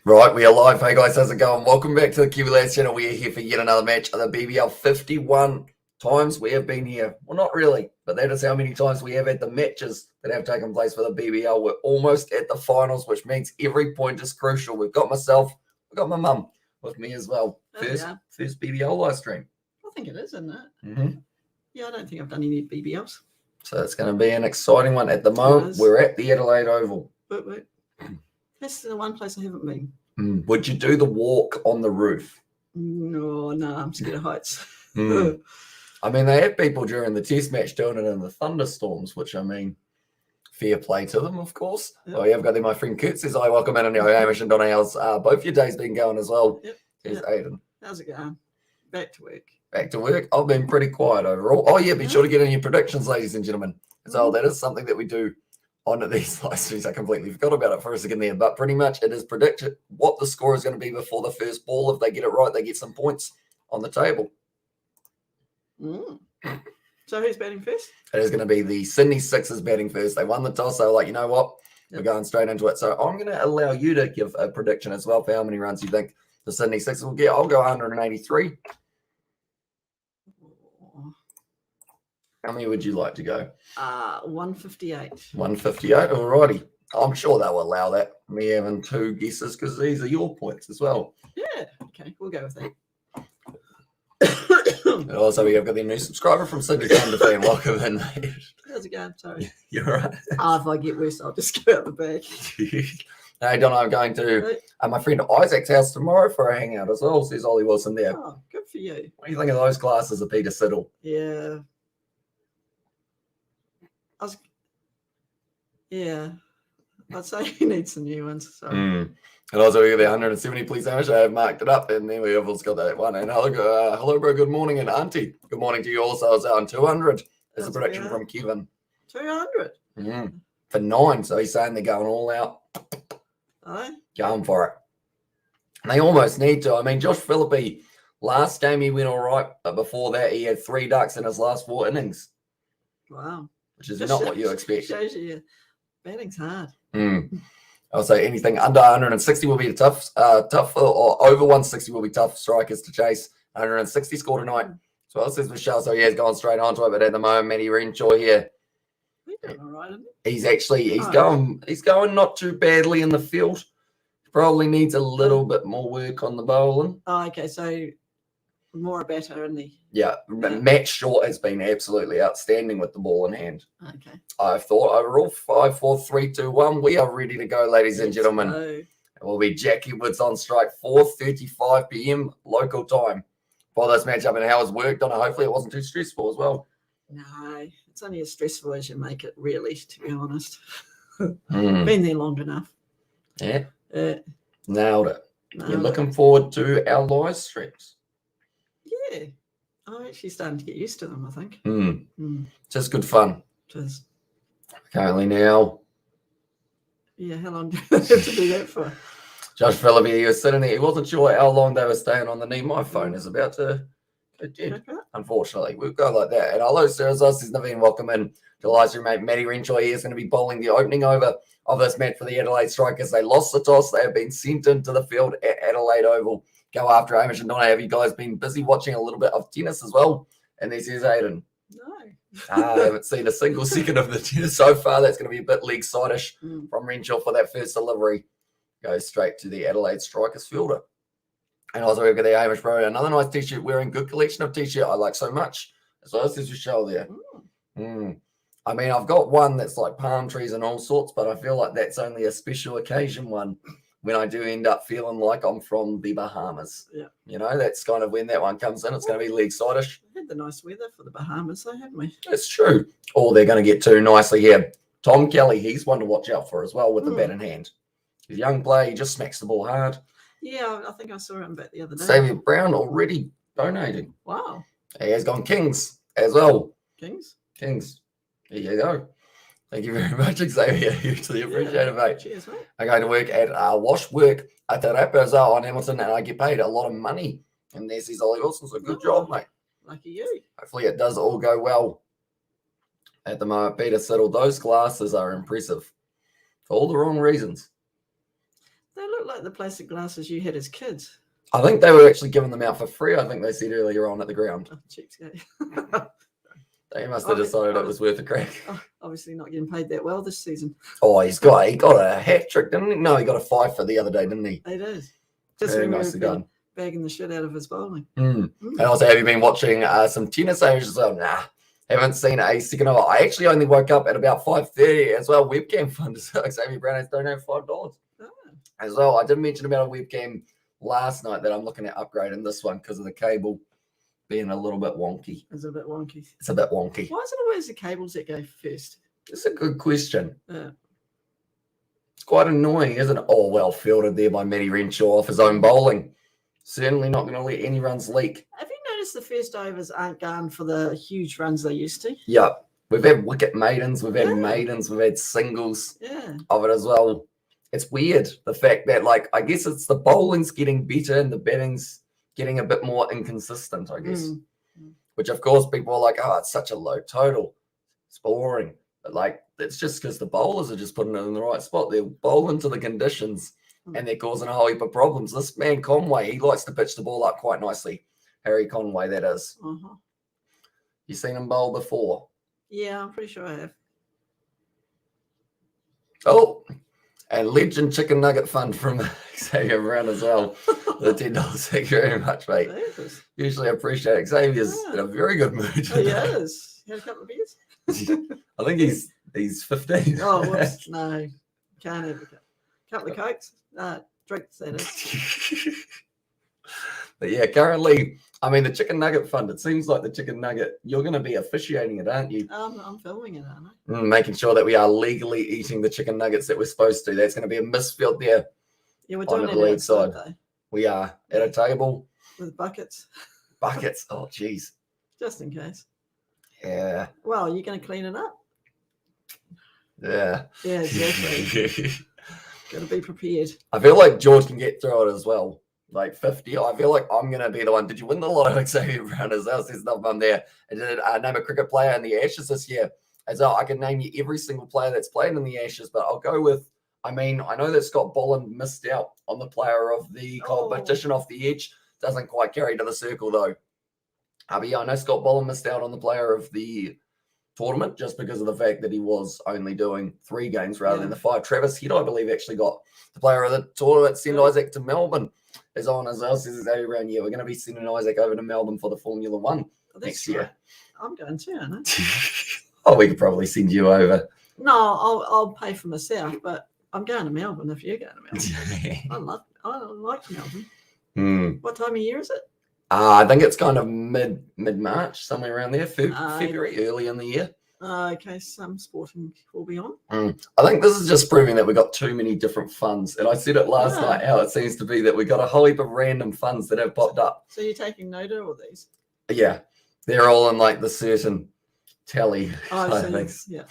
Right, we are live. Hey guys, how's it going? Welcome back to the Kiwi Lads channel. We are here for yet another match of the BBL. 51 times we have been here. Well, not really, but that is how many times we have had the matches that have taken place for the BBL. We're almost at the finals, which means every point is crucial. We've got myself, we've got my mum with me as well. First BBL live stream. I think it is, isn't it? Mm-hmm. Yeah, I don't think I've done any BBLs. So it's going to be an exciting one. At the moment, we're at the Adelaide Oval. Wait. That's the one place I haven't been. Would you do the walk on the roof? No, I'm scared of heights. I mean, they have people during the test match doing it in the thunderstorms, which, I mean, fair play to them, of course. Yep. Oh, yeah, I've got there. My friend Kurt says, "Hi, welcome in." And Hamish and Donna, how's both your days been going as well? Yep. Here's Aiden. How's it going? Back to work. Back to work. I've been pretty quiet overall. Oh, yeah, be sure to get in your predictions, ladies and gentlemen. So that is something that we do on these live streams. I completely forgot about it for a second there, but pretty much it is predicted what the score is going to be before the first ball. If they get it right, they get some points on the table. So who's batting first? It is going to be the Sydney Sixers batting first. They won the toss. They were like, you know what? We're going straight into it. So I'm going to allow you to give a prediction as well for how many runs you think the Sydney Sixers will get. I'll go 183. How many would you like to go? 158. 158. Alrighty. I'm sure they'll allow that. Me having two guesses because these are your points as well. Yeah. Okay. We'll go with that. And also, we have got the new subscriber from Sydney Thunder fan. Welcome in, mate. How's it going? Sorry. You're right. If I get worse, I'll just go out the back. Hey, Donna, I'm going to my friend Isaac's house tomorrow for a hangout as well. Says Ollie Wilson there. Oh, good for you. What do you think of those glasses of Peter Siddle? Yeah. I'd say he needs some new ones. So. And also, we got the 170, please, Hamish. I have marked it up, and then we have also got that one. And hello, bro. Good morning, and Auntie. Good morning to you also. I was out on 200. There's a prediction from Kevin. 200? For 9. So he's saying they're going all out. Going for it. And they almost need to. I mean, Josh Phillippe, last game he went all right, but before that he had 3 ducks in his last 4 innings. Wow. Which is not what you expect. Shows you batting's hard. I'll say anything under 160 will be tough, or over 160 will be tough strikers to chase. 160 score tonight. So else says Michelle. So he has gone straight onto it, but at the moment, Matty Renshaw here. He's doing all right, isn't he? He's going not too badly in the field. Probably needs a little bit more work on the bowling. Oh, okay. So more a batter, isn't he? Yeah. Matt Short has been absolutely outstanding with the ball in hand. Okay. I thought overall 5, 4, 3, 2, 1. We are ready to go, ladies and gentlemen. It will be Jackie Woods on strike, 4:35 p.m. local time for this matchup. And how it's worked on it. Hopefully it wasn't too stressful as well. No, it's only as stressful as you make it, really, to be honest. Been there long enough. Yeah. Nailed it. You're looking forward to our live streams. Yeah. I'm actually starting to get used to them, I think. Just good fun. Just currently now. Yeah, how long do they have to do that for? Josh Phillippe, he was sitting there. He wasn't sure how long they were staying on the knee. My phone is about to go dead, unfortunately. We'll go like that. And hello, Sarah Zos, Naveen. Welcome in to the live stream, mate. Matty Renshaw here is going to be bowling the opening over of this match for the Adelaide Strikers. They lost the toss. They have been sent into the field at Adelaide Oval. Go after Hamish and Donna. Have you guys been busy watching a little bit of tennis as well? And this is Aiden. No. I haven't seen a single second of the tennis so far. That's going to be a bit leg sidish from Renshaw for that first delivery. Goes straight to the Adelaide Strikers fielder. And also we've got the Hamish Bro. Another nice t-shirt wearing. Good collection of t-shirt I like so much. As well as this show there. I mean, I've got one that's like palm trees and all sorts, but I feel like that's only a special occasion one when I do end up feeling like I'm from the Bahamas. Yeah. You know, that's kind of when that one comes in. It's going to be leg sidish. We had the nice weather for the Bahamas, though, haven't we? It's true. Or they're going to get too nicely here. Tom Kelly, he's one to watch out for as well with the bat in hand. He's a young player. He just smacks the ball hard. Yeah, I think I saw him back the other day. Xavier Brown already donating. Wow. He has gone Kings as well. Kings? Kings. There you go. Thank you very much, Xavier. Hugely appreciate it, mate. Cheers, mate. I'm going to work at Wash Work at the Rappers on Hamilton, and I get paid a lot of money. And there's his Ollie Wilson. So good job, mate. Lucky you. Hopefully it does all go well. At the moment, Peter Siddle, those glasses are impressive for all the wrong reasons. They look like the plastic glasses you had as kids. I think they were actually giving them out for free. I think they said earlier on at the ground. Oh, cheapskate. They must have decided it was worth a crack. Obviously not getting paid that well this season. Oh, he got a hat trick, didn't he? No, he got a 5 for the other day, didn't he? He did. Just Very when nicely we were done. bagging the shit out of his bowling. And also, have you been watching some tennis as well? Nah, haven't seen a second of it. I actually only woke up at about 5:30 as well. Webcam fund. Xavier Brown has donated $5 as well. I did mention about a webcam last night that I'm looking at upgrading this one because of the cable being a little bit wonky. It's a bit wonky. It's a bit wonky. Why is it always the cables that go first? It's a good question. Yeah. It's quite annoying, isn't it? Oh, well fielded there by Matty Renshaw off his own bowling. Certainly not going to let any runs leak. Have you noticed the first overs aren't going for the huge runs they used to? Yeah. We've had wicket maidens, we've had maidens, we've had singles of it as well. It's weird, the fact that, like, I guess it's the bowling's getting better and the batting's getting a bit more inconsistent, I guess. Which, of course, people are like, oh, it's such a low total. It's boring. But, like, it's just because the bowlers are just putting it in the right spot. They're bowling to the conditions and they're causing a whole heap of problems. This man, Conway, he likes to pitch the ball up quite nicely. Harry Conway, that is. You seen him bowl before? Yeah, I'm pretty sure I have. Oh, and Legend Chicken Nugget Fund from Xavier Brown as well. The $10. Thank you very much, mate. Usually appreciate it. Xavier's in a very good mood today. Oh, he is. Had a couple of beers? I think he's 15. Oh, whoops. No. Can't have a couple of Cokes. Drinks, that is. But yeah, currently, I mean, the Chicken Nugget Fund, it seems like the Chicken Nugget, you're going to be officiating it, aren't you? I'm filming it, aren't I? Making sure that we are legally eating the chicken nuggets that we're supposed to. That's going to be a misfield there. Yeah, we're doing on it the lead outside, side. though. We are at a table. With buckets. Buckets. Oh, jeez. Just in case. Yeah. Well, you're going to clean it up? Yeah. Yeah, exactly. Got to be prepared. I feel like George can get through it as well. Like 50. I feel like I'm going to be the one. Did you win the lotto, Xavier Brown? As well, there's another one there. I did name a cricket player in the Ashes this year. As well, I can name you every single player that's played in the Ashes, but I'll go with, I mean, I know that Scott Boland missed out on the player of the competition off the edge. Doesn't quite carry to the circle, though. But yeah, I know Scott Boland missed out on the player of the tournament just because of the fact that he was only doing 3 games rather than the 5. Travis Head, I believe, actually got the player of the tournament, send Isaac to Melbourne. Is on as well, says Xavier Brown. Yeah, we're going to be sending Isaac over to Melbourne for the Formula 1 next year. I'm going to, aren't I? Oh, we could probably send you over. No, I'll pay for myself, but I'm going to Melbourne if you're going to Melbourne. I like Melbourne. What time of year is it? I think it's kind of mid-March, somewhere around there, February, early in the year. Okay, some sporting will be on. I think this is just proving that we got too many different funds. And I said it last night, how it seems to be that we got a whole heap of random funds that have popped up. So you're taking note of all these? Yeah, they're all in like the certain tally. Things. Yeah.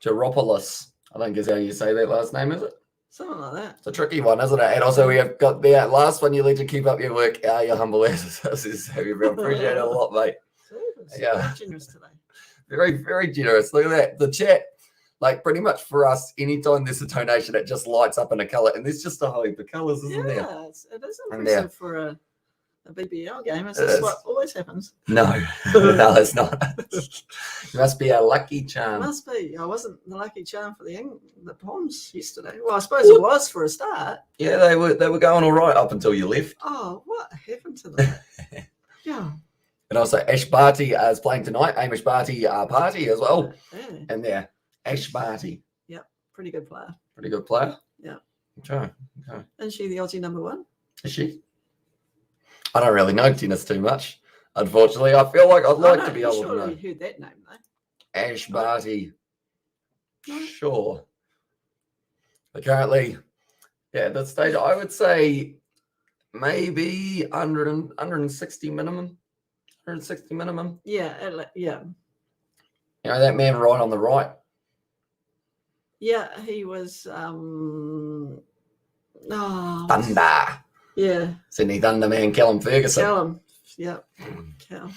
Geropoulos, I think is how you say that last name, is it? Something like that. It's a tricky one, isn't it? And also we have got the last one. You need to keep up your work. Your humble answers. Appreciate it a lot, mate. Yeah. Very generous today. Very, very generous. Look at that. The chat, like pretty much for us, anytime there's a donation, it just lights up in a colour. And there's just a whole heap of colours, isn't there? Yeah, it is impressive for a BBL game. Is this what always happens? No, no, it's not. It must be a lucky charm. It must be. I wasn't the lucky charm for the Poms yesterday. Well, I suppose it was for a start. Yeah, they were going all right up until you left. Oh, what happened to them? Yeah. And also Ash Barty is playing tonight. Amish Barty party as well. Yeah. And there, Ash Barty. Yep, pretty good player. Pretty good player. Yeah. Okay. Isn't she the Aussie #1? Is she? I don't really know tennis too much, unfortunately. I feel like I'd like to be able to know. You heard that name, though. Ash Barty. Sure. But currently, yeah, at this stage, I would say maybe 160 minimum. 160 minimum. Yeah, yeah. You know, that man right on the right. Yeah, he was Thunder. Yeah. Sydney Thunder man, Callum Ferguson. Callum. Yeah. Cal.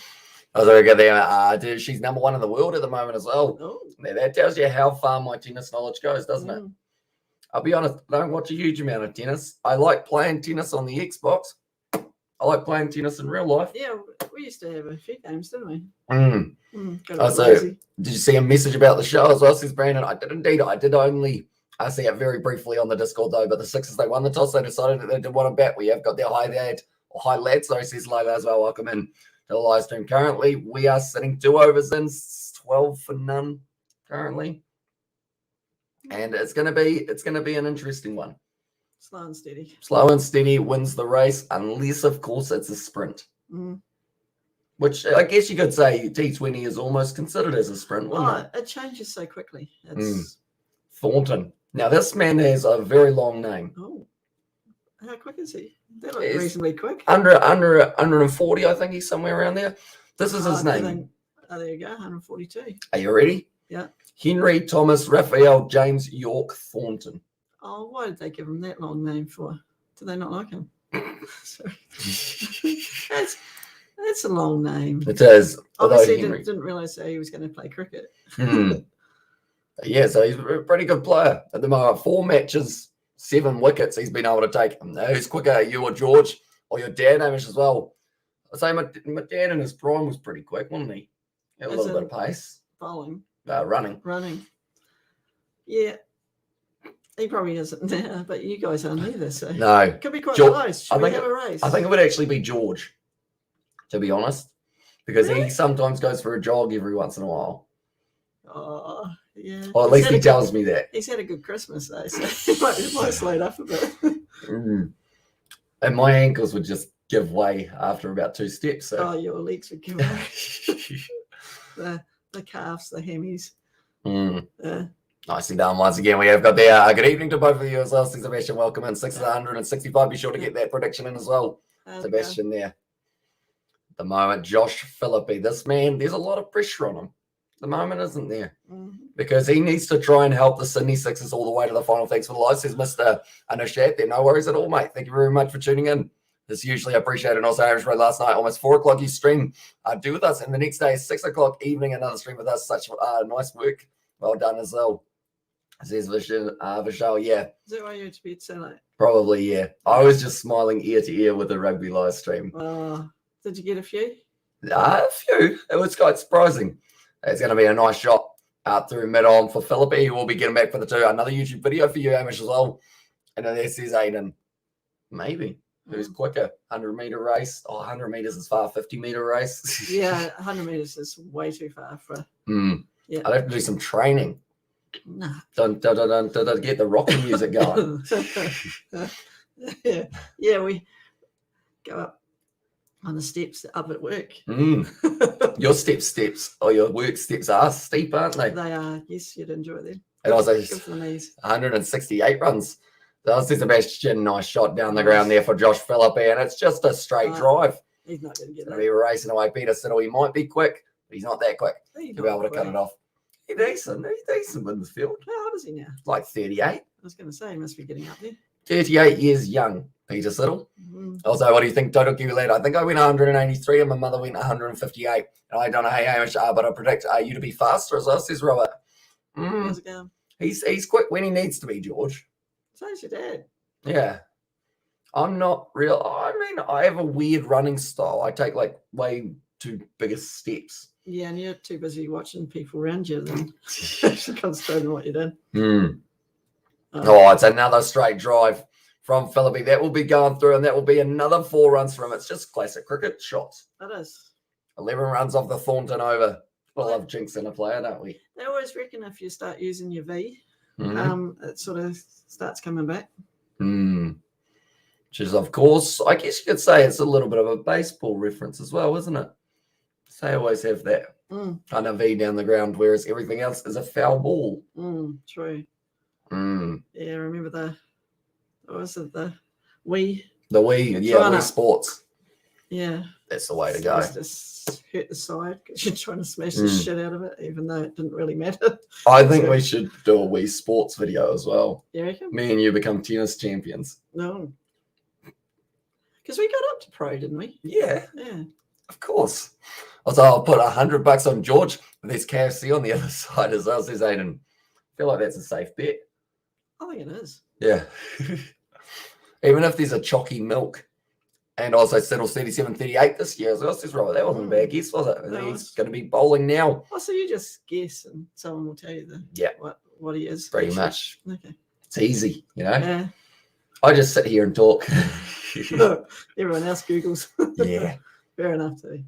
I was going to go there. She's #1 in the world at the moment as well. Oh. That tells you how far my tennis knowledge goes, doesn't it? I'll be honest, I don't watch a huge amount of tennis. I like playing tennis on the Xbox. I like playing tennis in real life. Yeah, we used to have a few games, didn't we? So, did you see a message about the show as well? Says Brandon, I did indeed. I did only see it very briefly on the Discord though, but the Sixers, they won the toss. They decided that they did want to bat. We have got their high lads. So says Lola as well. Welcome in to the live stream. Currently, we are sitting 2 overs in, 12 for none currently. And it's gonna be an interesting one. Slow and steady. Slow and steady wins the race, unless of course it's a sprint. Which I guess you could say T20 is almost considered as a sprint, wouldn't it? It changes so quickly. It's Thornton. Now this man has a very long name. Oh, how quick is he? They look reasonably quick. Under 140, I think he's somewhere around there. This is his name. There you go, 142. Are you ready? Yeah. Henry Thomas Raphael James York Thornton. Oh, why did they give him that long name for? Do they not like him? That's a long name. It is. Obviously, didn't realise that he was going to play cricket. Yeah, so he's a pretty good player at the moment. 4 matches, 7 wickets he's been able to take. Who's quicker, you or George, or your dad, Amish, as well? I'd say my dad in his prime was pretty quick, wasn't he? He had a little bit of pace. Bowling. Running. Yeah. He probably isn't now, but you guys aren't either, so no. Could be quite close. Should we have a race? I think it would actually be George, to be honest, because he sometimes goes for a jog every once in a while. Oh, yeah. Well, at least he tells me that. He's had a good Christmas, though, so he might slow up a bit. And my ankles would just give way after about 2 steps. So. Oh, your legs would give way. the calves, the hammies. Nicely done once again. We have got there. Good evening to both of you as well. Sebastian, welcome in. 665. Be sure to get that prediction in as well. Sebastian there. At the moment, Josh Philippi. This man, there's a lot of pressure on him. At the moment, isn't there? Because he needs to try and help the Sydney Sixers all the way to the final. Thanks for the live, says Mr. Anushat there. No worries at all, mate. Thank you very much for tuning in. It's hugely appreciated. And also, Irish Road last night, almost 4 o'clock, you stream do with us. And the next day, 6 o'clock evening, another stream with us. Such nice work. Well done as well. Says Vishal, yeah. Is that why you went to bed so late? Probably, yeah. I was just smiling ear to ear with the rugby live stream. Did you get a few? A few. It was quite surprising. It's going to be a nice shot out through mid-on for Philippi, who will be getting back for the 2. Another YouTube video for you, Amish, as well. And then there says Aiden. Maybe. Who's quicker? 100-meter race. 100 meters is far. 50-meter race. Yeah, 100 meters is way too far for. Yeah. I'd have to do some training. Nah. Dun, get the rocking music going. Yeah, we go up on the steps up at work. Your steps, or your work steps are steep, aren't they? They are. Yes, you'd enjoy them. And also, good for the knees. 168 runs. That was Sebastian. Nice shot down the ground there for Josh Philippi, and it's just a straight drive. He's not going to get it. He's racing away. Peter Siddle, he might be quick, but he's not that quick to be able to cut it off. He's decent in the field. How old is he now? Like 38. I was going to say, he must be getting up there. 38 years young, Peter Siddle. Also, what do you think, Total Kiwi lad? I think I went 183 and my mother went 158. And I don't know, hey, Hamish, but I predict you to be faster as well, says Robert. How's it going? He's quick when he needs to be, George. So is your dad. Yeah. I'm not real. I mean, I have a weird running style. I take like way too big steps. Yeah, and you're too busy watching people around you than actually concentrating on what you're doing. It's another straight drive from Philippi. That will be going through, and that will be another 4 runs from him. It's just classic cricket shots. It is. 11 runs off the Thornton over. We love jinxing a player, don't we? They always reckon if you start using your V, it sort of starts coming back. Which is, of course, I guess you could say it's a little bit of a baseball reference as well, isn't it? So they always have that kind of V down the ground, whereas everything else is a foul ball. True. Yeah, remember the Wii? The Wii, yeah, Wii Sports. Yeah. That's the way to go. Just hurt the side because you're trying to smash the shit out of it, even though it didn't really matter. I think we should do a Wii Sports video as well. You reckon? Me and you become tennis champions. No. Because we got up to pro, didn't we? Yeah. Yeah. Of course. Also, I'll put $100 on George. There's KFC on the other side as well, says Aiden. I feel like that's a safe bet. I think it is. Yeah. Even if there's a chalky milk. And also settled 37-38 this year as well. Says Robert, that wasn't a bad guess, was it? He's going to be bowling now. Oh, so you just guess and someone will tell you what he is. Pretty much. Okay. It's easy, you know? Yeah. I just sit here and talk. Everyone else Googles. Yeah. Fair enough, too.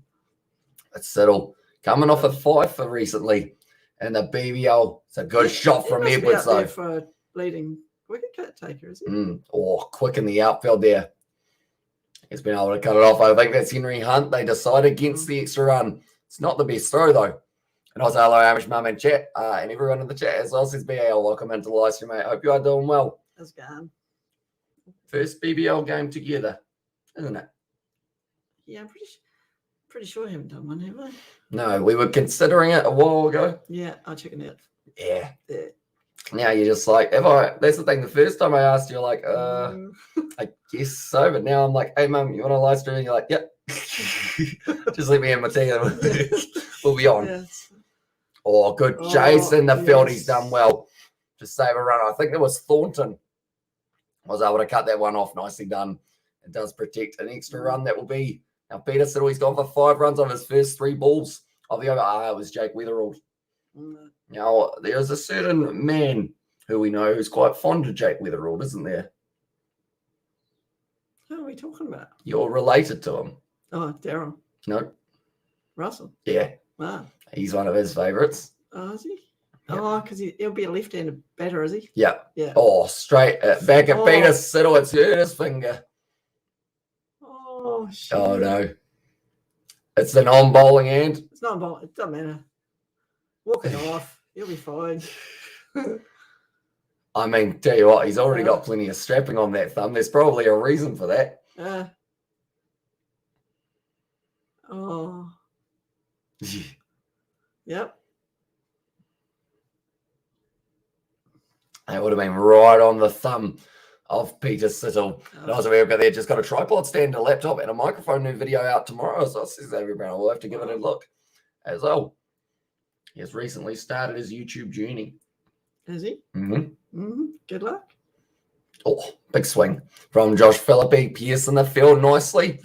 It's Siddle coming off a 5 for recently. And the BBL, it's a good shot from Edwards, though. For a leading wicket taker, is he? Quick in the outfield there. He's been able to cut it off. I think that's Henry Hunt. They decide against the extra run. It's not the best throw, though. And also, hello, Amish Mum and chat. And everyone in the chat as well says, BAL, welcome into the live stream, mate. Hope you are doing well. How's it going? First BBL game together, isn't it? Yeah, I'm pretty sure we haven't done one, have we? No, we were considering it a while ago. Yeah, I'll check it out. Yeah. Yeah. Now you're just like, that's the thing. The first time I asked, you're like, I guess so. But now I'm like, hey, Mum, you want to live stream? And you're like, yep. Just let me in my tea. We'll be on. Yes. Oh, good. Jason, the field, he's done well to save a run. I think it was Thornton. Was able to cut that one off. Nicely done. It does protect an extra run. That will be. Now, Peter Siddle, he's gone for 5 runs on his first 3 balls of the over. It was Jake Weatherald. Now, there's a certain man who we know who's quite fond of Jake Weatherald, isn't there? Who are we talking about? You're related to him. Oh, Daryl. No. Russell. Yeah. Wow. He's one of his favourites. Oh, is he? Yep. Oh, because he'll be a left-handed batter, is he? Yeah. Yeah. Oh, straight back at Peter Siddle. It's hurt his finger. Oh, shit. Oh, no. It's an on-bowling hand. It's not bowling. It doesn't matter. Walk it off. You'll be fine. I mean, tell you what, he's already got plenty of strapping on that thumb. There's probably a reason for that. Oh. Yep. It would have been right on the thumb of Peter Siddle. And also, we've got there, just got a tripod stand, a laptop, and a microphone. New video out tomorrow. So says everybody, we'll have to give it a look as well. He has recently started his YouTube journey. Is he? Good luck. Oh, big swing from Josh Phillippe. Pierce in the field nicely.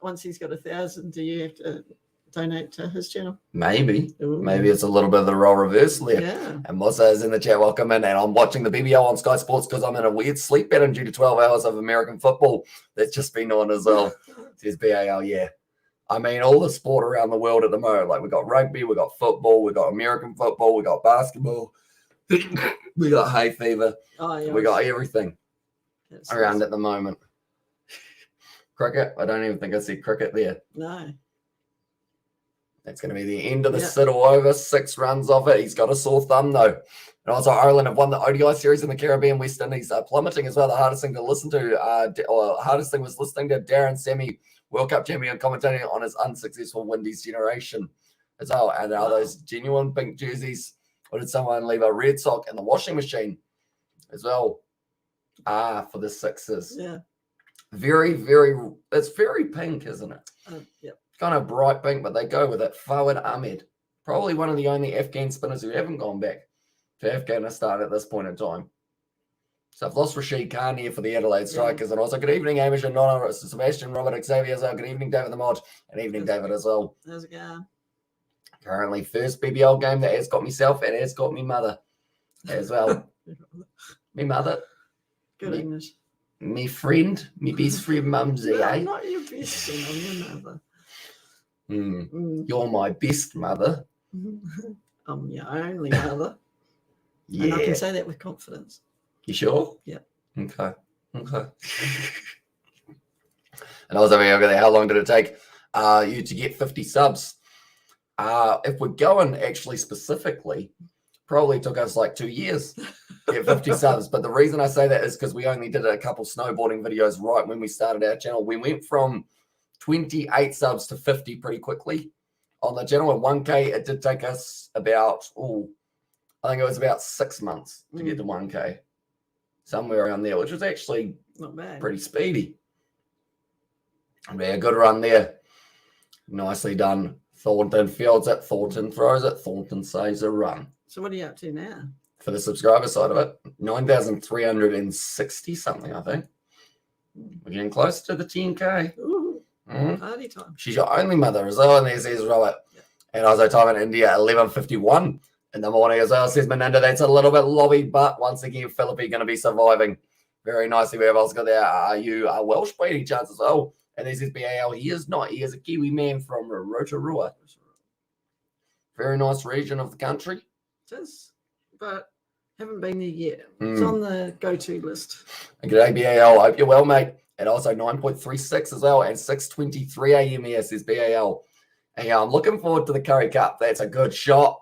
Once he's got 1,000, do you have to donate to his channel? Maybe. Ooh. Maybe it's a little bit of the role reversal there. Yeah. And Mossa is in the chat. Welcome in. And I'm watching the BBL on Sky Sports because I'm in a weird sleep pattern due to 12 hours of American football that's just been on as well. Says BAL, yeah. I mean, all the sport around the world at the moment. Like, we got rugby, we got football, we got American football, we got basketball, we got hay fever. Oh, yeah, we got everything around at the moment. Cricket. I don't even think I said cricket there. No. That's going to be the end of the Siddle over. 6 runs off it. He's got a sore thumb, though. And also, Ireland have won the ODI series in the Caribbean. West Indies are plummeting as well. The hardest thing to listen to, hardest thing was listening to Darren Sammy, World Cup champion, commentating on his unsuccessful Windies generation as well. And are those genuine pink jerseys, or did someone leave a red sock in the washing machine as well? For the Sixers. Yeah. Very, very, it's very pink, isn't it? Yep. Kind of bright pink, but they go with it. Fawad Ahmed, probably one of the only Afghan spinners who haven't gone back to Afghanistan at this point in time. So I've lost Rashid Khan here for the Adelaide Strikers. And also, good evening, Amish and Nonna, Sebastian, Robert, Xavier as well. Good evening, David the Mod. And evening, David as well. How's it going? Currently, first BBL game that has got myself and has got me mother as well. Me mother. Good English. Me friend, me best friend, Mumsy, no, eh? I'm not your best friend, I'm your mother. You're my best mother. I'm your only mother. Yeah. And I can say that with confidence. You sure? Yeah. Okay. And also, how long did it take you to get 50 subs? If we're going actually specifically, probably took us like 2 years to get 50 subs. But the reason I say that is because we only did a couple snowboarding videos right when we started our channel. We went from 28 subs to 50 pretty quickly on the channel. At 1K, it did take us about, I think it was about 6 months to get to 1K. Somewhere around there, which was actually not bad, pretty speedy. And a good run there. Nicely done. Thornton fields it, Thornton throws it, Thornton saves a run. So what are you up to now? for the subscriber side of it. 9,360 something, I think. We're getting close to the 10K. Ooh, party time. She's your only mother as well, and there's Robert. Yeah. And also time in India, 11:51 in the morning as well. Says Meninda, that's a little bit lobby, but once again, Philippe going to be surviving very nicely. We have also got there, are you a Welsh by any chance as well? And this is BAL. He is not. He is a Kiwi man from Rotorua. Very nice region of the country. It is, but haven't been there yet. It's on the go-to list. And g'day, BAL. Hope you're well, mate. And also 9.36 as well, and 6:23 a.m. here, says BAL. And I'm looking forward to the Curry Cup. That's a good shot.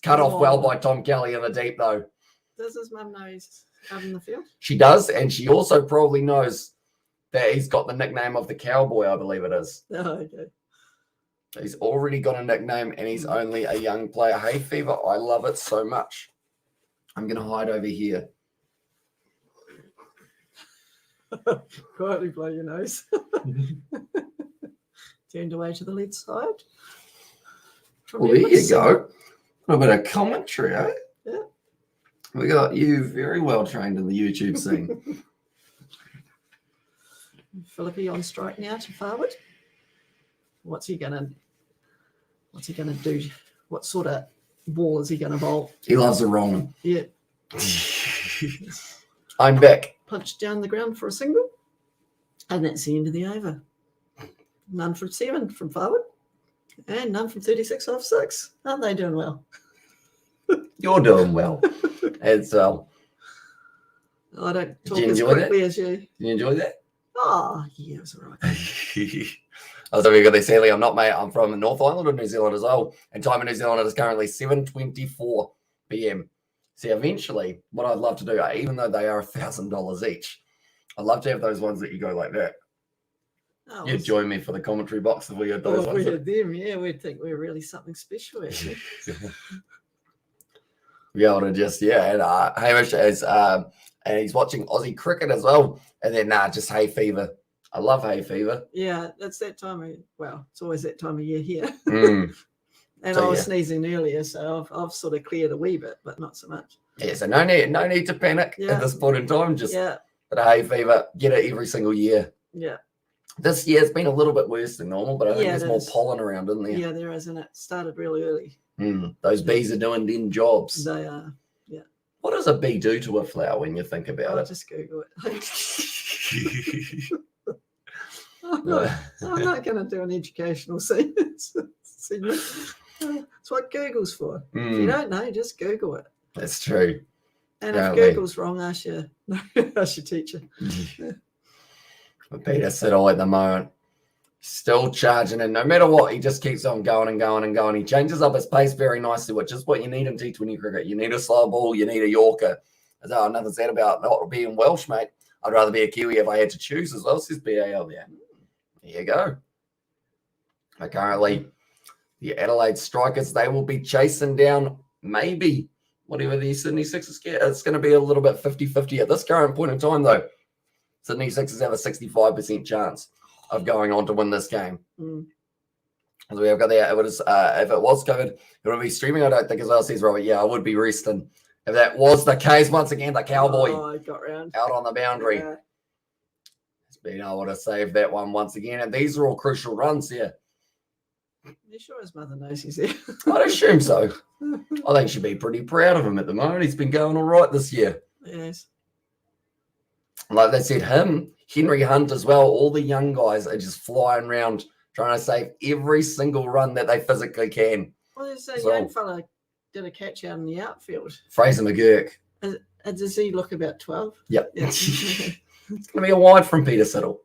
Cut off well by Tom Kelly in the deep, though. Does his mum know he's out in the field? She does, and she also probably knows that he's got the nickname of the Cowboy, I believe it is. Oh, okay. He's already got a nickname, and he's only a young player. Hay fever, I love it so much. I'm going to hide over here. Quietly blow your nose. Turned away to the lead side. Well, there you go. A little bit of commentary, eh? Yeah. We got you very well trained in the YouTube scene. Philippe on strike now to forward. What's he gonna do? What sort of ball is he gonna bowl? He loves a wrong one. Yeah. I'm back. Punched down the ground for a single. And that's the end of the over. None from 7 from forward. And none from 36 off 6. Aren't they doing well? You're doing well. As well. I don't talk as quickly as you. Did you enjoy that? Oh, yeah, it was all right. Also, we've got this early. I'm not, mate. I'm from the North Island of New Zealand as well. And time in New Zealand is currently 7:24 p.m. See, eventually, what I'd love to do, even though they are $1,000 each, I'd love to have those ones that you go like that. Oh, You'd join me for the commentary box if we had those ones. We had them, yeah. We'd think we're really something special, actually. Be able to just, and Hamish is, and he's watching Aussie cricket as well. And then, just hay fever. I love hay fever. Yeah, that's that time of, it's always that time of year here. And So, I was sneezing earlier, so I've sort of cleared a wee bit, but not so much. Yeah, so no need to panic at this point in time. Just the hay fever, get it every single year. Yeah. This year's been a little bit worse than normal, but I think there's more pollen around, isn't there? Yeah, there is, and it started really early. Those bees are doing them jobs. They are, yeah. What does a bee do to a flower when you think about it? Just Google it. I'm not going to do an educational segment. It's what Google's for. If you don't know, just Google it. That's true. And if Google's wrong, ask your teacher. But Peter Siddle at the moment, still charging, and no matter what, he just keeps on going and going and going. He changes up his pace very nicely, which is what you need in T20 cricket. You need a slow ball, you need a Yorker. Nothing said about not being Welsh, mate. I'd rather be a Kiwi if I had to choose as well, says BAL there. There you go. But currently, the Adelaide Strikers, they will be chasing down maybe whatever the Sydney Sixers get. It's going to be a little bit 50-50 at this current point in time, though. Sydney Sixers have a 65% chance of going on to win this game. As we have got there, if it was COVID, it would be streaming, I don't think, as well, says Robert. Yeah, I would be resting. If that was the case, once again, the Cowboy got round out on the boundary. It's been able to save that one once again. And these are all crucial runs here. You sure his mother knows he's there? I'd assume so. I think she'd be pretty proud of him at the moment. He's been going all right this year. Yes. Like they said, him, Henry Hunt as well, all the young guys are just flying around trying to save every single run that they physically can. Well, there's a young fella did a catch out in the outfield. Fraser McGurk. Does he look about 12? Yep. It's going to be a wide from Peter Siddle.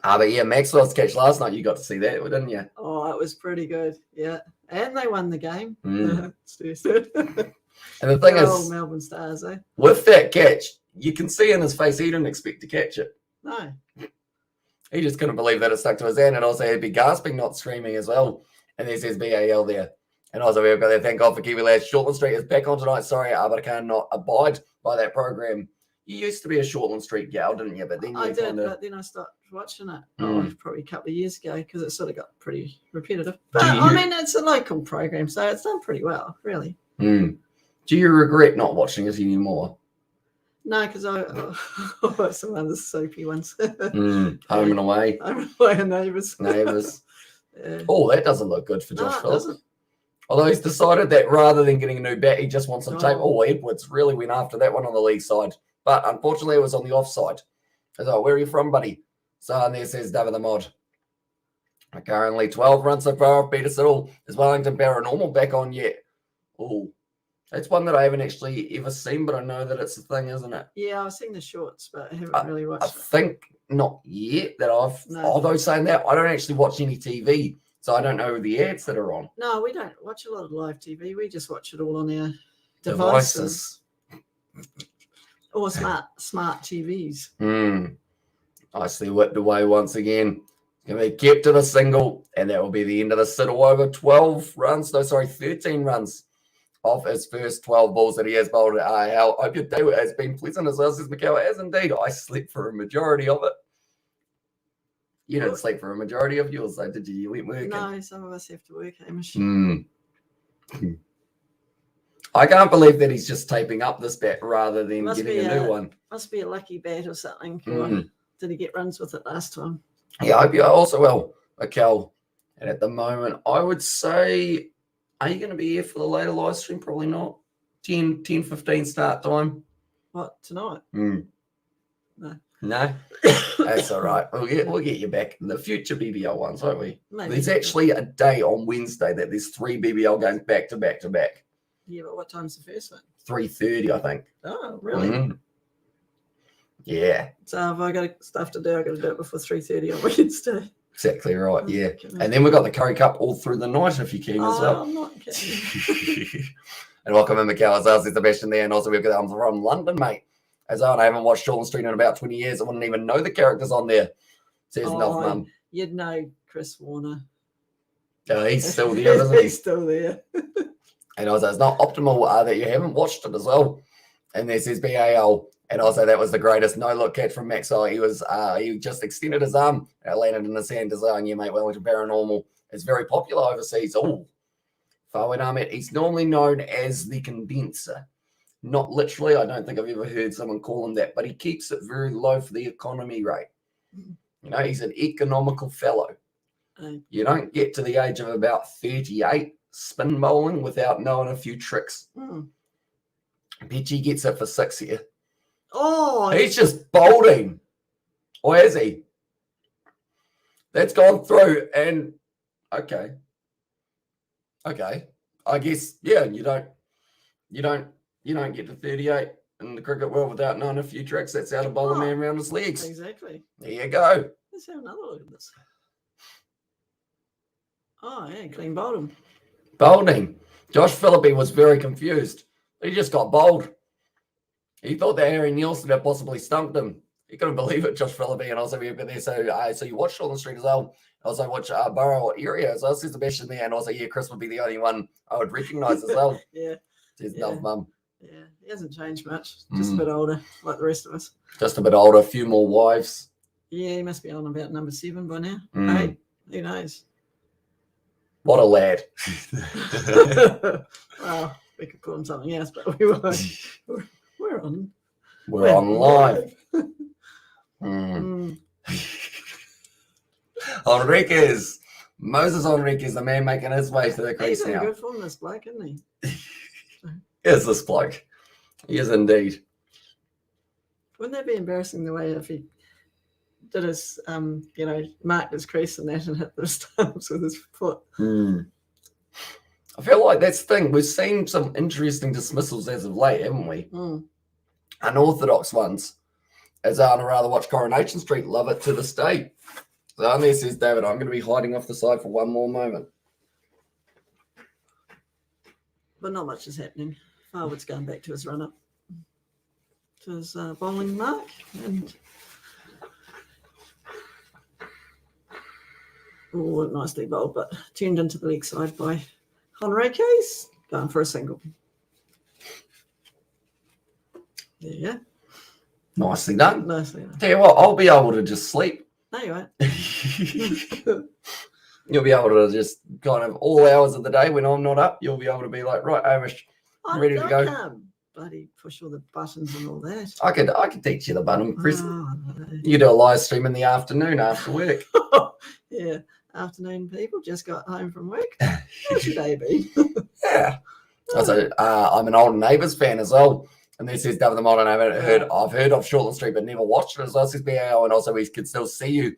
But yeah, Maxwell's catch last night, you got to see that, didn't you? Oh, it was pretty good. Yeah. And they won the game. And the thing is, Melbourne Stars, eh? With that catch, you can see in his face he didn't expect to catch it. No. He just couldn't believe that it stuck to his hand, and also he'd be gasping, not screaming as well. And there's his BAL there. And also we've got there, thank God for Kiwi lads. Shortland Street is back on tonight. Sorry, but I cannot abide by that program. You used to be a Shortland Street gal, didn't you? But then I did, but then I started watching it probably a couple of years ago because it sort of got pretty repetitive. But I mean, it's a local program, so it's done pretty well, really. Do Do you regret not watching it anymore? No, because I watched some other soapy ones. Home and Away. Home and Away and Neighbours. Neighbours. Yeah. Oh, that doesn't look good for Josh No, it Phillips. doesn't. Although he's decided that rather than getting a new bat, he just wants some tape. Oh. Oh, Edwards really went after that one on the leg side. But unfortunately, it was on the offside. So, where are you from, buddy? So, and there says David the Mod. Currently 12 runs so far off Peter Siddle. Is Wellington Paranormal back on yet? Oh, that's one that I haven't actually ever seen, but I know that it's a thing, isn't it? Yeah, I've seen the shorts, but I haven't really watched I it. think not yet that I've. No. Although saying that, I don't actually watch any TV, so I don't know the ads that are on. No, we don't watch a lot of live TV. We just watch it all on our devices. Or smart TVs. I see whipped away once again. Going to be kept to the single, and that will be the end of the Siddle over 13 runs off his first 12 balls that he has bowled at AL. I hope your day has been pleasant as well, says Mikhail. As indeed, I slept for a majority of it. You didn't sleep for a majority of yours, though, did you? You went working. No, some of us have to work, Hamish. I can't believe that he's just taping up this bat rather than getting a new one. Must be a lucky bat or something. Or did he get runs with it last time? Yeah, I hope you also will, Mikhail. And at the moment, I would say, are you going to be here for the later live stream? Probably not. 10:15 start time. What, tonight? No. No? That's all right. We'll get you back in the future BBL ones, won't we? Maybe. There's actually a day on Wednesday that there's 3 BBL games back to back to back. Yeah, but what time's the first one? 3:30, I think. Oh, really? Yeah. So if I got stuff to do, I got to do it before 3:30 on Wednesday. Exactly right, yeah. And then we've got the Curry Cup all through the night if you can as well. I'm not kidding. And welcome in, Mikhail, as well, says Sebastian there. And also we've got I'm from London, mate. As well, I haven't watched Shortland Street in about 20 years. I wouldn't even know the characters on there. Says Nuff Mum. You'd know Chris Warner. He's still there, isn't he? He's still there. And also, it's not optimal that you haven't watched it as well. And there says BAL. And also, that was the greatest no-look catch from Maxwell. He just extended his arm and it landed in his hand as well. And yeah, mate, Wellington Paranormal is very popular overseas. Oh, Fawad Ahmed. He's normally known as the condenser. Not literally. I don't think I've ever heard someone call him that, but he keeps it very low for the economy rate. You know, he's an economical fellow. You don't get to the age of about 38 spin bowling without knowing a few tricks. Petchy gets it for 6 here. Oh, he's just bowling. Or is he? That's gone through and okay. I guess, yeah, you don't get to 38 in the cricket world without knowing a few tricks. That's how to bowl a man around his legs. Exactly. There you go. Let's have another look at this. Oh, yeah, clean bowled him. Bowling. Josh Phillippe was very confused. He just got bowled. He thought that Harry Nielsen had possibly stumped him. He couldn't believe it, Josh Phillippe. And also, we've been there. So you watched on the street as well. Also, watch Borough area as well. Says Sebastian there. And also, yeah, Chris would be the only one I would recognize as well. Yeah. Says Nuff Mum. Yeah, he hasn't changed much. Just a bit older, like the rest of us. Just a bit older, a few more wives. Yeah, he must be on about number 7 by now. Hey, who knows? What a lad. Well, we could call him something else, but we won't. We're on. We're on live. Enriquez. Moses Enriquez, the man making his way to the crease now. He's in good form, this bloke, isn't he? Is this bloke? He is indeed. Wouldn't that be embarrassing the way if he did his, marked his crease and that and hit the stumps with his foot? I feel like that's the thing. We've seen some interesting dismissals as of late, haven't we? Unorthodox ones. As I'd rather watch Coronation Street, love it to this day. So there says David, I'm going to be hiding off the side for one more moment. But not much is happening. Farwood's going back to his run-up, to his bowling mark. And nicely bowled, but turned into the leg side by Enriquez, going for a single. There you go. Nicely done. Nicely done. Tell you what, I'll be able to just sleep. No, you won't. You'll be able to just kind of all hours of the day when I'm not up, you'll be able to be like, right, Amish, ready to go. I can't bloody push all the buttons and all that. I could teach you the button press. Oh, no. You do a live stream in the afternoon after work. Yeah, afternoon people just got home from work. How's your day been? Yeah. Also, I'm an Older Neighbours fan as well. And this is David the Modern. I've heard of Shortland Street, but never watched it as well. Says BAO, and also we can still see you.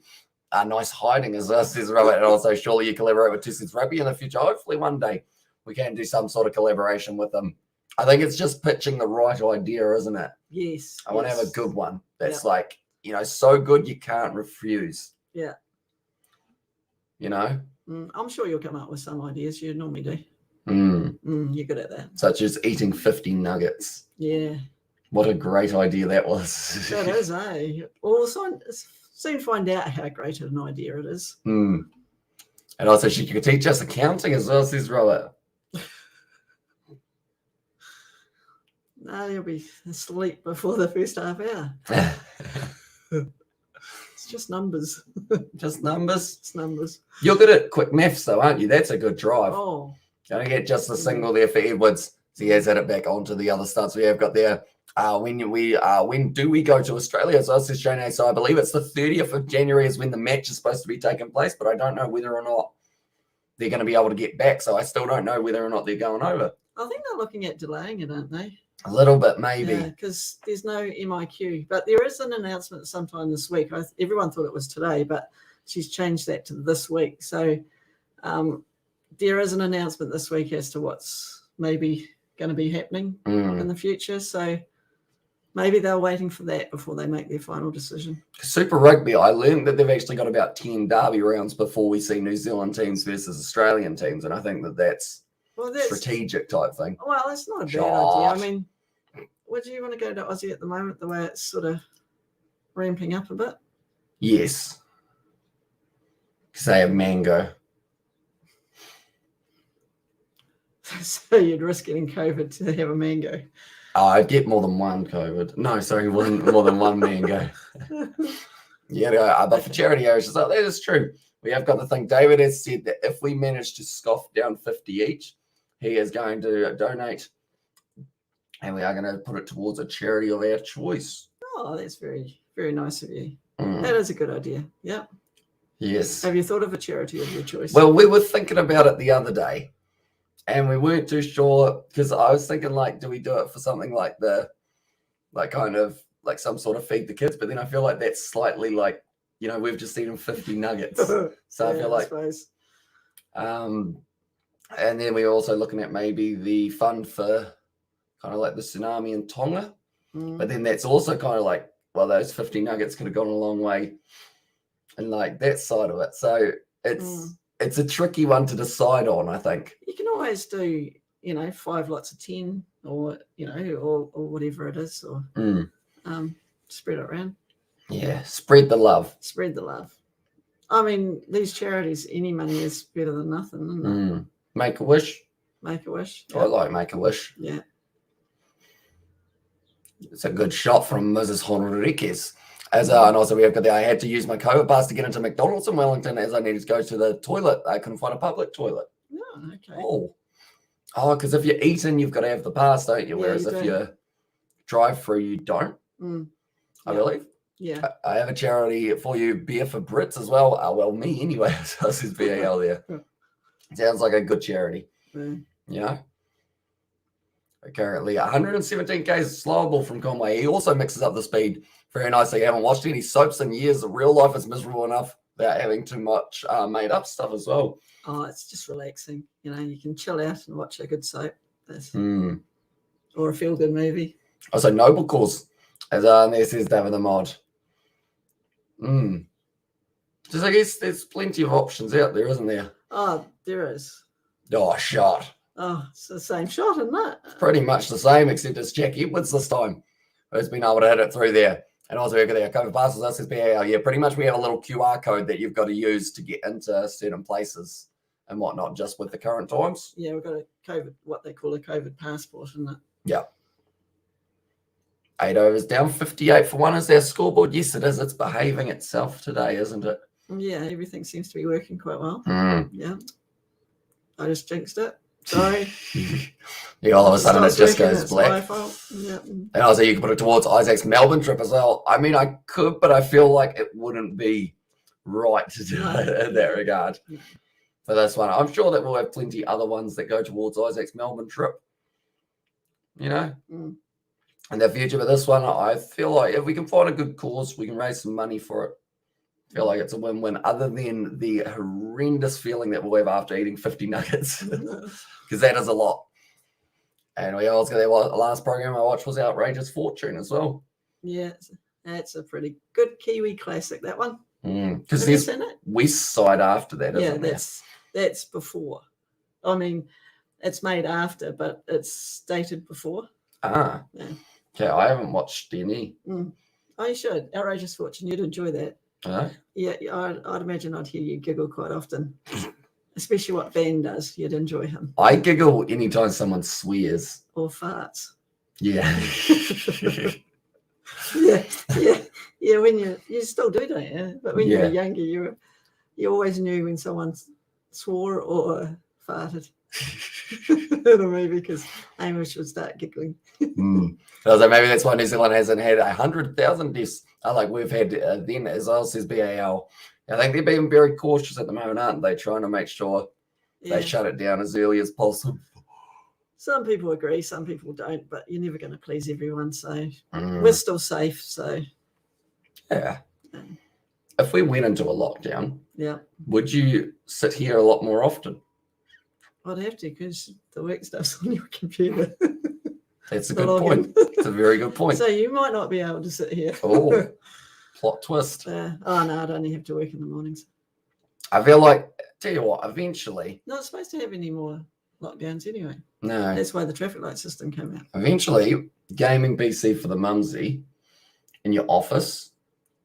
Nice hiding as well, says Robert. And also, surely you collaborate with Two Cents Rugby in the future. Hopefully, one day we can do some sort of collaboration with them. I think it's just pitching the right idea, isn't it? Yes. I want to have a good one that's like, so good you can't refuse. Yeah. I'm sure you'll come up with some ideas. You normally do. You're good at that. Such as eating 50 nuggets. Yeah. What a great idea that was. That is, eh? We'll soon find out how great an idea it is. And also, she could teach us accounting as well, says Robert. No, you'll be asleep before the first half hour. It's just numbers. Just numbers? It's numbers. You're good at quick maths, though, aren't you? That's a good drive. Oh. Going to get just a single there for Edwards. So he has had it back onto the other stunts we have got there. When do we go to Australia? So says Shane. So I believe it's the 30th of January is when the match is supposed to be taking place, but I don't know whether or not they're going to be able to get back. So I still don't know whether or not they're going over. I think they're looking at delaying it, aren't they? A little bit, maybe. Yeah, because there's no MIQ. But there is an announcement sometime this week. Everyone thought it was today, but she's changed that to this week. So there is an announcement this week as to what's maybe going to be happening in the future. So maybe they're waiting for that before they make their final decision. Super Rugby, I learned that they've actually got about 10 derby rounds before we see New Zealand teams versus Australian teams. And I think that's strategic type thing. Well, that's not a bad idea. I mean, would you want to go to Aussie at the moment, the way it's sort of ramping up a bit? Yes. Because they have mango. So you'd risk getting COVID to have a mango? I'd get more than one COVID. No, sorry, more than one mango. But for charity areas, that is true. We have got the thing. David has said that if we manage to scoff down 50 each, he is going to donate, and we are going to put it towards a charity of our choice. Oh, that's very, very nice of you. That is a good idea. Yeah. Yes. Have you thought of a charity of your choice? Well, we were thinking about it the other day, and we weren't too sure because I was thinking, do we do it for something like some sort of feed the kids? But then I feel like that's slightly we've just eaten 50 nuggets. So I feel like, and then we're also looking at maybe the fund for kind of like the tsunami in Tonga. But then that's also kind of those 50 nuggets could have gone a long way and that side of it. So it's a tricky one to decide on, I think. You can always do, 5 lots of 10 or, or whatever it is, or spread it around. Yeah, spread the love. Spread the love. I mean, these charities, any money is better than nothing, isn't it? Make a wish. Make a wish. I like Make a Wish. Yeah. It's a good shot from Mrs. Henriquez. And also we have got I had to use my COVID pass to get into McDonald's in Wellington as I needed to go to the toilet. I couldn't find a public toilet. Oh, okay. Oh, because if you're eating, you've got to have the pass, don't you? Yeah, Whereas if you drive through, you don't. I believe. Yeah. I have a charity for you, Beer for Brits as well. Well, me anyway. So this is BAL there. Sounds like a good charity. Currently 117 k's slowable from Conway. He also mixes up the speed very nicely. I haven't watched any soaps in years. Real life is miserable enough without having too much made up stuff as well. Oh, it's just relaxing. You can chill out and watch a good soap. Or a feel good movie. Also, Noble Cause, as there says David the Mod. Just I guess there's plenty of options out there, isn't there? Oh, there is. Oh, shot. Oh, it's the same shot, isn't it? It's pretty much the same, except it's Jack Edwards this time, who's been able to hit it through there. And also, we've got our COVID passes. That says BAL. Yeah, pretty much we have a little QR code that you've got to use to get into certain places and whatnot, just with the current times. Yeah, we've got a COVID, what they call a COVID passport, isn't it? Yeah. 8 overs down, 58 for 1 is our scoreboard. Yes, it is. It's behaving itself today, isn't it? Yeah, everything seems to be working quite well. Yeah. I just jinxed it. Sorry. Yeah, all of a sudden it Starts just working, goes it's my black. fault. Yeah. And also you can put it towards Isaac's Melbourne trip as well. I mean, I could, but I feel like it wouldn't be right to do it in that regard. No. For this one, I'm sure that we'll have plenty other ones that go towards Isaac's Melbourne trip. You know, Mm. in the future. But this one, I feel like if we can find a good cause, we can raise some money for it. I feel like it's a win-win, other than the horrendous feeling that we'll have after eating 50 nuggets, because that is a lot. And we also the last program I watched was Outrageous Fortune as well. Yeah, that's a pretty good Kiwi classic, that one. Because Have you there's seen it? West Side after that, isn't there? That's before. I mean, it's made after, but it's dated before. Ah, Yeah. Okay, I haven't watched any. Oh, you should. Outrageous Fortune. You'd enjoy that. Yeah, I'd imagine I'd hear you giggle quite often, especially what Ben does. You'd enjoy him. I giggle anytime someone swears. Or farts. Yeah. yeah. When you still do, don't you? But when you were Yeah. younger, you always knew when someone swore or farted in a movie, because Hamish would start giggling. So maybe that's why New Zealand hasn't had 100,000 deaths like we've had then as well, says BAL. I think they're being very cautious at the moment, aren't they? Trying to make sure they shut it down as early as possible. Some people agree, some people don't, but you're never going to please everyone. So we're still safe. So yeah. If we went into a lockdown, yeah, would you sit here a lot more often? I'd have to, because the work stuff's on your computer. That's a good point. It's a very good point. So you might not be able to sit here. Oh, plot twist. Oh no, I'd only have to work in the mornings. I feel like, tell you what, eventually. Not supposed to have any more lockdowns anyway. No. That's why the traffic light system came out. Eventually, gaming PC for the mumsy in your office.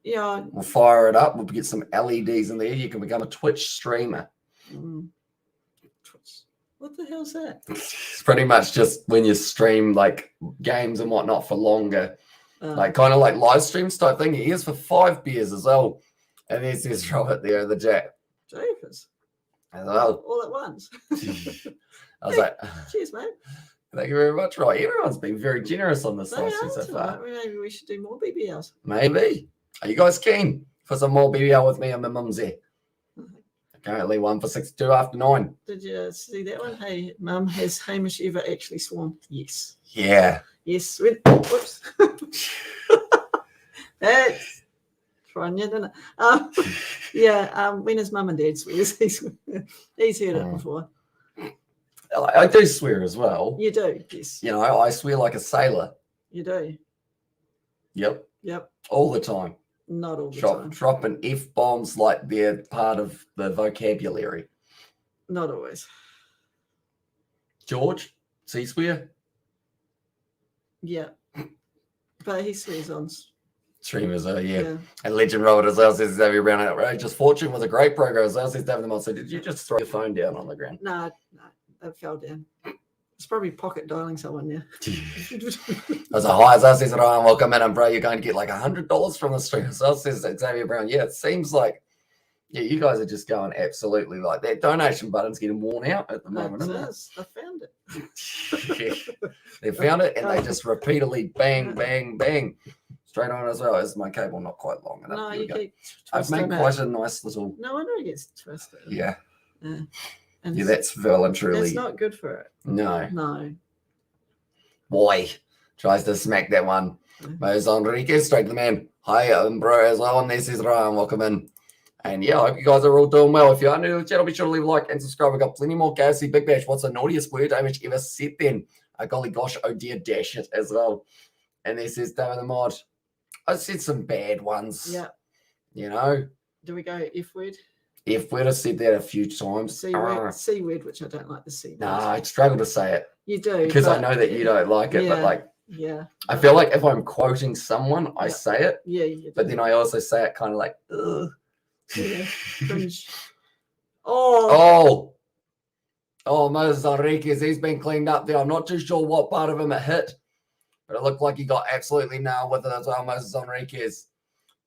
Yeah. We'll fire it up. We'll get some LEDs in there. You can become a Twitch streamer. What the hell's that? It's pretty much just when you stream like games and whatnot for longer. Like kind of like live streams type thing. He is for 5 beers as well. And there's this Robert there in the chat. Jeepers. As well. All at once. I was like, cheers, mate. Thank you very much, Roy. Everyone's been very generous on this live stream so far. Maybe we should do more BBLs. Maybe. Are you guys keen for some more BBL with me and my mumsy? Currently 1 for 62 after 9. Did you see that one? Hey, Mum, has Hamish ever actually sworn? Yes. Yeah. Yes. Whoops. That's trying, didn't it? Yeah. When his mum and dad swears, he's heard it before. I do swear as well. You do, yes. You know, I swear like a sailor. You do. Yep. All the time. Not all the time. Dropping F-bombs like they're part of the vocabulary. Not always. George, does he swear? Yeah. But he swears on streamers, yeah. And Legend Robert as well says Xavier Brown Outrageous Fortune was a great program as well, says David the Mod. So did you just throw your phone down on the ground? No, it fell down. It's probably pocket dialing someone now. As a hi, as well says Ryan, welcome in, and bro, you're going to get like $100 from the stream. As well says Xavier Brown. Yeah, it seems like you guys are just going absolutely like that donation button's getting worn out at the moment, isn't it? I found it. They found it and they just repeatedly bang, bang, bang. Straight on as well. Is my cable not quite long enough? No, you keep I've made quite a nice little. No, I know it gets twisted. Yeah. Yeah, that's well and truly. It's not good for it. No. Boy tries to smack that one. Moses Enriquez, straight to the man. Hi, bro, as well. And this is Ryan. Welcome in. And yeah, I hope you guys are all doing well. If you are new to the channel, be sure to leave a like and subscribe. We've got plenty more KFC Big Bash. What's the naughtiest word Hamish ever said then? Golly gosh, oh dear, dash it as well. And this is David the Mod. I said some bad ones. Yeah. You know. Do we go F word? F word, I said that a few times. C word, which I don't like the C word. No, I struggle to say it. You do. Because I know that you don't like it, but like. Yeah. I feel like if I'm quoting someone, I say it. Yeah, you do. But then I also say it kind of like, ugh. Yeah. Cringe. Oh, Moses Enriquez, he's been cleaned up there. I'm not too sure what part of him it hit, but it looked like he got absolutely nailed with it as well, Moses Enriquez.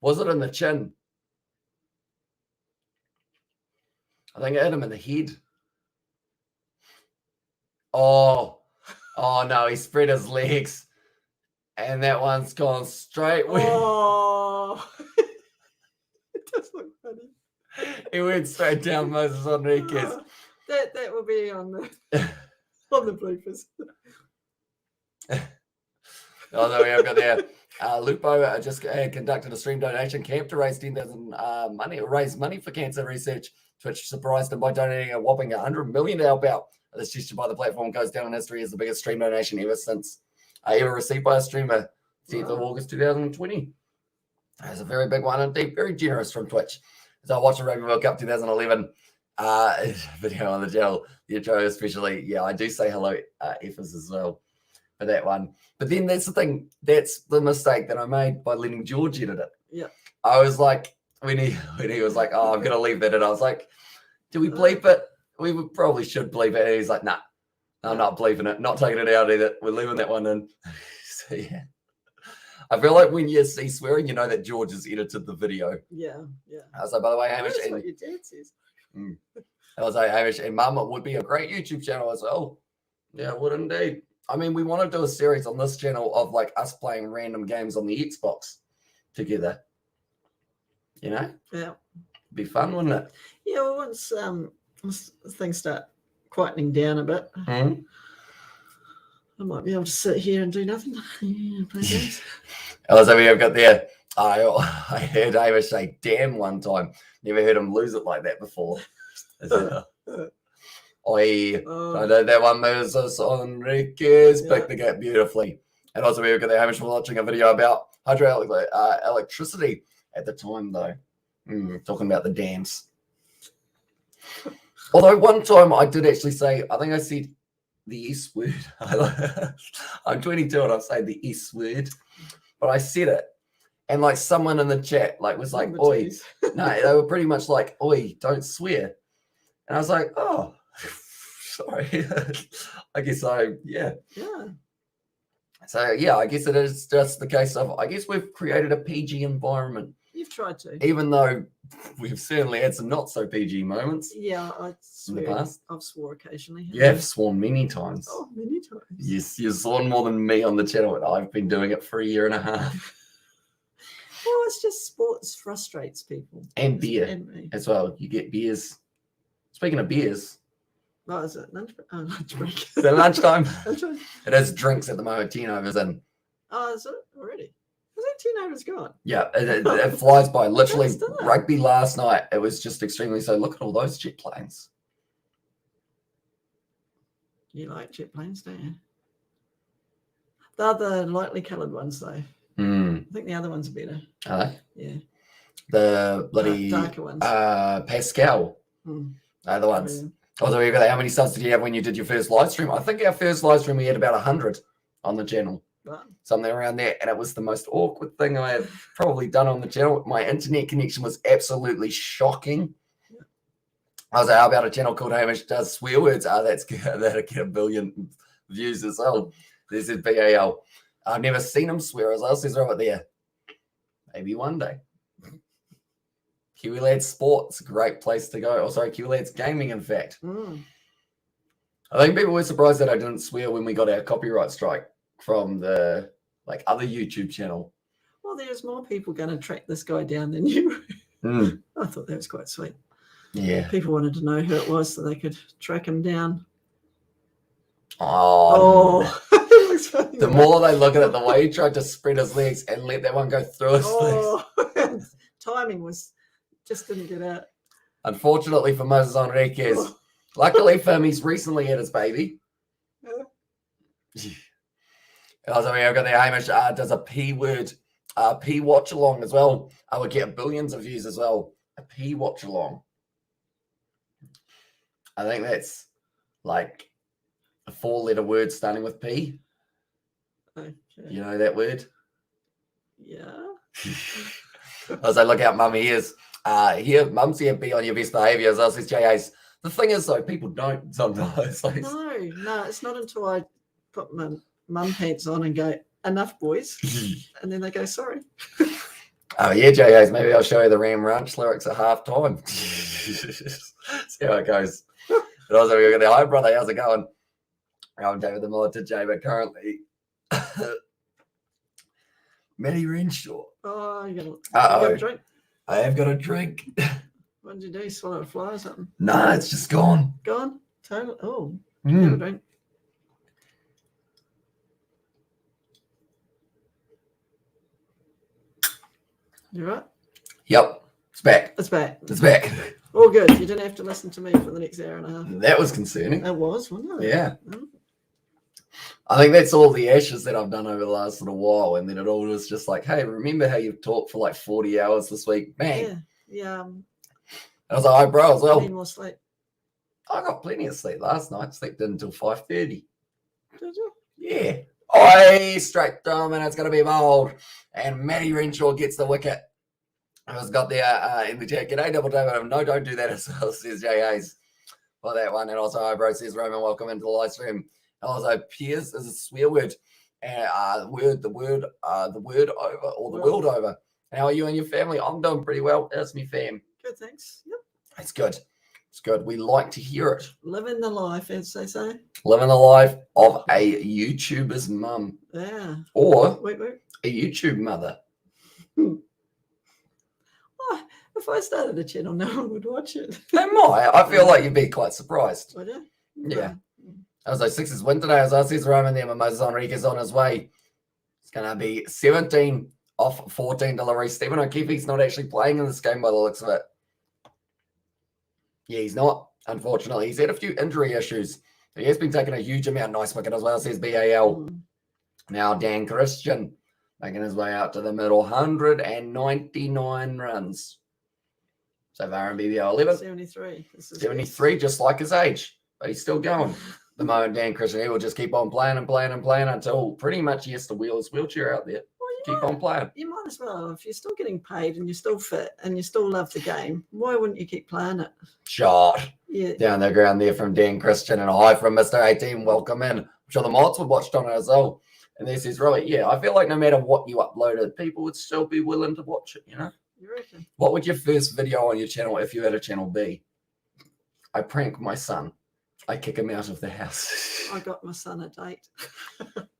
Was it in the chin? I think it hit him in the head. Oh no, he spread his legs. And that one's gone straight. Oh, it does look funny. He went straight down Moses Enriquez. That will be on the bloopers. Oh, there we have got there. Lupo just conducted a stream donation camp to raise 10,000 raise money for cancer research. Twitch surprised him by donating a whopping 100 million to help out. This gesture by the platform goes down in history as the biggest stream donation ever received by a streamer. 10th of August 2020. That's a very big one indeed. Very generous from Twitch. So I watched the Rugby World Cup 2011 video on the channel. The intro especially. Yeah, I do say hello, Effers, as well for that one. But then that's the thing. That's the mistake that I made by letting George edit it. Yeah. I was like, when he was like, oh, I'm going to leave that in. I was like, do we bleep it? We probably should bleep it. And he's like, nah, I'm not bleeping it. Not taking it out either. We're leaving that one in. So, yeah. I feel like when you see swearing, you know that George has edited the video. Yeah. I was like, by the way, Hamish. That's what your dad says. I was like, Hamish and Mum, it would be a great YouTube channel as well. Yeah, it would indeed. I mean, we want to do a series on this channel of like us playing random games on the Xbox together. You know? Yeah. Be fun, wouldn't it? Yeah, well, once things start quietening down a bit, I might be able to sit here and do nothing. Yeah, play games. Also, we have got there. I heard Hamish say "damn" one time. Never heard him lose it like that before. I know that one Moses Enriquez picked the gap beautifully. And also, we were there. Hamish was watching a video about hydroelectric electricity at the time, though. Talking about the dams. Although one time I did actually say, I think I said the S word. I'm 22 and I've said the S word, but I said it. And like someone in the chat was like, oi. No, they were pretty much like, oi, don't swear. And I was like, oh, sorry. I guess yeah. So yeah, I guess it is just the case of, I guess we've created a PG environment. You've tried to. Even though we've certainly had some not so PG moments. Yeah, I swear. In the past. I've swore occasionally. You have sworn many times. Oh, many times. Yes, you've sworn more than me on the channel, and I've been doing it for a year and a half. Well, it's just sports frustrates people. And beer as well. You get beers. Speaking of beers. Oh, is it lunch break? Is it lunchtime? Lunchtime? It is drinks at the moment. 10 overs in. Oh, is it already? I think 10 overs gone. Yeah, it flies by. Literally, rugby last night, it was just extremely so. Look at all those jet planes. You like jet planes, don't you? They're the lightly coloured ones, though. I think the other ones are better. Are they? Yeah. The bloody darker ones. Pascal. They're the ones. Also, how many subs did you have when you did your first live stream? I think our first live stream we had about 100 on the channel. Right. Something around there, and it was the most awkward thing I have probably done on the channel. My internet connection was absolutely shocking. I was like, how about a channel called Hamish Does Swear Words? That'll get 1 billion views as well. This is BAL. I've never seen him swear as well. Says right there. Maybe one day. Kiwi Lads Sports, great place to go. Oh, sorry, Kiwi Lads Gaming, in fact. I think people were surprised that I didn't swear when we got our copyright strike from the other YouTube channel. Well, there's more people going to track this guy down than you. I thought that was quite sweet. Yeah. People wanted to know who it was so they could track him down. Oh. The more they look at it, the way he tried to spread his legs and let that one go through his legs. Timing just didn't get out. Unfortunately for Moses Enriquez. Luckily for him, he's recently had his baby. Also, I've got the Hamish does a P word, P watch along as well. I would get billions of views as well. A P watch along. I think that's like a 4-letter word starting with P. Okay. You know that word? Yeah. I was like, look out, mum, he is. Here, mum's here, be on your best behaviour as well, says JA's. The thing is, though, people don't sometimes. No, it's not until I put my mum pants on and go, enough, boys. And then they go, sorry. Oh, yeah, JA's. Maybe I'll show you the Ram Ranch lyrics at half time. See how it goes. But also, we've got the hi, brother. How's it going? I'm David the Mod to Jay, but currently Matty Renshaw. Oh, you got a drink? I have got a drink. What did you do? Swallow a fly or something? Nah, it's just gone. Gone? Total. Oh, have a drink. You right? Yep, it's back. It's back. It's back. All good. You didn't have to listen to me for the next hour and a half. That was concerning. It was, wasn't it? Yeah. Oh. I think that's all the ashes that I've done over the last little while. And then it all was just like, hey, remember how you've talked for like 40 hours this week? Bang. Yeah. Yeah. I was like, oh, bro, as well. Need more sleep. I got plenty of sleep last night. Slept in until 5:30. Did you? Yeah. Oi, straight through, and it's going to be bold. And Matty Renshaw gets the wicket. I was got there in the chat. G'day, Double David. No, don't do that as well, says Jay Hayes for that one. And also, hi, bro, says Roman. Welcome into the live stream. And also, Piers is a swear word. And the word over, or the world over. And how are you and your family? I'm doing pretty well. That's me fam. Good, thanks. Yep. It's good. It's good. We like to hear it. Living the life, as they say. Living the life of a YouTuber's mum. Yeah. Or Wait. a YouTube mother. Oh, if I started a channel, no one would watch it. They might. I feel like you'd be quite surprised. Would you? Yeah. I was like, Sixers win today. As I says Roman there, Moses Enriquez on his way. It's going to be 17 off 14 deliveries. Stephen O'Keefe's not actually playing in this game by the looks of it. Yeah, he's not, unfortunately. He's had a few injury issues. He has been taking a huge amount. Nice wicket as well, says BAL. Now Dan Christian making his way out to the middle. 199 runs. So far in BBL 11. 73. 73, just like his age. But he's still going. The moment Dan Christian, he will just keep on playing until pretty much he has to wheel his wheelchair out there. Keep on playing. You might as well. If you're still getting paid and you're still fit and you still love the game, why wouldn't you keep playing it? Shot. Yeah. Down the ground there from Dan Christian, and a hi from Mr. 18. Welcome in. I'm sure the mods would watch on it as well. And this is really, yeah, I feel like no matter what you uploaded, people would still be willing to watch it, you know? You reckon? What would your first video on your channel, if you had a channel, be? I prank my son. I kick him out of the house. I got my son a date.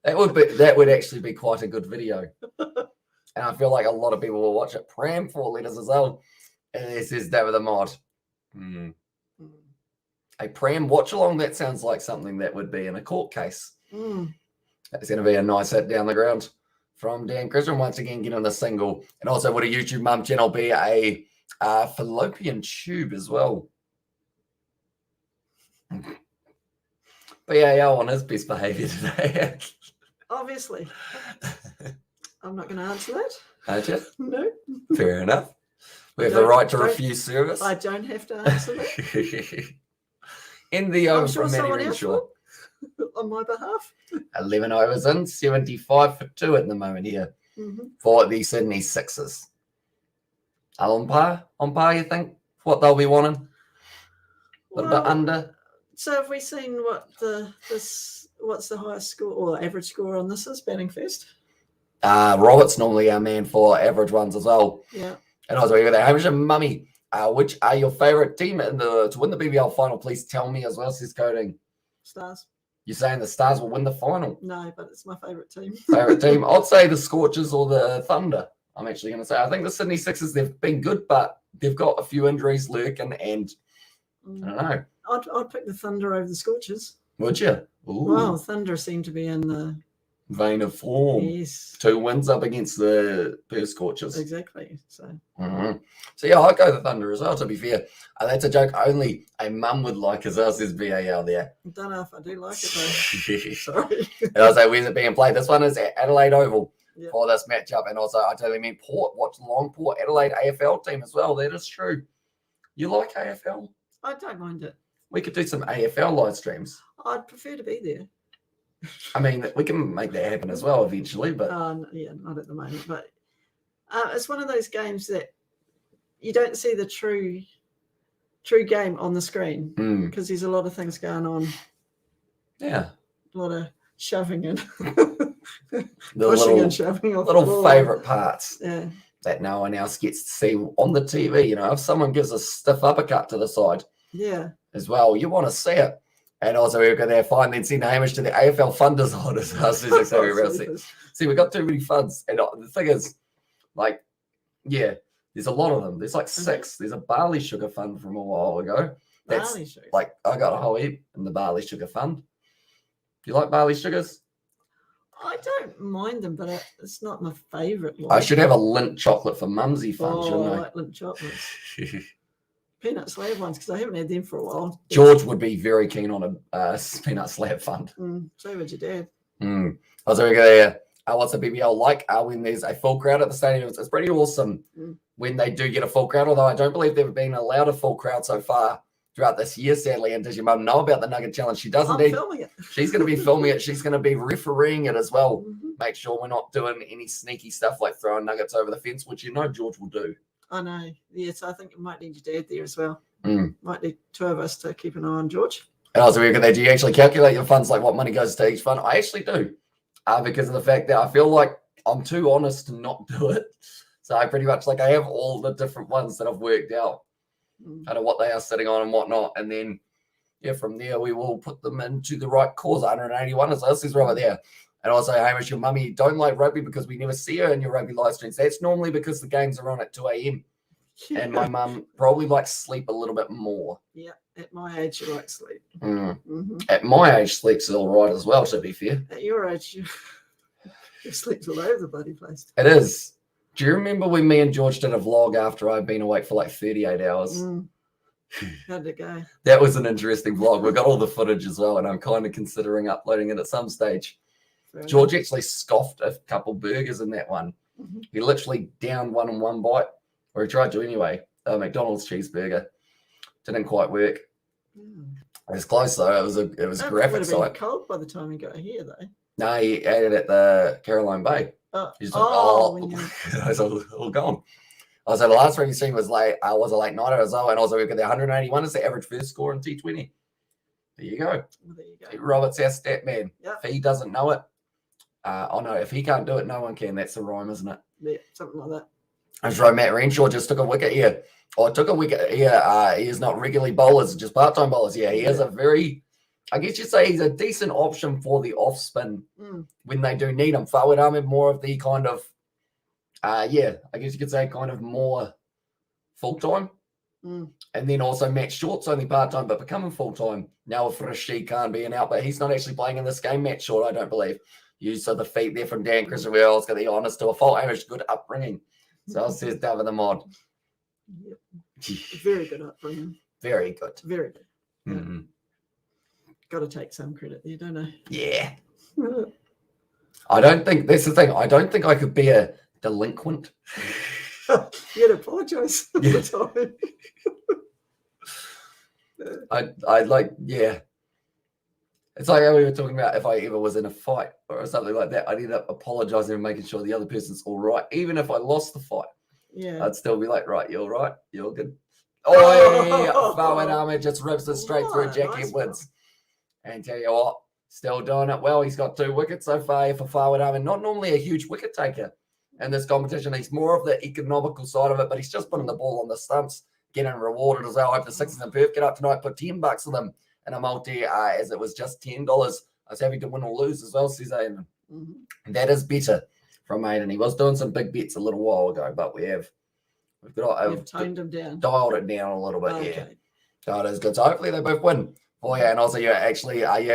That would actually be quite a good video. And I feel like a lot of people will watch it. Pram 4 letters as well. And this is that with a mod. A pram watch along, that sounds like something that would be in a court case. That's going to be a nice hit down the ground from Dan Christian. Once again, getting the single. And also, would a YouTube mum channel be a fallopian tube as well? But yeah, on his best behavior today. Obviously. I'm not going to answer that. Aren't you? No. Fair enough. We have the right to refuse service. I don't have to answer that. In the over sure from Matty Renshaw. On my behalf. 11 overs in, 75 for 2 at the moment here for the Sydney Sixers. On par, you think? What they'll be wanting? A little bit under. So have we seen what what's the highest score or average score on this is, batting first? Robert's normally our man for average ones as well. Yeah. And I was over there. Hamish and Mummy, which are your favourite team to win the BBL final? Please tell me as well, says Coding. Stars. You're saying the Stars will win the final? No, but it's my favourite team. Favourite team? I'd say the Scorchers or the Thunder. I'm actually going to say. I think the Sydney Sixers, they've been good, but they've got a few injuries lurking, and I don't know. I'd pick the Thunder over the Scorchers. Would you? Ooh. Well, Thunder seem to be in the vein of form. Yes. 2 wins up against the Perth Scorchers. Exactly. So. So yeah, I'd go the Thunder as well, to be fair. That's a joke only a mum would like as well, says VAL there. I don't know if I do like it though. Sorry. And I was like, where's it being played? This one is at Adelaide Oval for this matchup. And also, I totally mean Port. Watch Longport Adelaide AFL team as well. That is true. You like AFL? I don't mind it. We could do some AFL live streams. I'd prefer to be there. I mean, we can make that happen as well eventually, but yeah, not at the moment. But it's one of those games that you don't see the true game on the screen because there's a lot of things going on. Yeah, a lot of shoving and the pushing and shoving. Little favourite parts. Yeah. That no one else gets to see on the TV. You know, if someone gives a stiff uppercut to the side, yeah, as well, you want to see it. And also we've got there fine, then send Hamish to the AFL funders on as well. See, we got too many funds. And the thing is, like, yeah, there's a lot of them. There's like 6. There's a barley sugar fund from a while ago. That's Barley sugar. like, I got a whole heap in the barley sugar fund. Do you like barley sugars? I don't mind them, but it's not my favourite one. I should have a Lindt chocolate for Mumsy fun, shouldn't I? I like Lindt chocolates. Peanut slab ones, because I haven't had them for a while. George would be very keen on a peanut slab fund. So would your dad. I was going to go there. What's the BBL like? When there's a full crowd at the stadium, it's pretty awesome when they do get a full crowd, although I don't believe they've been allowed a full crowd so far throughout this year, sadly. And does your mum know about the Nugget Challenge? She does indeed. Filming it. She's going to be filming it. She's going to be refereeing it as well. Make sure we're not doing any sneaky stuff like throwing nuggets over the fence, which you know George will do. I know. Yes, I think it might need your dad there as well. Might need 2 of us to keep an eye on George. And also, do you actually calculate your funds, like what money goes to each fund? I actually do, because of the fact that I feel like I'm too honest to not do it. So I pretty much, like, I have all the different ones that I've worked out, kind of what they are sitting on and whatnot. And then, yeah, from there, we will put them into the right cause. 181 is this is right there. And also, Hamish, your mummy don't like rugby because we never see her in your rugby live streams. That's normally because the games are on at 2 a.m. And my mum probably likes sleep a little bit more. Yeah, at my age, she likes sleep. At my age, sleep's all right as well, to be fair. At your age, you sleep all over the bloody place. It is. Do you remember when me and George did a vlog after I'd been awake for like 38 hours? How'd it go? That was an interesting vlog. We got all the footage as well, and I'm kind of considering uploading it at some stage. George actually scoffed a couple burgers in that one. He literally downed one in one bite, or he tried to anyway. A McDonald's cheeseburger. Didn't quite work. It was close though. It was a graphic site. It would have been cold by the time he got here though. No, he ate it at the Caroline Bay. He's like, it's all gone. Also, the last one you seen was a late nighter as well, and also we've got the 181 is the average first score in T20. There you go. Robert's our stat man. If he doesn't know it, no, if he can't do it, no one can. That's the rhyme, isn't it? Yeah, something like that. That's right. Matt Renshaw just took a wicket here. Took a wicket here. He is not regularly bowlers, just part-time bowlers. Yeah, he is a very, I guess you'd say he's a decent option for the off spin when they do need him. Fawad Ahmed more of the kind of, I guess you could say kind of more full-time. And then also Matt Short's only part-time, but becoming full-time. Now if Rashid Khan being out, but he's not actually playing in this game, Matt Short, I don't believe. Use of the feet there from Dan Christopher. It's got the honest to a fault. Hamish, good upbringing. So it says David the mod. Yep. Very good upbringing. Very good. Very good. Yeah. Got to take some credit there, don't I? Yeah. I don't think that's the thing. I don't think I could be a delinquent. You'd apologise all the time. I like, yeah. It's like how we were talking about if I ever was in a fight or something like that, I'd end up apologising and making sure the other person's all right. Even if I lost the fight, I'd still be like, right, you're right, you're good. Fawad Ahmed just rips it straight through Jack Edwards. And tell you what, still doing it well. He's got 2 wickets so far for Fawad Ahmed. Not normally a huge wicket taker in this competition. He's more of the economical side of it, but he's just putting the ball on the stumps, getting rewarded as well. I hope the Sixers and Perth get up tonight, put $10 on them. And a multi, as it was just $10. I was happy to win or lose as well, says Aidan. That is better from Aidan. He was doing some big bets a little while ago, but we've toned him down, dialed it down a little bit. Yeah, so it is good. So hopefully they both win. Oh yeah, and also you have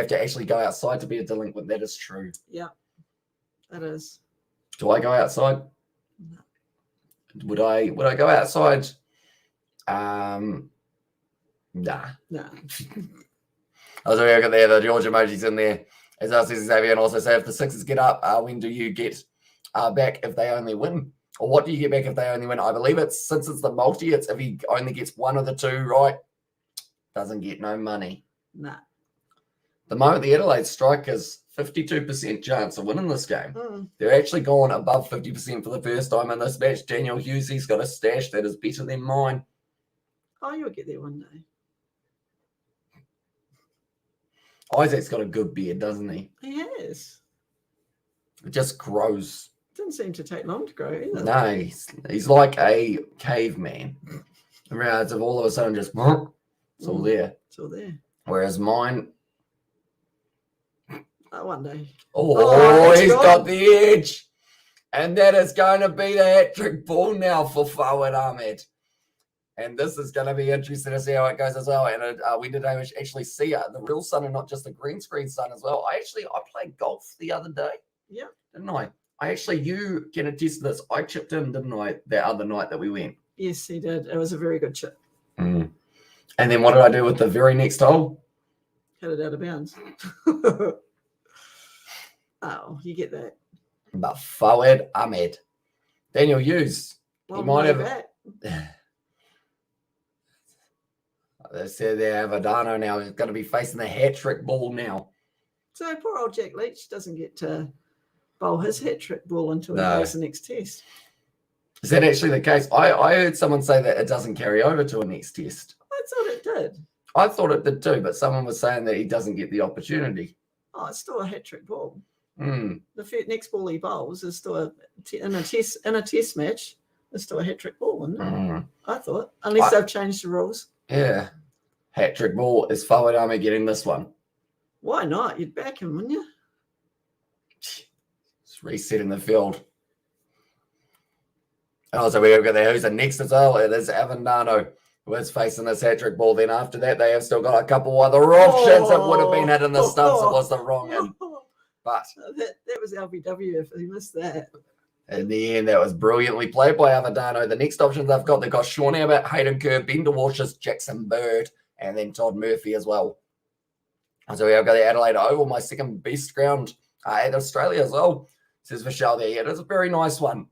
to actually go outside to be a delinquent. That is true. Yeah, that is. Do I go outside? No. Would I go outside? Nah. Also, we got there the George emojis in there. As I says Xavier, and also say if the Sixers get up, when do you get back if they only win? Or what do you get back if they only win? I believe it's since it's the multi, it's if he only gets one of the 2 right, doesn't get no money. Nah. The moment the Adelaide Strikers 52% chance of winning this game. They're actually gone above 50% for the first time in this match. Daniel Hughes, he's got a stash that is better than mine. Oh, you'll get there one day. Isaac's got a good beard, doesn't he? He has. It just grows. Doesn't seem to take long to grow either. No, he's like a caveman. Whereas if all of a sudden just it's all there. It's all there. Whereas mine, One day. Oh, he's got the edge. And that is going to be the hat-trick ball now for Fawad Ahmed. And this is going to be interesting to see how it goes as well. And we did actually see the real sun and not just the green screen sun as well. I played golf the other day. Yeah. Didn't I? You can attest to this. I chipped in, didn't I, that other night that we went? Yes, he did. It was a very good chip. Mm. And then what did I do with the very next hole? Hit it out of bounds. Oh, you get that. But Fawad Ahmed. Daniel Hughes. Well, he might have. Back. They said there, Avadano now is going to be facing the hat-trick ball now. So poor old Jack Leach doesn't get to bowl his hat-trick ball until he plays the next test. Is that actually the case? I heard someone say that it doesn't carry over to a next test. I thought it did. I thought it did too, but someone was saying that he doesn't get the opportunity. Oh, it's still a hat-trick ball. Mm. The next ball he bowls is still in a test match. It's still a hat-trick ball, isn't it? Mm. I thought, unless they've changed the rules. Yeah, hat-trick ball. Is Fawad Ahmed getting this one? Why not? You'd back him, wouldn't you? It's resetting the field. And also we've got there who's the next as well. It is Avandano who is facing this hat-trick ball. Then after that, they have still got a couple other options. It would have been hit in the stumps. It was the wrong end. But that was LBW if he missed that. In the end, that was brilliantly played by Avandano. The next options they've got Sean Abbott, Hayden Kerr, Bender Walsh's, Jackson Bird, and then Todd Murphy as well. And so we have got the Adelaide Oval, my second best ground at Australia as well. Says Vishal there. It is a very nice one.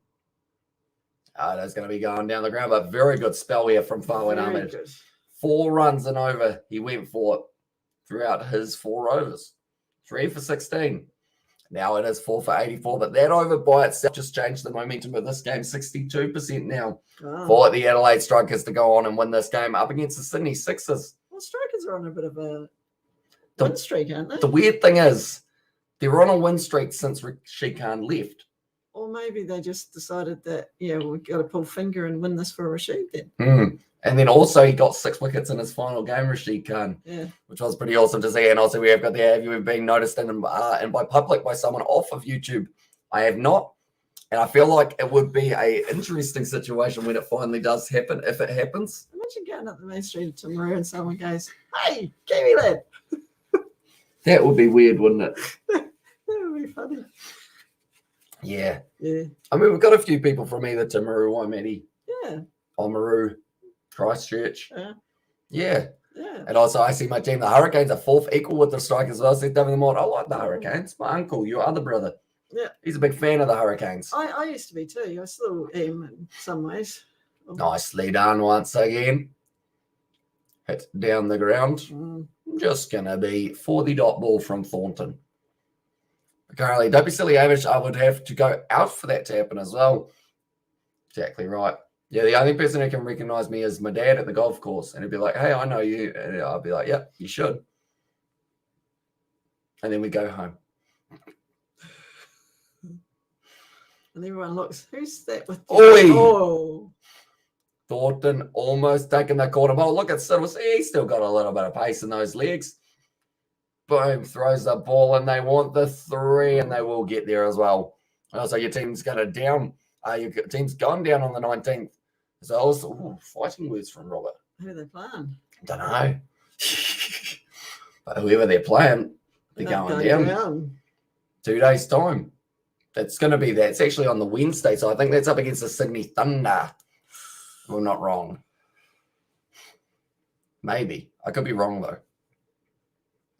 It is going to be going down the ground, but very good spell here from Fawad Ahmed. 4 runs and over he went for it throughout his 4 overs. 3 for 16. Now it is 4 for 84, but that over by itself just changed the momentum of this game. 62% now for the Adelaide Strikers to go on and win this game up against the Sydney Sixers. Well, Strikers are on a bit of a win streak, aren't they? The weird thing is, they're on a win streak since Rashid Khan left. Or maybe they just decided that, we've got to pull finger and win this for Rashid then. Mm. And then also he got 6 wickets in his final game, Rashid Khan, which was pretty awesome to see. And also we have got the have you been noticed and by public by someone off of YouTube. I have not. And I feel like it would be an interesting situation when it finally does happen, if it happens. Imagine going up the main street to Maru and someone goes, "Hey, Kiwi lad." That would be weird, wouldn't it? That would be funny. Yeah. Yeah. I mean, we've got a few people from either Timaru, Waimedi, Yeah. Oamaru, Christchurch. Yeah. And also, I see my team, the Hurricanes, are 4th equal with the Strikers as well. So David Mott, I like the Hurricanes. My uncle, your other brother. Yeah. He's a big fan of the Hurricanes. I used to be too. I still am in some ways. Nicely done once again. Hit down the ground. Just going to be for the dot ball from Thornton. Currently, don't be silly, Amish. I would have to go out for that to happen as well. Exactly right. Yeah, the only person who can recognize me is my dad at the golf course. And he'd be like, "Hey, I know you." And I'll be like, "Yep, you should." And then we go home. And everyone looks, who's that with you? Oi! Oh. Thornton almost taking the quarter ball. Look at Siddles. He's still got a little bit of pace in those legs. Boom, throws the ball, and they want the 3, and they will get there as well. Also, your team's got a down. Your team's gone down on the 19th. So also, fighting words from Robert. Who are they playing? Don't know. But whoever they're playing, they're going down. 2 days' time. That's going to be that. It's actually on the Wednesday, so I think that's up against the Sydney Thunder. Well, not wrong. Maybe. I could be wrong, though.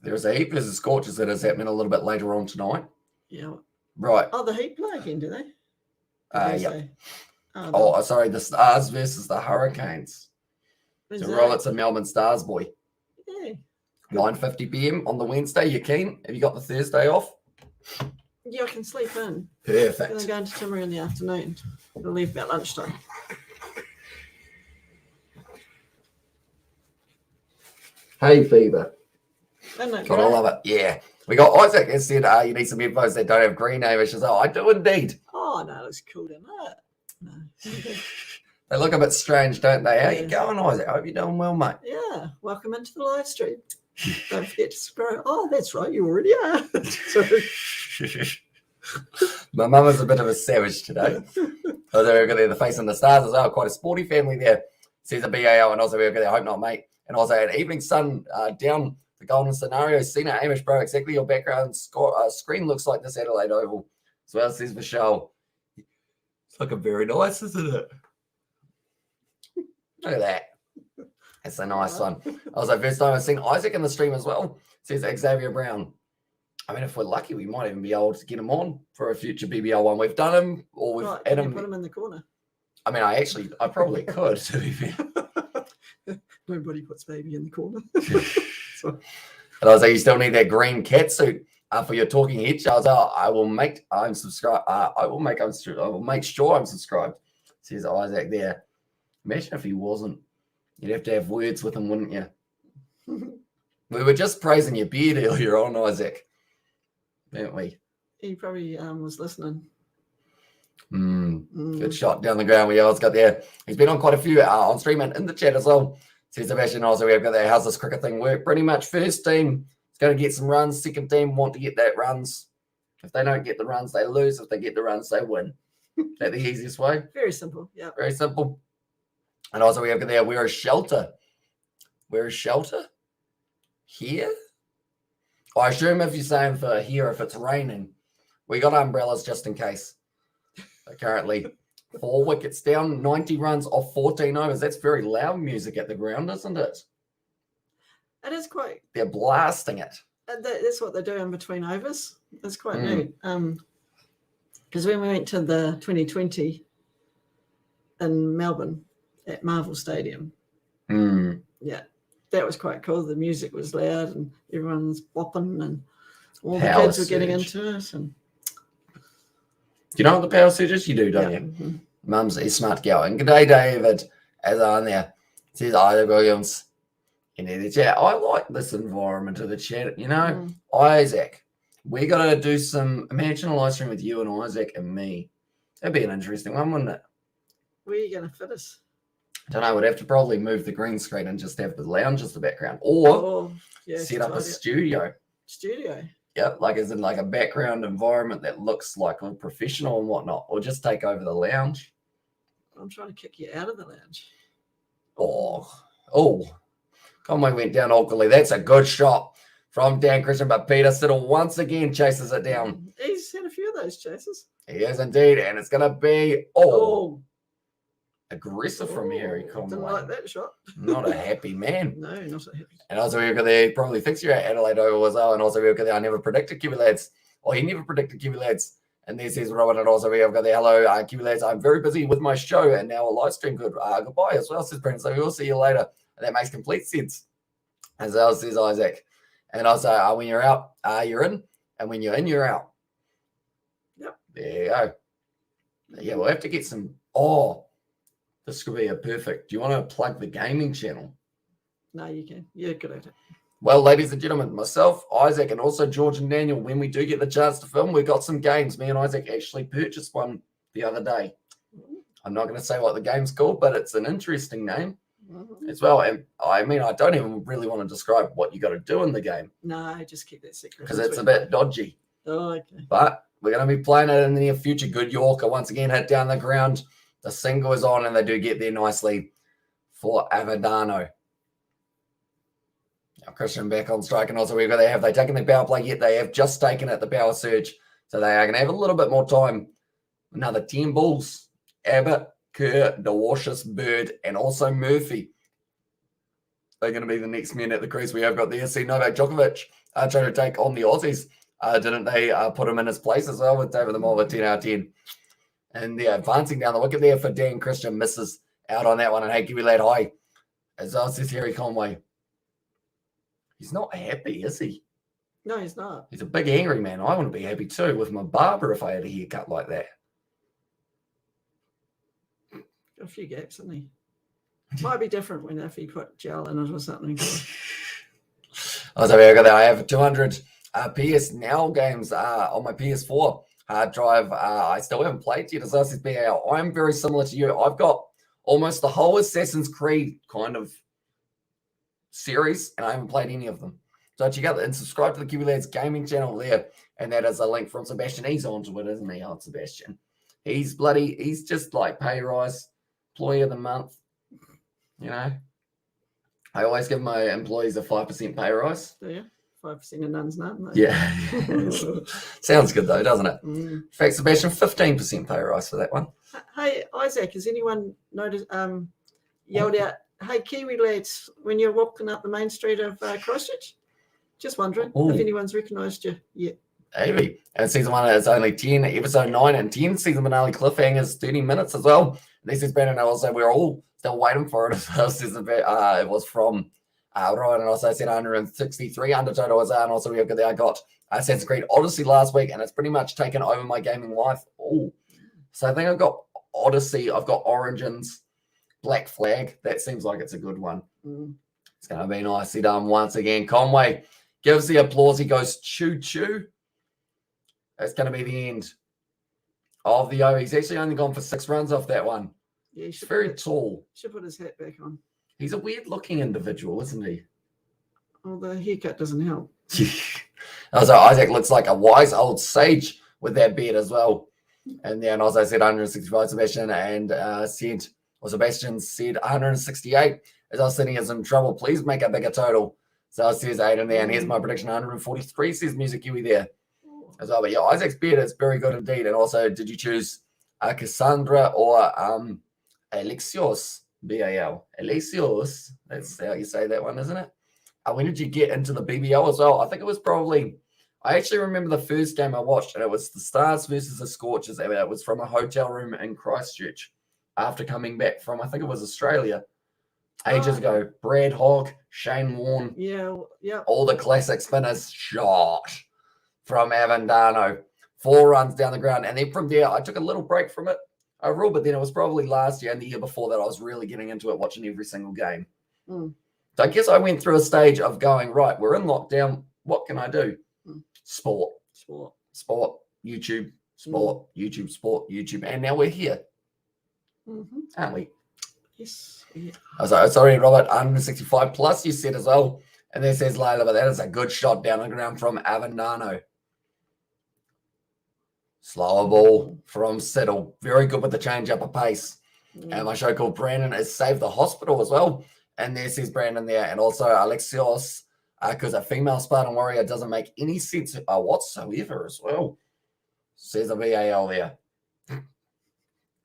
There's a heat versus Scorchers that is happening a little bit later on tonight. Yeah. Right. Oh, the Heat play again, do they? Yeah. Sorry, the Stars versus the Hurricanes. So Robert's a Melbourne Stars boy. Yeah. 9:50 p.m. on the Wednesday. You keen? Have you got the Thursday off? Yeah, I can sleep in. Perfect. I'm going to Timaru in the afternoon. We'll leave about lunchtime. Hay fever. Gotta love it. Yeah. We got Isaac that said, you need some headphones that don't have green Amish as well. I do indeed. Oh, no, it looks cool, doesn't it? No. They look a bit strange, don't they? How you going, Isaac? I hope you're doing well, mate. Yeah. Welcome into the live stream. Don't forget to subscribe. Oh, that's right, you already are. So, my mum is a bit of a savage today. Also, we've got there the Face and the Stars as well. Quite a sporty family there. Says a BAL, and also we've got there Hope Not Mate. And also an Evening Sun down the golden scenario. Sina Amish, bro, exactly your background screen looks like this Adelaide Oval. As well, says Michelle. It's looking very nice, isn't it? Look at that. That's a nice one. Also, first time I've seen Isaac in the stream as well. Says Xavier Brown. I mean, if we're lucky, we might even be able to get him on for a future BBL one. We've done him, or we've right, Adam. Put him in the corner. I mean, I probably could, to be fair. Nobody puts baby in the corner. So. And I was like, you still need that green cat suit for your talking head. I was like, I will make sure I'm subscribed. Says Isaac there. Imagine if he wasn't. You'd have to have words with him, wouldn't you? We were just praising your beard earlier on, Isaac, weren't we? He probably was listening. Good shot down the ground. We always got there. He's been on quite a few on stream and in the chat as well. Says Sebastian also, we've got that. How's this cricket thing work? Pretty much first team is going to get some runs. Second team want to get that runs. If they don't get the runs, they lose. If they get the runs, they win. That's the easiest way. Very simple. Yeah. Very simple. And also we have got there, we're a shelter. We're a shelter? Here? I assume if you're saying for here, if it's raining, we got umbrellas just in case. Currently 4 wickets down, 90 runs off 14 overs. That's very loud music at the ground, isn't it? It is quite. They're blasting it. That's what they do in between overs. It's quite neat. Because when we went to the 2020 in Melbourne at Marvel Stadium, yeah, that was quite cool. The music was loud and everyone was bopping and all the kids were getting into it. And do you know what the power surge is? You do, don't you? Mm-hmm. Mum's a smart girl. And g'day, David, as on there. Says Isaac Williams in the chat. I like this environment of the chat. You know, Isaac, we got to do some. Imagine a live stream with you and Isaac and me. That'd be an interesting one, wouldn't it? Where are you going to fit us? I don't know. We'd have to probably move the green screen and just have the lounge as the background, or set up a studio. Studio. Yep, like as in like a background environment that looks like a professional and whatnot, or just take over the lounge. I'm trying to kick you out of the lounge. Conway went down awkwardly. That's a good shot from Dan Christian, but Peter Siddle once again chases it down. He's had a few of those chases. He is indeed, and it's going to be aggressive from Harry Conway. Didn't like that shot. Not a happy man. No, not so happy. And also we've got the probably fixture at Adelaide Oval as well. And also we've got the I never predicted Kiwi lads. Or he never predicted Kiwi lads. And there says Robert. And also we've got the hello Kiwi lads. I'm very busy with my show and now a live stream. Goodbye as well, says Brent. So we'll see you later. And that makes complete sense. As well says Isaac. And also when you're out, you're in. And when you're in, you're out. Yep. There you go. Yeah, we'll have to get some. This could be a perfect. Do you want to plug the gaming channel? No, you can. You're good at it. Well, ladies and gentlemen, myself, Isaac, and also George and Daniel, when we do get the chance to film, we've got some games. Me and Isaac actually purchased one the other day. I'm not going to say what the game's called, but it's an interesting name as well. And I mean, I don't even really want to describe what you got to do in the game. No, just keep that secret. Because it's a bit dodgy. Oh, okay. But we're going to be playing it in the near future. Good Yorker once again hit down the ground. The single is on, and they do get there nicely for Avadano. Now Christian back on strike, and also have they taken the power play yet? They have just taken it, the power surge. So they are going to have a little bit more time. Another 10 balls. Abbott, Kerr, DeWashis, Bird, and also Murphy. They're going to be the next men at the crease. We have got the SC Novak Djokovic trying to take on the Aussies. Didn't they put him in his place as well with David the Mulver 10 out of 10? And they're advancing down the wicket there for Dan Christian. Misses out on that one. And hey, Kiwi lad high. As well says Harry Conway. He's not happy, is he? No, he's not. He's a big angry man. I want to be happy too with my barber if I had a haircut like that. Got a few gaps, isn't he? Might be different if he put gel in it or something. I have 200 PS Now games on my PS4. Hard drive, I still haven't played yet. As I said, I'm very similar to you. I've got almost the whole Assassin's Creed kind of series, and I haven't played any of them. So check out and subscribe to the Kiwi Lads gaming channel there. And that is a link from Sebastian. He's onto it, isn't he? Oh, Sebastian. He's just like pay rise, employee of the month. You know, I always give my employees a 5% pay rise. Do you? 5% of none's none. Yeah. Sounds good though, doesn't it? In fact, Sebastian, 15% pay rise for that one. Hey, Isaac, has anyone noticed, yelled out, hey, Kiwi Lads, when you're walking up the main street of Christchurch? Just wondering if anyone's recognised you yet. Maybe. And season 1 is only 10, episode 9 and 10. Season finale cliffhangers 30 minutes as well. This is Brandon. Also, we're all still waiting for it as well. It was from Ryan, and also said 163 under total as well. And also, I got Assassin's Creed Odyssey last week, and it's pretty much taken over my gaming life. So I think I've got Odyssey, I've got Origins, Black Flag. That seems like it's a good one. It's going to be nicely done once again. Conway gives the applause. He goes choo choo. That's going to be the end of the over. He's actually only gone for 6 runs off that one. Yeah, he's very tall. Should put his hat back on. He's a weird-looking individual, isn't he? Well, the haircut doesn't help. Also, Isaac looks like a wise old sage with that beard as well. And then also said 165 Sebastian and Sebastian said 168. As I was sitting is in trouble, please make a bigger total. So I says 8 in there, and here's my prediction 143 says Music Kiwi there as well. But yeah, Isaac's beard is very good indeed. And also, did you choose Cassandra or Alexios? BAL. Alexios. That's how you say that one, isn't it? When did you get into the BBL as well? I think it was probably, I actually remember the first game I watched, and it was the Stars versus the Scorchers. And it was from a hotel room in Christchurch after coming back from, I think it was Australia, ages ago. Brad Hogg, Shane Warne. Yeah. All the classic spinners shot from Avendano. 4 runs down the ground. And then from there, I took a little break from it overall, but then it was probably last year and the year before that I was really getting into it, watching every single game. So I guess I went through a stage of going, right, we're in lockdown. What can I do? Sport, YouTube, sport, YouTube, sport, YouTube. And now we're here, aren't we? Yes. Yeah. I was like, sorry, Robert, 165 plus, you said as well. And there says Layla, but that is a good shot down the ground from Avendano. Slower ball from Siddle. Very good with the change up of pace. And my show called Brandon is Save the Hospital as well. And there says Brandon there. And also Alexios, because a female Spartan warrior doesn't make any sense whatsoever as well. Says a VAL there. And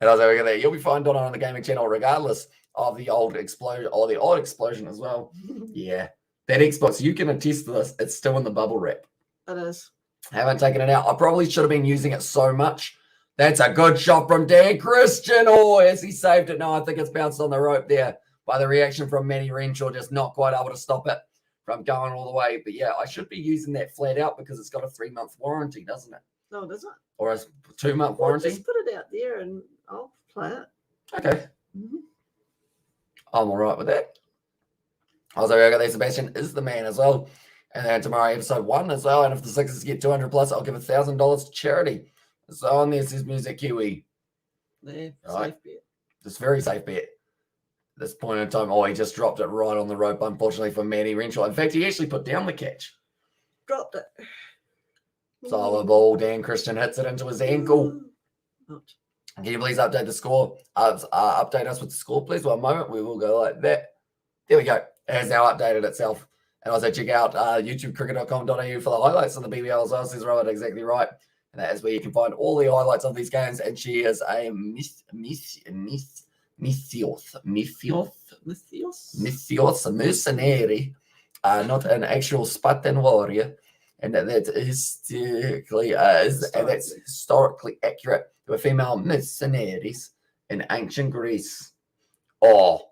I was over there. You'll be fine, Donna, on the gaming channel, regardless of the old explosion or the odd explosion as well. Yeah. That Xbox, you can attest to this. It's still in the bubble wrap. It is. Haven't taken it out. I probably should have been using it so much. That's a good shot from Dan Christian. Oh, as he saved it. No, I think it's bounced on the rope there by the reaction from Matty Renshaw. Just not quite able to stop it from going all the way. But yeah, I should be using that flat out because it's got a 3-month warranty, doesn't it? No, does it? Or a 2-month warranty? Just put it out there and I'll play it. Okay. I'm all right with that. Also, I got there. Sebastian is the man as well. And then tomorrow, episode 1 as well. And if the Sixers get 200 plus, I'll give $1,000 to charity. So on this is Music Kiwi. Yeah, right. Safe bet. It's a very safe bet. At this point in time, he just dropped it right on the rope, unfortunately, for Matty Renshaw. In fact, he actually put down the catch. Dropped it. Solid ball. Dan Christian hits it into his ankle. Ouch. Can you please update the score? Update us with the score, please. 1 moment. We will go like that. There we go. It has now updated itself. And also check out youtubecricket.com.au for the highlights of the BBL as well. Says Robert exactly right. And that is where you can find all the highlights of these games. And she is a Mythios mercenary, not an actual Spartan warrior. And that's historically accurate. There were female mercenaries in ancient Greece. Oh,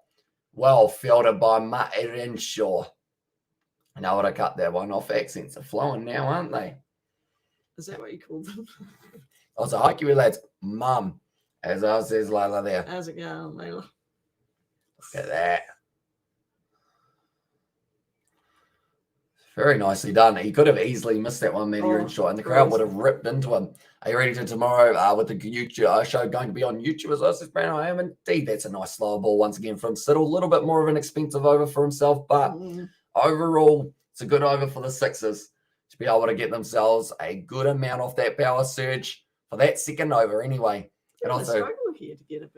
well fielded by Matty Renshaw. I know what I cut that one off. Accents are flowing now, aren't they? Is that what you call them? Also, hi, Kiwi Lads, mum, as I says Layla there. How's it going, Layla? Look at that. Very nicely done. He could have easily missed that one, Matty Renshaw, and the crowd would have ripped into him. Are you ready to tomorrow with the YouTube show going to be on YouTube as well? Says Brandon, I am indeed. That's a nice slow ball once again from Siddle. A little bit more of an expensive over for himself, but overall, It's a good over for the Sixers to be able to get themselves a good amount off that power surge for that second over anyway. And They also, struggle here to get a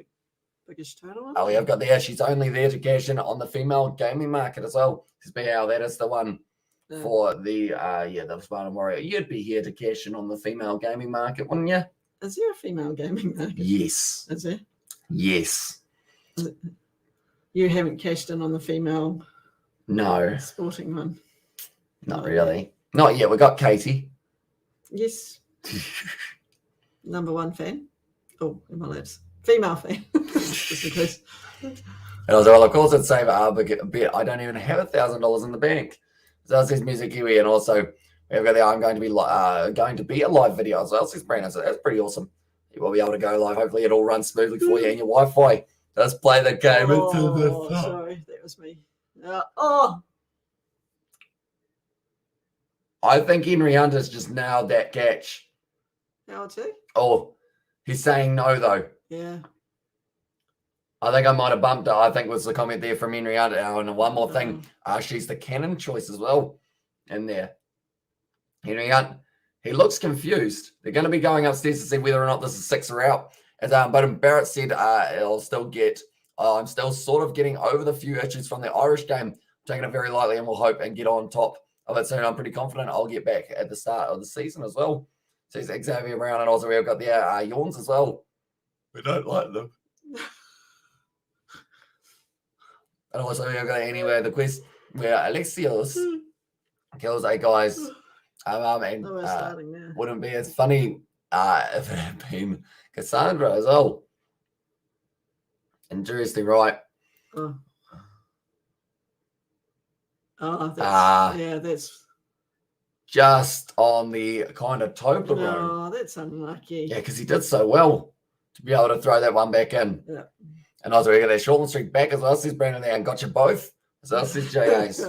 biggish total. oh, yeah, I've got there. She's only there to cash in on the female gaming market as well. That is the one for the the Spartan Warrior. You'd be here to cash in on the female gaming market, wouldn't you? Is there a female gaming market? Yes. Is there? Yes. You haven't cashed in on the female sporting one? Not really. Not yet. We got Katie. Yes. Number one fan. Oh, my lads. Female fan. Just in case. And I was like, well, of course I'd save a bit. I don't even have $1,000 in the bank. So that says Music Kiwi. And also, we've got there. I'm going to be a live video as well. Says Brandon. So that's pretty awesome. You will be able to go live. Hopefully it all runs smoothly for you and your Wi-Fi does play the game. Oh, sorry. That was me. I think Henry Hunter's just nailed that catch. How too? Oh, he's saying no, though. Yeah. I think I might have bumped it. I think was the comment there from Henry Hunter. And one more thing. She's the cannon choice as well in there. Henry Hunt, he looks confused. They're going to be going upstairs to see whether or not this is six or out. But Barrett said I'm still sort of getting over the few issues from the Irish game. Taking it very lightly and we'll hope and get on top of it soon. I'm pretty confident I'll get back at the start of the season as well. So Xavier Brown and also we've got the yawns as well. We don't like them. And also we've got anyway the quiz where Alexios kills a guys. And wouldn't be as funny if it had been Cassandra as well. Interesting, right? That's just on the kind of Toblerone. No, that's unlucky. Yeah, because he did so well to be able to throw that one back in. Yeah. And also we got that Shortland streak back as well. Says Brandon there and got you both. So that says JA's.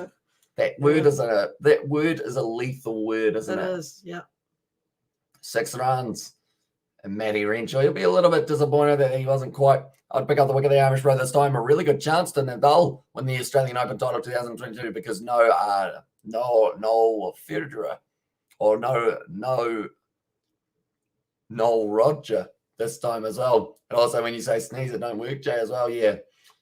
That word is a lethal word, isn't it? It is, yeah. 6 runs. And Matty Renshaw, he'll be a little bit disappointed that he wasn't quite. I'd pick up the wicket of the Amish Bro this time. A really good chance to Nadal win the Australian Open title 2022 because no Federer or no Noel Roger this time as well. And also when you say sneeze, it don't work, Jay, as well. Yeah,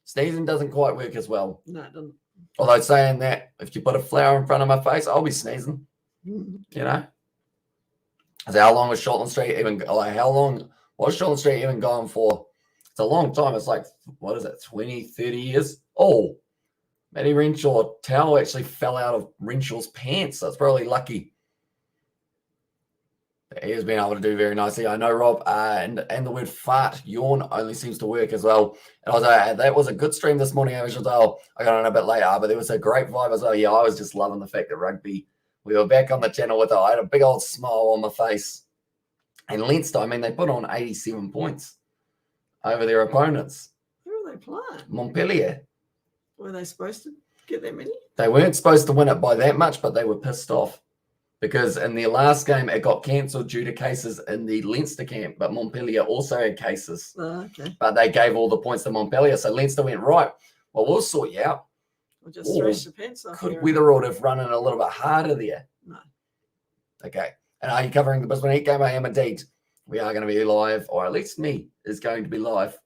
sneezing doesn't quite work as well. No, it doesn't. Although saying that, if you put a flower in front of my face, I'll be sneezing. You know. So how long was Shortland Street even? Like how long was Shortland Street even going for? It's a long time. It's like, what is it, 20, 30 years? Oh, Matty Renshaw towel actually fell out of Renshaw's pants. That's probably lucky. He has been able to do very nicely. I know, Rob, and the word fart, yawn, only seems to work as well. And also, that was a good stream this morning, Amish as well. I got on a bit later, but there was a great vibe as well. Yeah, I was just loving the fact that rugby, we were back on the channel with it. I had a big old smile on my face. And Leinster, I mean, they put on 87 points over their opponents. Who are they playing? Montpellier. Were they supposed to get that many? They weren't supposed to win it by that much, but they were pissed off. Because in their last game, it got cancelled due to cases in the Leinster camp, but Montpellier also had cases. Okay. But they gave all the points to Montpellier. So Leinster went, right, well, we'll sort you out. We'll just thrash the pants off. Could Weatherald have run in a little bit harder there? No. Okay. And are you covering the Brisbane Heat game? I am indeed. We are going to be live, or at least me is going to be live.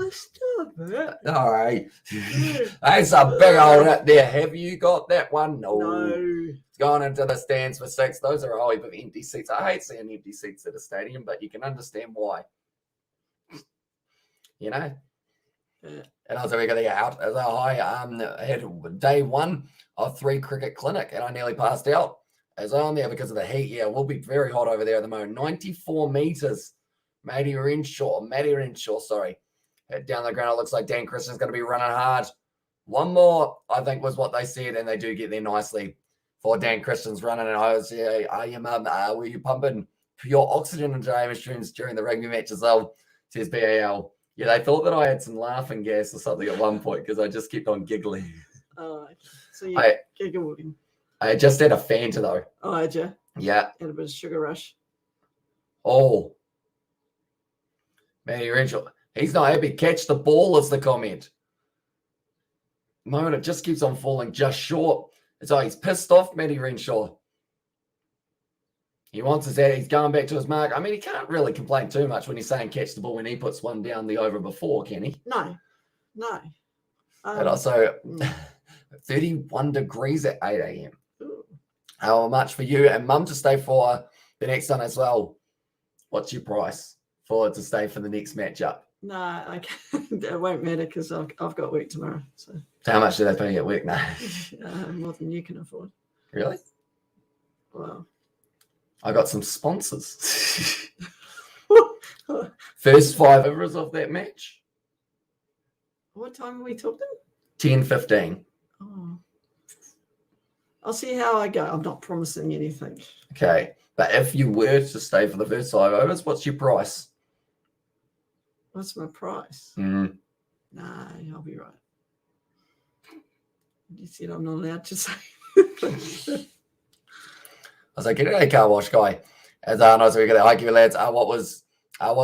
Stop it. All right. That's a big old up there. Have you got that one? No. It's gone into the stands for 6. Those are a whole heap of empty seats. I hate seeing empty seats at a stadium, but you can understand why. You know? Yeah. And also we got to get out. As I had day 1 of 3 cricket clinic, and I nearly passed out as I'm there because of the heat. Yeah, we'll be very hot over there at the moment. 94 meters. Matty Renshaw, sorry. Down the ground, it looks like Dan Christian's going to be running hard. One more, I think, was what they said, and they do get there nicely for Dan Christian's running. And I was, were you pumping pure oxygen into Amish streams during the rugby match as well? Says BAL. Yeah, they thought that I had some laughing gas or something at one point because I just kept on giggling. Oh, so you giggled. I just had a Fanta though. Oh, had you? Yeah. Had a bit of sugar rush. Oh. Matty Renshaw. He's not happy. Catch the ball is the comment. moment it just keeps on falling just short. It's like he's pissed off, Matty Renshaw. He wants his head. He's going back to his mark. I mean, he can't really complain too much when he's saying catch the ball when he puts one down the over before, can he? No. And also, 31 degrees at 8 a.m. How much for you and Mum to stay for the next one as well? What's your price for to stay for the next matchup? No, I can't. It won't matter because I've got work tomorrow. So how much do they pay you at work now? More than you can afford. Really? Well, I got some sponsors. First 5 overs of that match. What time are we talking? 10:15. Oh. I'll see how I go. I'm not promising anything. Okay. But if you were to stay for the first 5 overs, what's your price? What's my price? Nah, I'll be right. You said I'm not allowed to say. I was like, "G'day, car wash guy." As nice we got that. Hi, lads. What was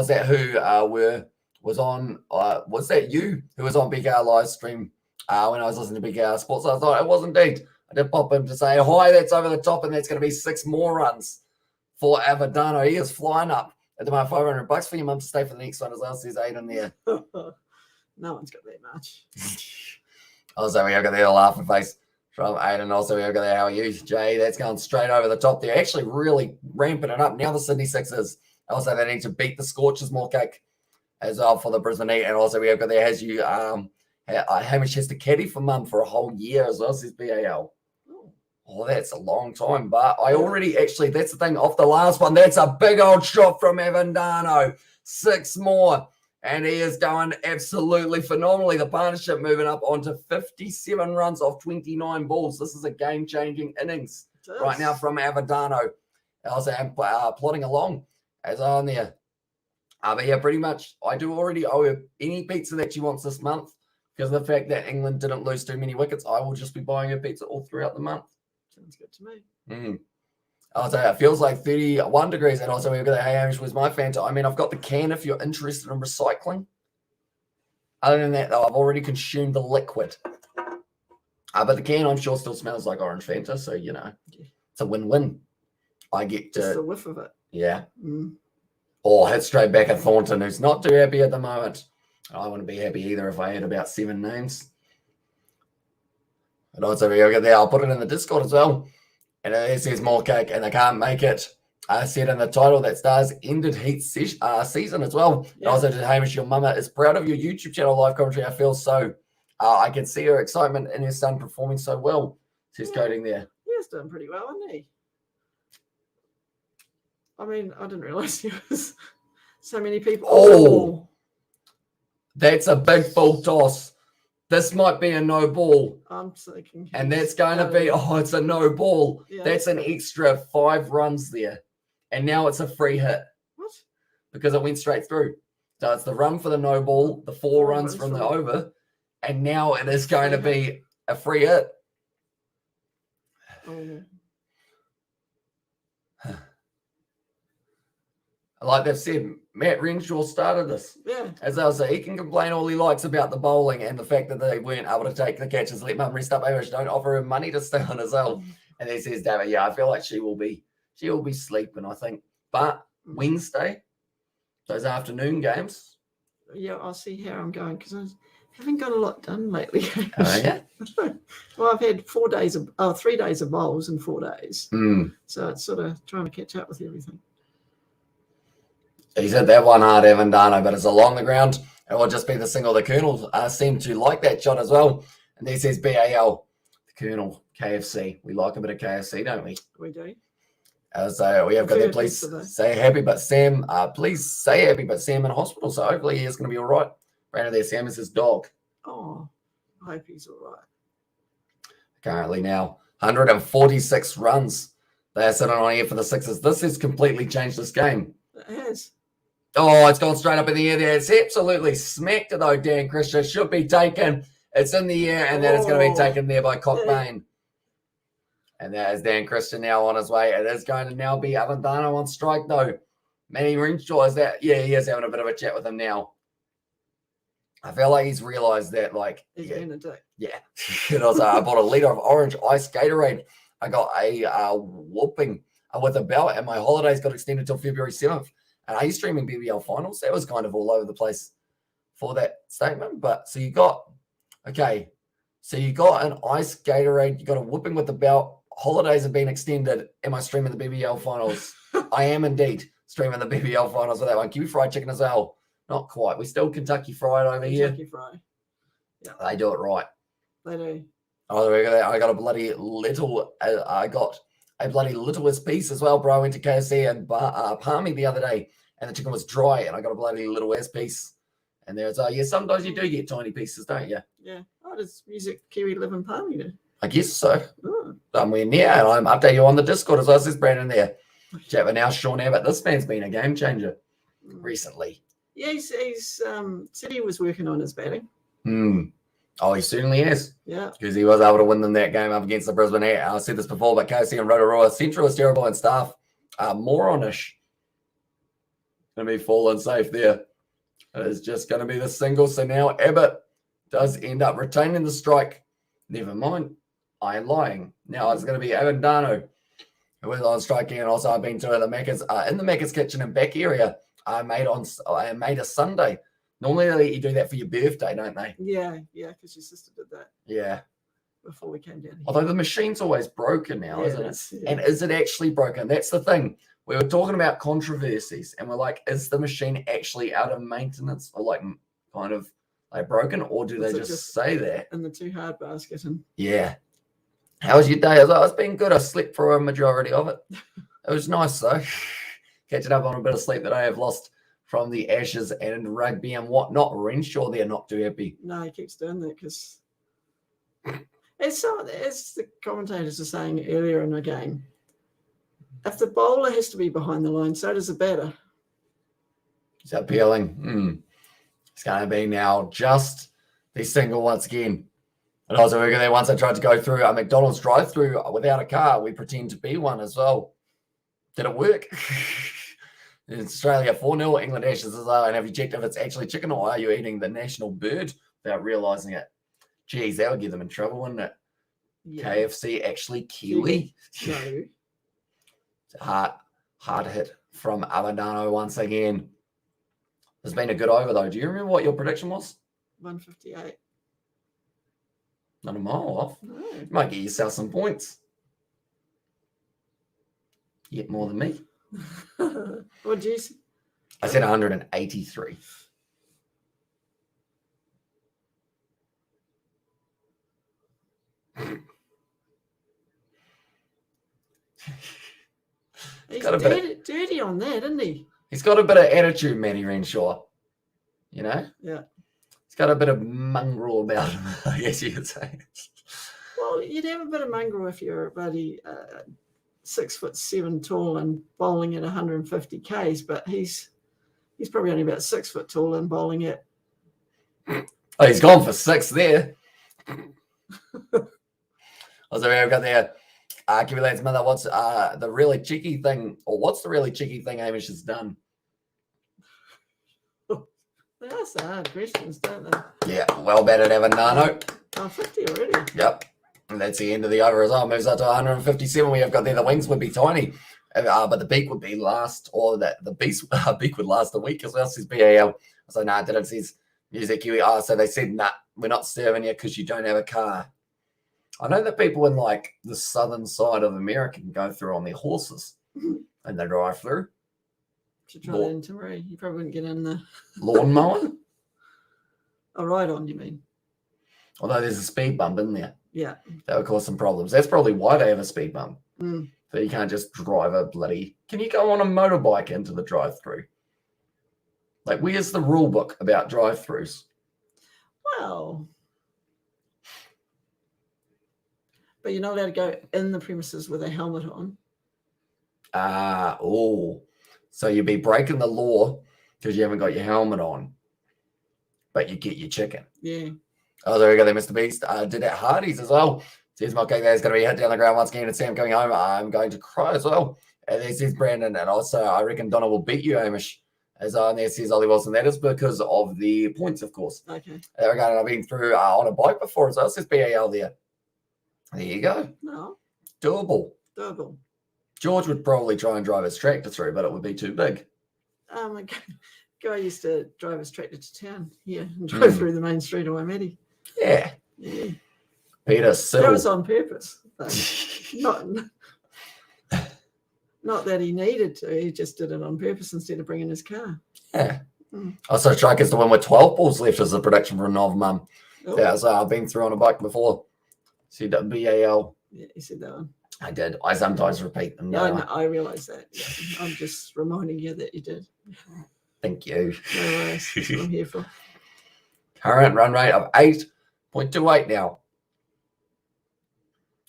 that? Who was on? Was that you who was on Big R live stream when I was listening to Big R Sports? I thought it was indeed. I did pop in to say hi. That's over the top, and that's going to be 6 more runs for Avadano. He is flying up at the moment. $500 for your mum to stay for the next one as well. Says 8 in there. No one's got that much. Also, we have got the laughing face from Aiden. Also, we have got the how are you, Jay? That's going straight over the top. They're actually really ramping it up now. The Sydney Sixers. Also, they need to beat the Scorchers more cake as well for the Brisbane Heat. And also, we have got there has you Hamish has to caddy for Mum for a whole year as well. Says BAL. Oh, that's a long time. But I already actually, that's the thing off the last one. That's a big old shot from Avandano. 6 more. And he is going absolutely phenomenally. The partnership moving up onto 57 runs off 29 balls. This is a game-changing innings right now from Avadano. Also, I'm plodding along as on there. But yeah, pretty much, I do already owe her any pizza that she wants this month because of the fact that England didn't lose too many wickets. I will just be buying her pizza all throughout the month. Sounds good to me. Also, it feels like 31 degrees. And also, we've got the Hey Hamish was my Fanta. I mean, I've got the can if you're interested in recycling. Other than that, though, I've already consumed the liquid. But the can, I'm sure, still smells like orange Fanta. So, you know, it's a win-win. I get to... Just a whiff of it. Yeah. Or hit straight back at Thornton, who's not too happy at the moment. I wouldn't be happy either if I had about 7 names. And also, we'll get there. I'll put it in the Discord as well. And it says more cake, and they can't make it. I said in the title that Stars ended Heat season as well. Yeah. And also, to Hamish, your mama is proud of your YouTube channel live commentary. I feel so. I can see her excitement in her son performing so well. She's coding there. He's doing pretty well, isn't he? I mean, I didn't realize there was so many people. Oh, that's a big full toss. This might be a no ball. I'm thinking. And that's going to be, it's a no ball. Yeah. That's an extra 5 runs there. And now it's a free hit. What? Because it went straight through. So it's the run for the no ball, the 4 runs from the over, and now it is going to be a free hit. Like they've said, Matt Renshaw started this. Yeah. As I say, he can complain all he likes about the bowling and the fact that they weren't able to take the catches. Let Mum rest up. Amish, don't offer him money to stay on as well. And he says, David, I feel like she will be sleeping, I think. But Wednesday, those afternoon games. Yeah, I'll see how I'm going because I haven't got a lot done lately. Oh, yeah? Well, I've had 3 days of bowls in 4 days. So it's sort of trying to catch up with everything. He's hit that one hard, Avandano, but it's along the ground. It will just be the single. The Colonel seemed to like that shot as well. And he says BAL, the Colonel, KFC. We like a bit of KFC, don't we? We do. So we have got that. Please say happy, but Sam, please say happy, but Sam in hospital. So hopefully he is going to be all right. Brandon there, Sam is his dog. Oh, I hope he's all right. Currently now, 146 runs. They are sitting on here for the Sixers. This has completely changed this game. It has. Oh, it's gone straight up in the air there. It's absolutely smacked it, though, Dan Christian. Should be taken. It's in the air, and then it's going to be taken there by Cockbain. And that is Dan Christian now on his way. It is going to now be Avandano on strike, though. Matty Renshaw is that. Yeah, he is having a bit of a chat with him now. I feel like he's realised that, like, He's been a dick. yeah. And also, I bought a litre of orange ice Gatorade. I got a whooping with a belt, and my holidays got extended till February 7th. And are you streaming BBL finals? That was kind of all over the place for that statement. But so you got, okay, so you got an ice Gatorade, you got a whooping with the belt. Holidays have been extended. Am I streaming the BBL finals? I am indeed streaming the BBL finals with that one. Kiwi fried chicken as well. Not quite. We're still Kentucky fried over here. Kentucky Fried. Yeah. They do it right. They do. Oh, I got a bloody little. I got a bloody littlest piece as well, bro. I went to KFC and Palmy the other day, and the chicken was dry, and I got a bloody little ass piece. And there's yeah, sometimes you do get tiny pieces, don't you? Yeah. Oh, does music Kiwi live in Palmy then? I guess so. Oh. Somewhere near, and I'm update you on the Discord as well. Says Brandon there. Chat with now Sean Abbott. This man's been a game changer recently. Yeah, he's said he was working on his batting. Oh, he certainly is. Yeah. Because he was able to win them that game up against the Brisbane Air. I said this before, but KFC and Rotorua Central is terrible and staff are moronish. Going to be falling safe there. It is just going to be the single. So now Abbott does end up retaining the strike. Never mind. I am lying. Now it's going to be Abandano who is on striking. And also I've been to the Macca's in the Macca's kitchen and back area. I made a Sunday. Normally they let you do that for your birthday, don't they? Yeah, because your sister did that. Yeah. Before we came down here. Although the machine's always broken now, Yeah, isn't it? yeah. And is it actually broken? That's the thing. We were talking about controversies, and we're like, is the machine actually out of maintenance or like kind of like broken, or do they just say that? In the too hard basket. And yeah. How was your day? It's been good. I slept for a majority of it. It was nice though. Catching up on a bit of sleep that I have lost from the Ashes and rugby and whatnot. Renshaw, they're not too happy. No, he keeps doing that because as the commentators were saying earlier in the game, if the bowler has to be behind the line, so does the batter. It's appealing. It's going to be now just the single once again. And also, we're there once I tried to go through a McDonald's drive-through without a car. We pretend to be one as well. Did it work? In Australia, 4-0, England Ashes as well. And have you checked if it's actually chicken or are you eating the national bird without realising it? Geez, that would get them in trouble, wouldn't it? Yeah. KFC actually Kiwi. No. It's a hard hit from Abandano once again. There's been a good over, though. Do you remember what your prediction was? 158. Not a mile off. No. You might get yourself some points. You get more than me. What did you say? I said 183. He's dirty on that, isn't he? He's got a bit of attitude, Matty Renshaw. You know? Yeah. He's got a bit of mongrel about him, I guess you could say. Well, you'd have a bit of mongrel if you're a bloody 6'7" tall and bowling at 150 Ks, but he's probably only about 6 foot tall and bowling at. Oh, he's gone for 6 there. Also, we've got there. Accumulates mother. What's the really cheeky thing, or what's the really cheeky thing Hamish has done? They ask hard questions, don't they? Yeah, well batted, Avendano. Oh, 50 already. Yep. And that's the end of the over as well. Moves up to 157. We have got there. The wings would be tiny, but the beak would be last, or the beak would last a week as well, says BAL. So, nah, didn't says Music Kiwi. Oh, so they said, nah, we're not serving you because you don't have a car. I know that people in like the southern side of America can go through on their horses and they drive through. Should try that in Timaru. You probably wouldn't get in the lawnmower. Oh, right on, you mean? Although there's a speed bump in there. Yeah. That would cause some problems. That's probably why they have a speed bump. Mm. So you can't just drive a bloody... Can you go on a motorbike into the drive-through? Like, where's the rule book about drive-throughs? Well... But you're not allowed to go in the premises with a helmet on. So you'd be breaking the law because you haven't got your helmet on, but you get your chicken. Yeah. Oh, there we go. There, Mr. Beast. Did at Hardy's as well. Says my cake there's going to be hit down the ground once again. And Sam coming home. I'm going to cry as well. And there says Brandon. And also, I reckon Donna will beat you, Hamish. As there says Ollie Wilson, that is because of the points, of course. Okay. I've been through on a bike before as well. It says BAL there. There you go. No. Doable. George would probably try and drive his tractor through, but it would be too big. A guy used to drive his tractor to town here and drove through the main street of Waimate. Yeah. Peter Siddle. That was on purpose. Not that he needed to. He just did it on purpose instead of bringing his car. Yeah. Also, Strikers to win with 12 balls left as a prediction for Nov Mum. Oh. Yeah, so I've been through on a bike before. See that BAL. Yeah, you said that one. I did. I sometimes repeat them. No, I realise that. Yeah. I'm just reminding you that you did. Thank you. No worries. That's what I'm here for. Current run rate of 8.28 now.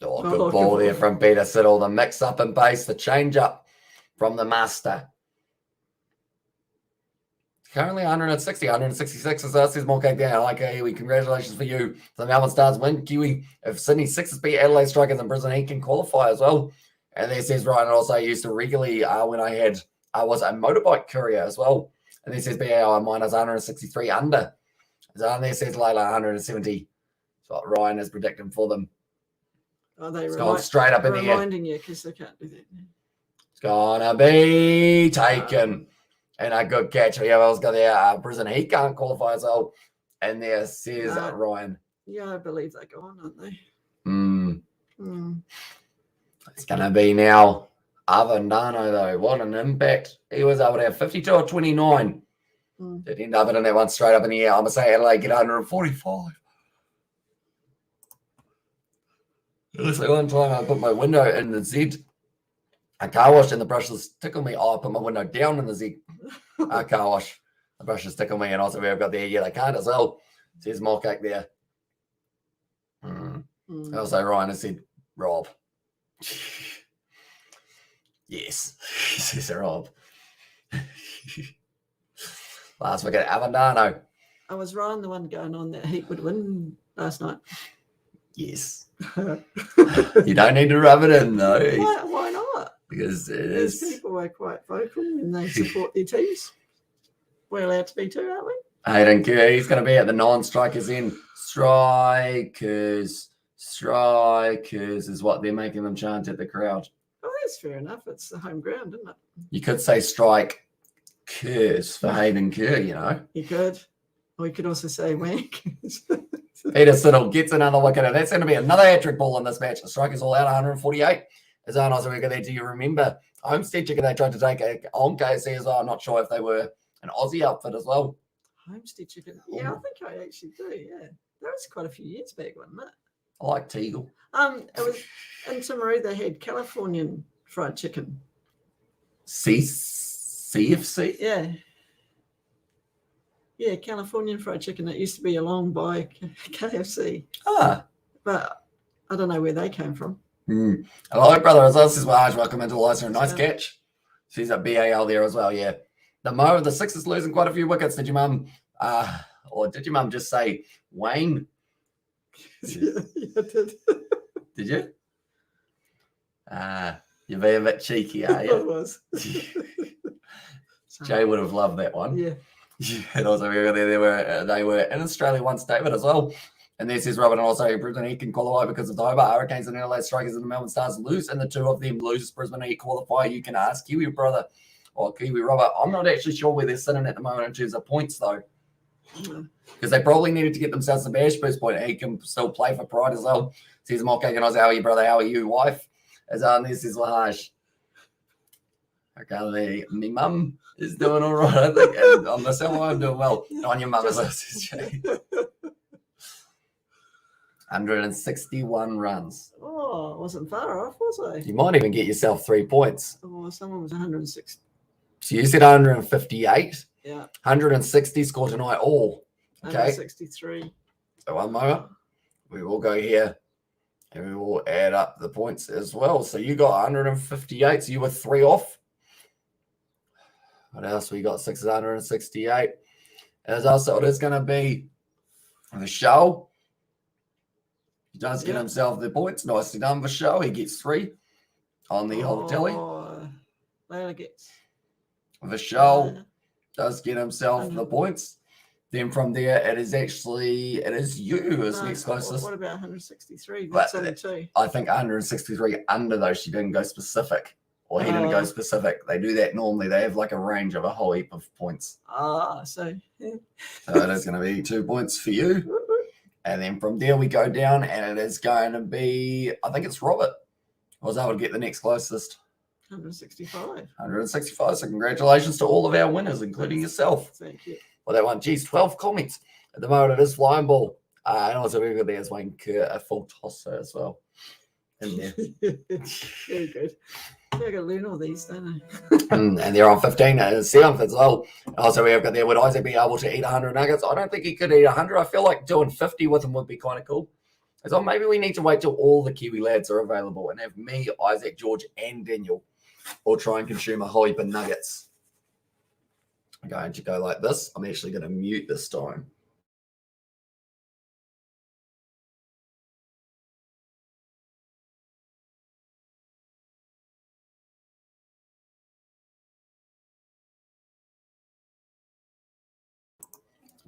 Oh, good ball there from Peter Siddle. The mix up and base, the change up from the master. Currently 160, 166 as us. Says more cake there. I like Kiwi. Congratulations for you. The Melbourne Stars win. Kiwi, if Sydney Sixers beat Adelaide Strikers in Brisbane, he can qualify as well. And there says Ryan, also I used to regularly when I was a motorbike courier as well. And there says BAL minus 163 under. So there says Layla 170. So what Ryan is predicting for them. Oh, they it's gone straight up in the air. Reminding you because they can't do that. It's gonna be taken. And a good catch. Yeah, I was going there. Brisbane, he can't qualify as well. And there says Ryan. Yeah, I believe they're gone, aren't they? It's going to be now Avendano, though. What an impact. He was able to have 52 or 29. Did end up in that one straight up in the air. I'm going to say Adelaide get 145. Looks like one time I put my window in the Z. A car wash and the brushes tickle me. Oh, I put my window down in the Z car wash. The brushes tickle me, and also we've got the yellow card as well. Says more cake there. Also, Ryan has said Rob. Yes, he says Rob. Last wicket, Avendano. I was Ryan the one going on that he would win last night. Yes. You don't need to rub it in, though. Why not? Because These people are quite vocal and they support their teams. We're allowed to be too, aren't we? Hayden Kerr, he's going to be at the non-strikers end. Strikers is what they're making them chant at the crowd. Oh, that's fair enough. It's the home ground, isn't it? You could say strike Kerrs for Hayden Kerr, you know. You could. Or you could also say wank. Peter Siddle gets another wicket, and that's going to be another hat-trick ball in this match. The Strikers all out 148. As Arn Oswego there, do you remember Homestead Chicken they tried to take on KFC as well? I'm not sure if they were an Aussie outfit as well. Homestead Chicken. Yeah, I think I actually do, yeah. That was quite a few years back, wasn't it? I like Teagle. It was in Timaru they had Californian fried chicken. CFC? Yeah. Yeah, Californian fried chicken. It used to be along by KFC. But I don't know where they came from. Hello, brother. As well, this is Raj. Welcome into the live. Nice catch. She's at BAL there as well, yeah. The Sixers losing quite a few wickets. Did your mum just say Wayne? Yeah, I did. Did you? You're being a bit cheeky, are you? I was. Jay would have loved that one. Yeah. And also they were in Australia once, David, as well. And there says Robin also Brisbane he can qualify because of the Hobart Hurricanes and Adelaide Strikers and the Melbourne Stars lose, and the two of them lose. Brisbane he qualify. You can ask Kiwi brother or Kiwi Robert. I'm not actually sure where they're sitting at the moment in terms of points though, because they probably needed to get themselves a bash boost point. He can still play for Pride as well. Says Mock and I say, how are you, brother? How are you, wife? As this is Lahash. Okay, my mum is doing all right. I think and on myself, I'm doing well. On your mum as well, says Jay. 161 runs. Oh, I wasn't far off, was I? You might even get yourself 3 points. Oh, someone was 160. So you said 158. Yeah. 160 score tonight all. Okay. 163. So one moment. We will go here and we will add up the points as well. So you got 158. So you were 3 off. What else? We got 668. As also it is going to be the show. He does get himself the points. Nicely done for show. He gets 3 on the old telly. Layla gets. The show does get himself the points. Then from there, it is you as next closest. What about 163? That's only 2. I think 163 under, though. She didn't go specific, or he didn't go specific. They do that normally. They have like a range of a whole heap of points. So it is going to be 2 points for you. And then from there, we go down, and it is going to be, I think it's Robert. I was able to get the next closest. 165. 165. So congratulations to all of our winners, including yourself. Thank you. Well, that one, geez, 12 comments. At the moment, it is flying ball. And also, we've got there's Wayne Kerr, a full tosser as well. In there. Very good. Yeah, I got to learn all these, don't I? and they're on 15 and 7th as well. Also, we've got there, would Isaac be able to eat 100 nuggets? I don't think he could eat 100. I feel like doing 50 with him would be kind of cool. So maybe we need to wait till all the Kiwi lads are available and have me, Isaac, George, and Daniel all try and consume a whole heap of nuggets. I'm going to go like this. I'm actually going to mute this time.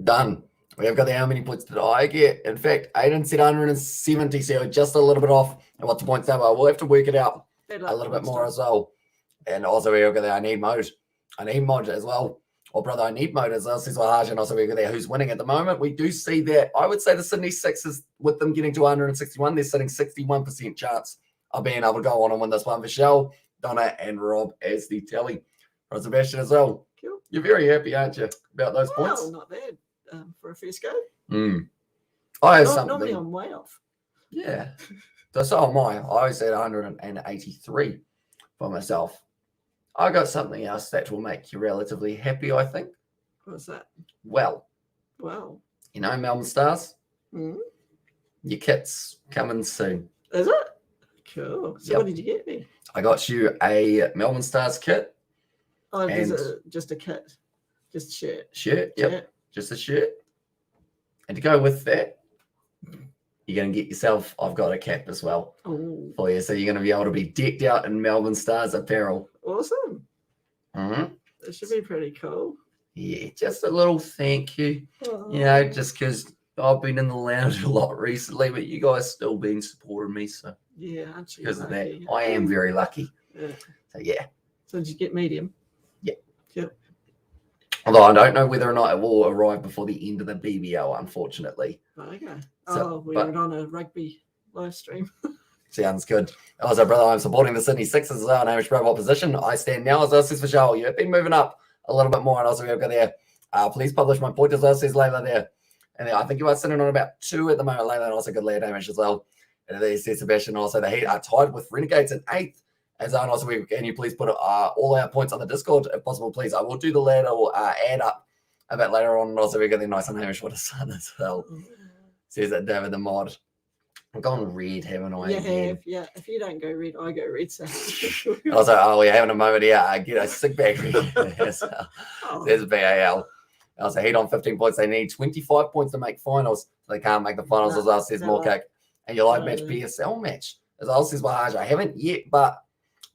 Done. We have got the how many points did I get? In fact, Aiden said 170, so just a little bit off. And what the points are, we'll have to work it out a little bit more as well. And also we have got the I need mode. I need mod as well. Or brother, I need mode as well. And also we've got there who's winning at the moment. We do see that I would say the Sydney Sixers, with them getting to 161, they're sitting 61% chance of being able to go on and win this one for Shell, Donna, and Rob as the tally. Rod Sebastian as well. Cool. You're very happy, aren't you, about those points? Not bad for a first go. I have something. Normally I'm way off. Yeah. So am I. I always said 183 for myself. I got something else that will make you relatively happy, I think. What's that? Well, you know Melbourne Stars? Your kit's coming soon. Is it? Cool. So what did you get me? I got you a Melbourne Stars kit. Oh, is it just a kit? Just a shirt? Shirt, yep. Just a shirt. And to go with that, you're going to get yourself, I've got a cap as well for you. So you're going to be able to be decked out in Melbourne Stars apparel. Awesome. It should be pretty cool. Yeah, just a little thank you. You know, just because I've been in the lounge a lot recently, but you guys still been supporting me. So yeah, aren't you? Because of that, I am very lucky. Yeah. So yeah. So did you get medium? Yeah. Yep. Although I don't know whether or not it will arrive before the end of the BBL, unfortunately. Okay. So, we're on a rugby live stream. Sounds good. Also, brother, I'm supporting the Sydney Sixers as well in Hamish Pro opposition. I stand now as well, says for sure. You've been moving up a little bit more. And also, we've got there. Please publish my point as well, says Layla there. And then I think you are sitting on about 2 at the moment, Layla, and also good lad Hamish as well. And there says Sebastian. Also, the Heat are tied with Renegades in 8th. As well, and also, can you please put all our points on the Discord if possible, please? I will do the ladder add up a bit later on. And also, we've got the nice and Hamish what a son as well. Says that David the mod. I've gone red, haven't I? Yeah. If you don't go red, I go red. So. Also, we're having a moment here. I get a sick bag. There's BAL. Also, Heat on 15 points. They need 25 points to make finals. So they can't make the finals as well, says Morcake. And your live match, PSL match. As well, says Wahaj. I haven't yet, but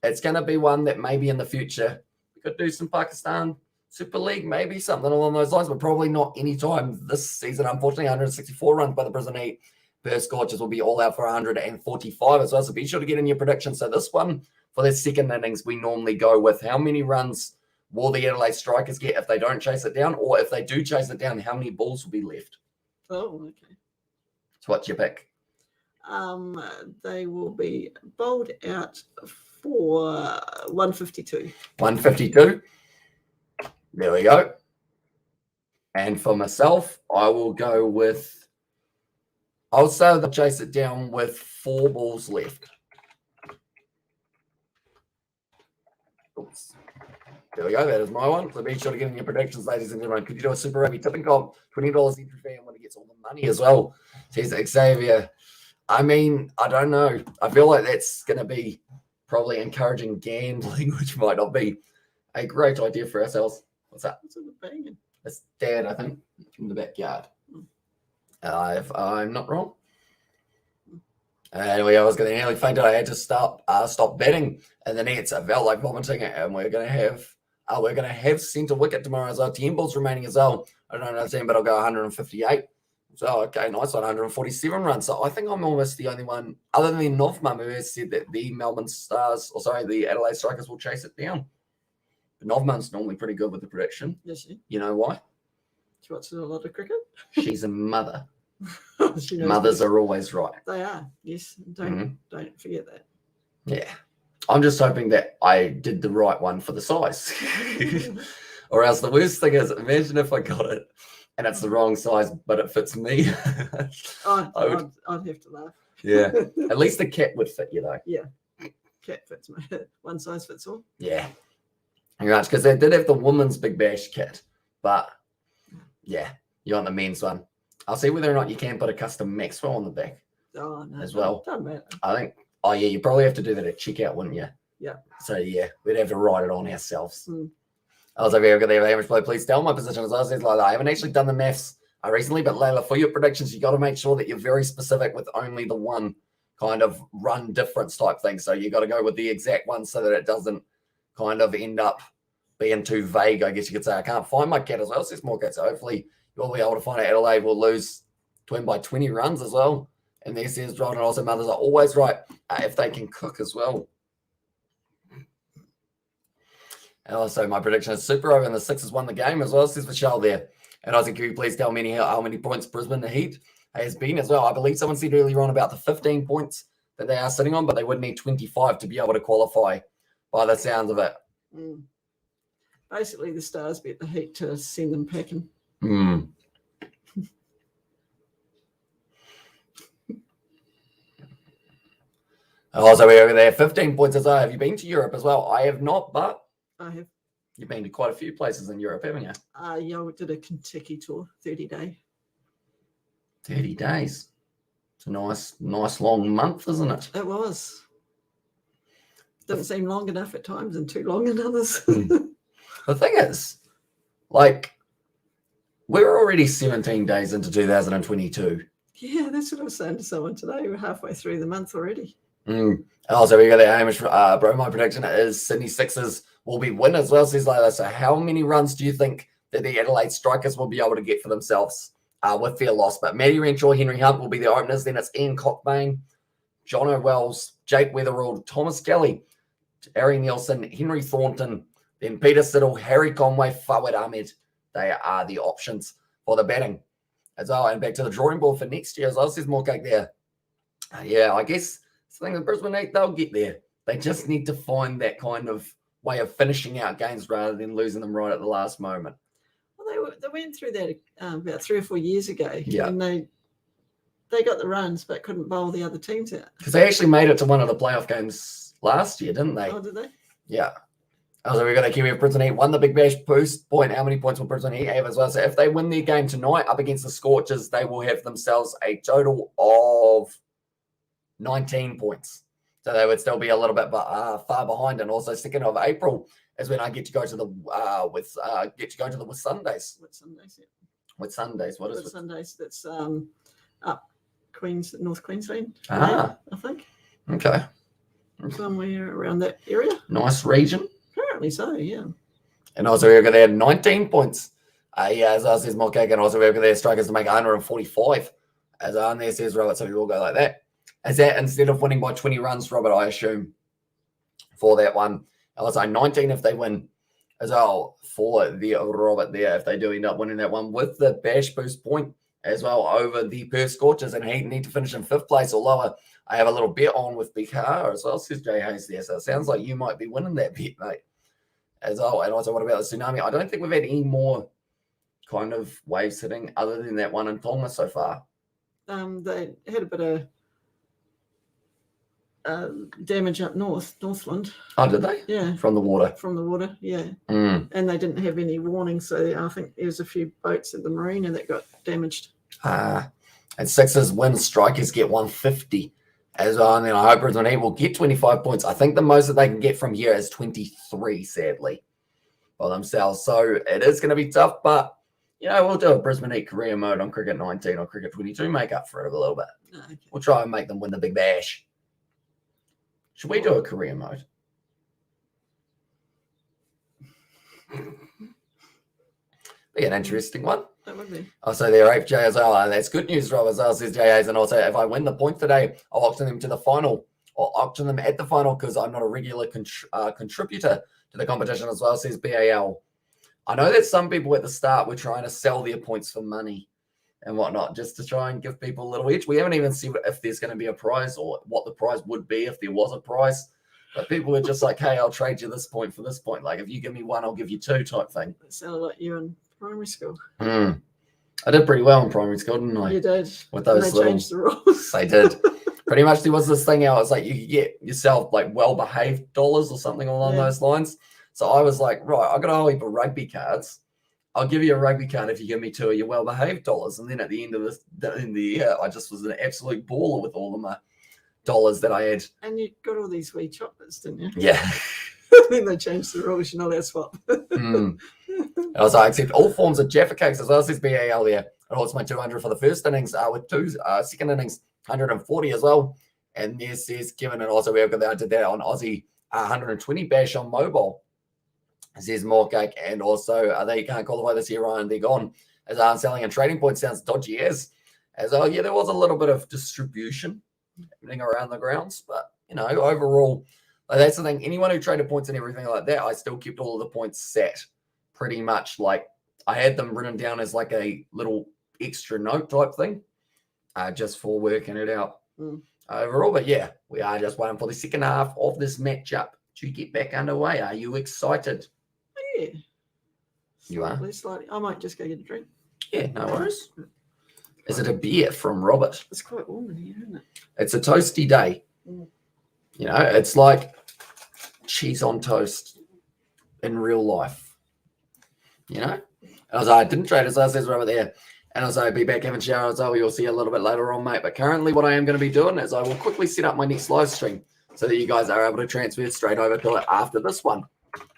it's going to be one that maybe in the future we could do some Pakistan Super League, maybe something along those lines, but probably not anytime this season. Unfortunately, 164 runs by the Brisbane Heat. Per Scorchers will be all out for 145 as well. So be sure to get in your predictions. So this one, for their second innings, we normally go with how many runs will the Adelaide Strikers get if they don't chase it down, or if they do chase it down, how many balls will be left? Oh, okay. So what's your pick? They will be bowled out for 152. 152. There we go. And for myself, I will go with, I'll say they'll chase it down with 4 balls left. Oops. There we go. That is my one. So be sure to get in your predictions, ladies and gentlemen. Could you do a Super Rugby tipping comp? $20 entry fee, and when it gets all the money as well. Says Xavier. I mean, I don't know. I feel like that's going to be probably encouraging gambling, which might not be a great idea for ourselves. What's that? What's in the banging? It's Dad, I think, in the backyard. If I'm not wrong. Anyway, I was going to nearly faint. I had to stop betting, and the nets. I felt like vomiting, and we're going to have We're going to have centre wicket tomorrow as well. 10 balls remaining as well. I don't know the team, but I'll go 158. So, okay, nice one, 147 runs. So I think I'm almost the only one, other than Novmum, who has said that the the Adelaide Strikers will chase it down. But Novmum's normally pretty good with the prediction. Is she? You know why? She watches a lot of cricket. She's a mother. Mothers are always right. They are, yes. Don't forget that. Yeah. I'm just hoping that I did the right one for the size. Or else the worst thing is, imagine if I got it and it's the wrong size, but it fits me. I'd have to laugh. Yeah. At least the cat would fit you, though. Yeah. Cat fits me. One size fits all. Yeah. Right, because they did have the women's Big Bash kit, but yeah, you want the men's one. I'll see whether or not you can put a custom Maxwell on the back as well. Doesn't matter. I think, you probably have to do that at checkout, wouldn't you? Yeah. So, yeah, we'd have to write it on ourselves. I was over here, got the average play. Please tell my position as I said like that. I haven't actually done the maths recently, but Layla, for your predictions, you got to make sure that you're very specific with only the one kind of run difference type thing. So you got to go with the exact one so that it doesn't kind of end up being too vague, I guess you could say. I can't find my cat as well. Says more cats. So hopefully you'll be able to find it. Adelaide will lose by 20 runs as well. And there says John, and also mothers are always right if they can cook as well. And also my prediction is super over and the Sixers won the game as well, says Michelle there. And I was like, can you please tell me how many points Brisbane Heat has been as well? I believe someone said earlier on about the 15 points that they are sitting on, but they would need 25 to be able to qualify by the sounds of it. Basically, the Stars bet the Heat to send them packing. Also, we're over there, 15 points as well. Have you been to Europe as well? I have not, but I have. You've been to quite a few places in Europe, haven't you? Yeah, we did a Kentucky tour, 30-day. 30 days. It's a nice long month, isn't it? It was. Didn't seem long enough at times and too long in others. The thing is, like, we're already 17 days into 2022. Yeah, that's what I was saying to someone today. We're halfway through the month already. Also, we got the Hamish, bro. My prediction is Sydney Sixers will be win as well. Says like that. So, how many runs do you think that the Adelaide Strikers will be able to get for themselves with their loss? But Matty Renshaw, Henry Hunt will be the openers. Then it's Ian Cockbain, John O'Wells, Jake Weatherall, Thomas Kelly, Harry Nielsen, Henry Thornton, then Peter Siddle, Harry Conway, Fawad Ahmed. They are the options for the batting as well. And back to the drawing board for next year as well. Says more cake there. Yeah, I guess the thing with Brisbane Heat, they'll get there. They just need to find that kind of way of finishing out games rather than losing them right at the last moment. Well, they went through that about 3 or 4 years ago. Yeah. And they got the runs but couldn't bowl the other teams out. Because they actually made it to one of the playoff games last year, didn't they? Oh, did they? Yeah. So we've got a Kiwi of Brisbane Heat won the Big Bash boost point. How many points will Brisbane Heat have as well? So if they win their game tonight up against the Scorchers, they will have themselves a total of 19 points. So they would still be a little bit far behind. And also 2nd of April is when I get to go to the with Sundays. With Sundays, yeah. With Sundays, what is with it? Sundays, that's up North Queensland, Ah, I think. Okay. Somewhere around that area. Nice region. Apparently so, yeah. And also we're going to have 19 points. As I says more cake, and also we're going to have Strikers to make 145. As on there says Robert, so we all go like that. As that instead of winning by 20 runs, Robert, I assume, for that one. Also 19 if they win as well for the Robert there, if they do end up winning that one with the Bash boost point as well over the Perth Scorchers, and he need to finish in 5th place or lower. I have a little bet on with Bikar as well, says Jay Hayes there. So it sounds like you might be winning that bet, mate, as well. And also, what about the tsunami? I don't think we've had any more kind of waves hitting other than that one in Tonga so far. They had a bit of damage up Northland. Oh, did they? Yeah. From the water. From the water, yeah. And they didn't have any warning, so I think there was a few boats at the marina that got damaged. And Sixers win, Strikers get 150 as well. And then I hope Brisbane Heat will get 25 points. I think the most that they can get from here is 23, sadly, by themselves. So it is going to be tough, but, you know, we'll do a Brisbane Heat career mode on Cricket 19 or Cricket 22, make up for it a little bit. Okay. We'll try and make them win the Big Bash. Should we do a career mode? Be an interesting one. That would be. Also, they're 8th J as well. That's good news, Rob, as well, says JAs. And also, if I win the point today, I'll auction them to the final or auction them at the final because I'm not a regular contributor to the competition as well, says BAL. I know that some people at the start were trying to sell their points for money and whatnot, just to try and give people a little edge. We haven't even seen if there's going to be a prize or what the prize would be if there was a prize. But people were just like, hey, I'll trade you this point for this point. Like, if you give me 1, I'll give you 2 type thing. It sounded like you in primary school. I did pretty well in primary school, didn't I? You did. With those they changed the rules. They did. Pretty much there was this thing out. It's like you could get yourself like well-behaved dollars or something along those lines. So I was like, right, I got a whole heap of rugby cards. I'll give you a rugby card if you give me 2 of your well-behaved dollars. And then at the end of the year, I just was an absolute baller with all of my dollars that I had. And you got all these wee chocolates, didn't you? Yeah. Then they changed the rules. You're not allowed to swap. I was like, accept all forms of Jaffa cakes as well as this BAL there. It holds my 200 for the first innings with 2 second innings, 140 as well. And this is given, and also I did that on Aussie 120 bash on mobile. It says more cake, and also they can't qualify this year, Ryan. They're gone. As I'm selling and trading points sounds dodgy as oh yeah, there was a little bit of distribution happening around the grounds, but you know, overall, like, that's the thing. Anyone who traded points and everything like that, I still kept all of the points set pretty much. Like I had them written down as like a little extra note type thing, just for working it out overall. But yeah, we are just waiting for the second half of this matchup to get back underway. Are you excited? Yeah. You are? Slightly. I might just go get a drink. Yeah, no worries. Is it a beer from Robert? It's quite warm in here, isn't it? It's a toasty day. You know, it's like cheese on toast in real life. You know? And I didn't trade as I says Robert there. And I'll be back having a shower as well. You'll see a little bit later on, mate. But currently what I am going to be doing is I will quickly set up my next live stream so that you guys are able to transfer straight over to it after this one.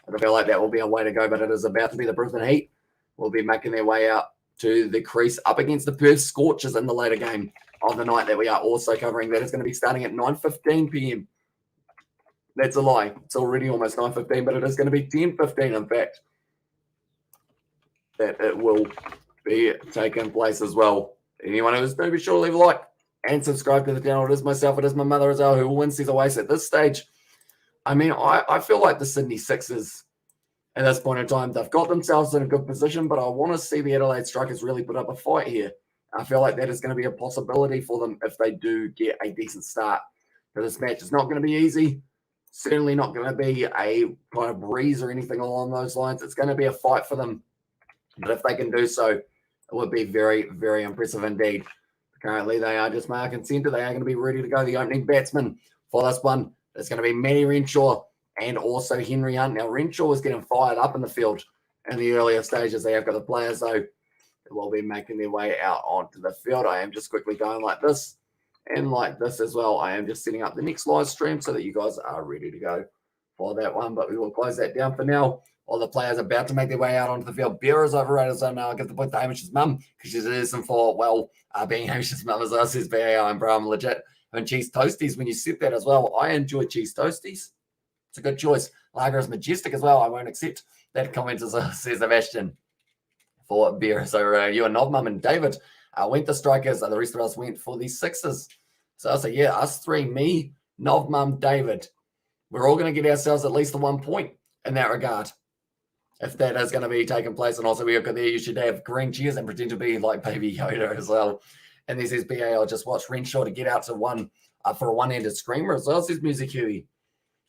I feel like that will be a way to go, but it is about to be the Brisbane Heat. Will be making their way out to the crease up against the Perth Scorchers in the later game of the night that we are also covering. That is going to be starting at 9:15 p.m. That's a lie. It's already almost 9:15, but it is going to be 10:15, in fact, that it will be taking place as well. Anyone who's new, be sure to leave a like and subscribe to the channel. It is myself, it is my mother as well, who will win Caesar Waste at this stage. I mean, I feel like the Sydney Sixers at this point in time, they've got themselves in a good position, but I want to see the Adelaide Strikers really put up a fight here. I feel like that is going to be a possibility for them if they do get a decent start to this match. It's not going to be easy. Certainly not going to be a kind of breeze or anything along those lines. It's going to be a fight for them. But if they can do so, it would be very, very impressive indeed. Currently, they are just marking centre. They are going to be ready to go. The opening batsman for this one is going to be Matty Renshaw and also Henry Hunt. Now, Renshaw is getting fired up in the field in the earlier stages. They have got the players, though, that will be making their way out onto the field. I am just quickly going like this and like this as well. I am just setting up the next live stream so that you guys are ready to go for that one. But we will close that down for now. All the players are about to make their way out onto the field. Bear is overrated, so now I'll give the point to Hamish's mum because she's reason for, well, being Hamish's mum as well, says BAO and bro, I'm legit. And cheese toasties, when you said that as well, I enjoy cheese toasties. It's a good choice. Lager is majestic as well. I won't accept that comment as well, says Sebastian. For beer, so you and Nob Mum and David went the Strikers, and the rest of us went for the Sixers. So yeah, us three, me, Nob Mum, David, we're all going to get ourselves at least the 1 point in that regard. If that is going to be taking place, and also we got there, you should have green cheers and pretend to be like Baby Yoda as well. And this is BAL just watch Renshaw to get out to one for a one-handed screamer as well, says Music Huey.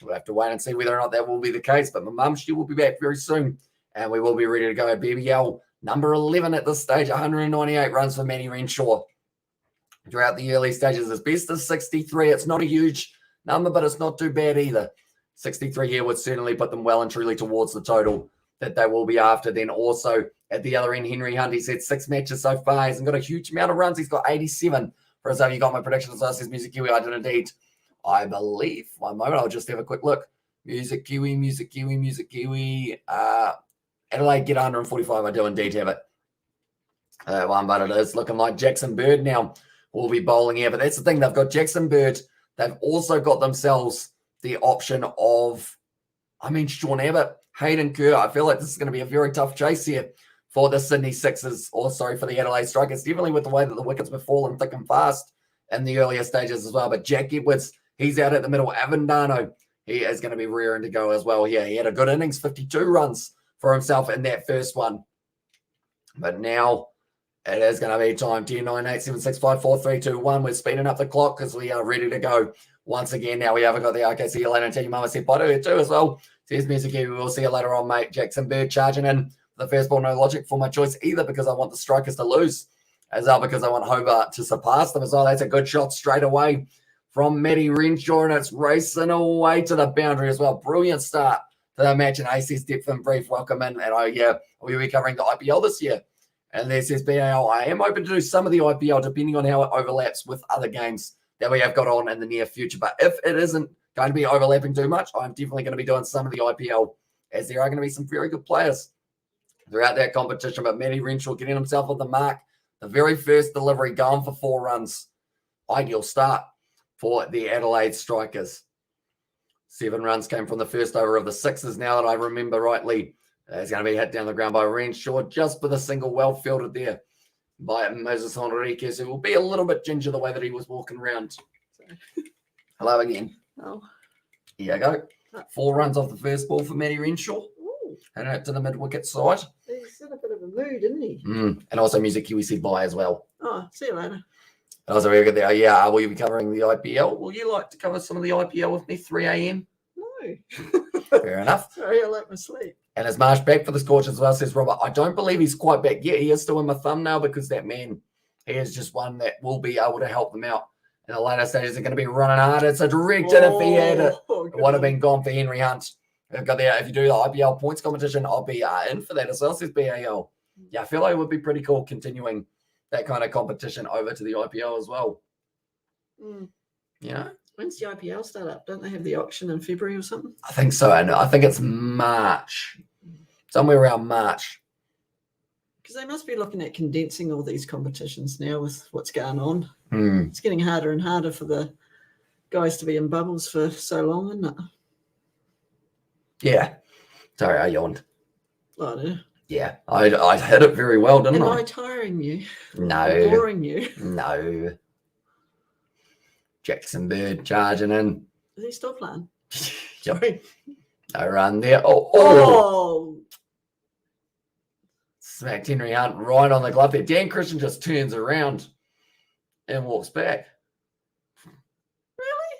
We'll have to wait and see whether or not that will be the case. But my mum, she will be back very soon, and we will be ready to go. BBL number 11 at this stage, 198 runs for Matty Renshaw. Throughout the early stages, as best as 63. It's not a huge number, but it's not too bad either. 63 here would certainly put them well and truly towards the total that they will be after. Then also at the other end, Henry Hunt, he's had 6 matches so far. He hasn't got a huge amount of runs. He's got 87. For us, have you got my predictions? So says Music Kiwi. I did indeed. I believe. One moment, I'll just have a quick look. Music Kiwi, Music Kiwi, Music Kiwi. Adelaide get 145. I do indeed have it. One, but it is looking like Jackson Bird now will be bowling here. But that's the thing. They've got Jackson Bird. They've also got themselves the option of, Sean Abbott. Hayden Kerr. I feel like this is going to be a very tough chase here for the Sydney Sixers, or sorry, for the Adelaide Strikers, definitely with the way that the wickets were falling thick and fast in the earlier stages as well. But Jack Edwards, he's out at the middle. Avendano, he is going to be rearing to go as well here. He had a good innings, 52 runs for himself in that first one. But now it is going to be time. 10, 9, 8, 7, 6, 5, 4, 3, 2, 1. We're speeding up the clock because we are ready to go. Once again, now we haven't got the okay, see you later. Tell your mama said bye to her too as well. Says music here. We will see you later on, mate. Jackson Bird charging in. The first ball, no logic for my choice either, because I want the Strikers to lose, as well because I want Hobart to surpass them as well. That's a good shot straight away from Matty Renshaw, and it's racing away to the boundary as well. Brilliant start to the match, and AC's depth and brief. Welcome in, and we'll be covering the IPL this year. And this is BAL. I am open to do some of the IPL depending on how it overlaps with other games that we have got on in the near future. But if it isn't going to be overlapping too much, I'm definitely going to be doing some of the IPL, as there are going to be some very good players throughout that competition. But Matty Renshaw getting himself on the mark. The very first delivery going for 4 runs. Ideal start for the Adelaide Strikers. 7 runs came from the first over of the Sixers. Now that I remember rightly, it's going to be hit down the ground by Renshaw, just with a single, well fielded there by Moses Henriquez, who will be a little bit ginger the way that he was walking around. Hello again. Oh. Here you go. 4 runs off the first ball for Matty Renshaw. And it to the mid-wicket side. He's in a bit of a mood, isn't he? And also Music Kiwi said bye as well. Oh, see you later. And also very good there. Yeah, will you be covering the IPL? Will you like to cover some of the IPL with me, 3 a.m.? No. Fair enough. Sorry, I like my sleep. And is Marsh back for the Scorchers as well, says Robert. I don't believe he's quite back yet. He is still in my thumbnail because that man, he is just one that will be able to help them out. In the later stages, they're going to be running hard. It's a direct hit if he had it. It would have been gone for Henry Hunt. I've got there. If you do the IPL points competition, I'll be in for that as well, says BAL. Yeah, I feel like it would be pretty cool continuing that kind of competition over to the IPL as well. Yeah. When's the IPL start up? Don't they have the auction in February or something? I think so. And I think it's March. Somewhere around March. Because they must be looking at condensing all these competitions now with what's going on. Mm. It's getting harder and harder for the guys to be in bubbles for so long, isn't it? Yeah. Sorry, I yawned. Oh, I don't know. Yeah. I hit it very well, didn't I? Am I tiring you? No. Or boring you? No. Jackson Bird charging in. Is he still playing? Sorry. No run there. Oh. Smacked Henry Hunt right on the glove there. Dan Christian just turns around and walks back. Really?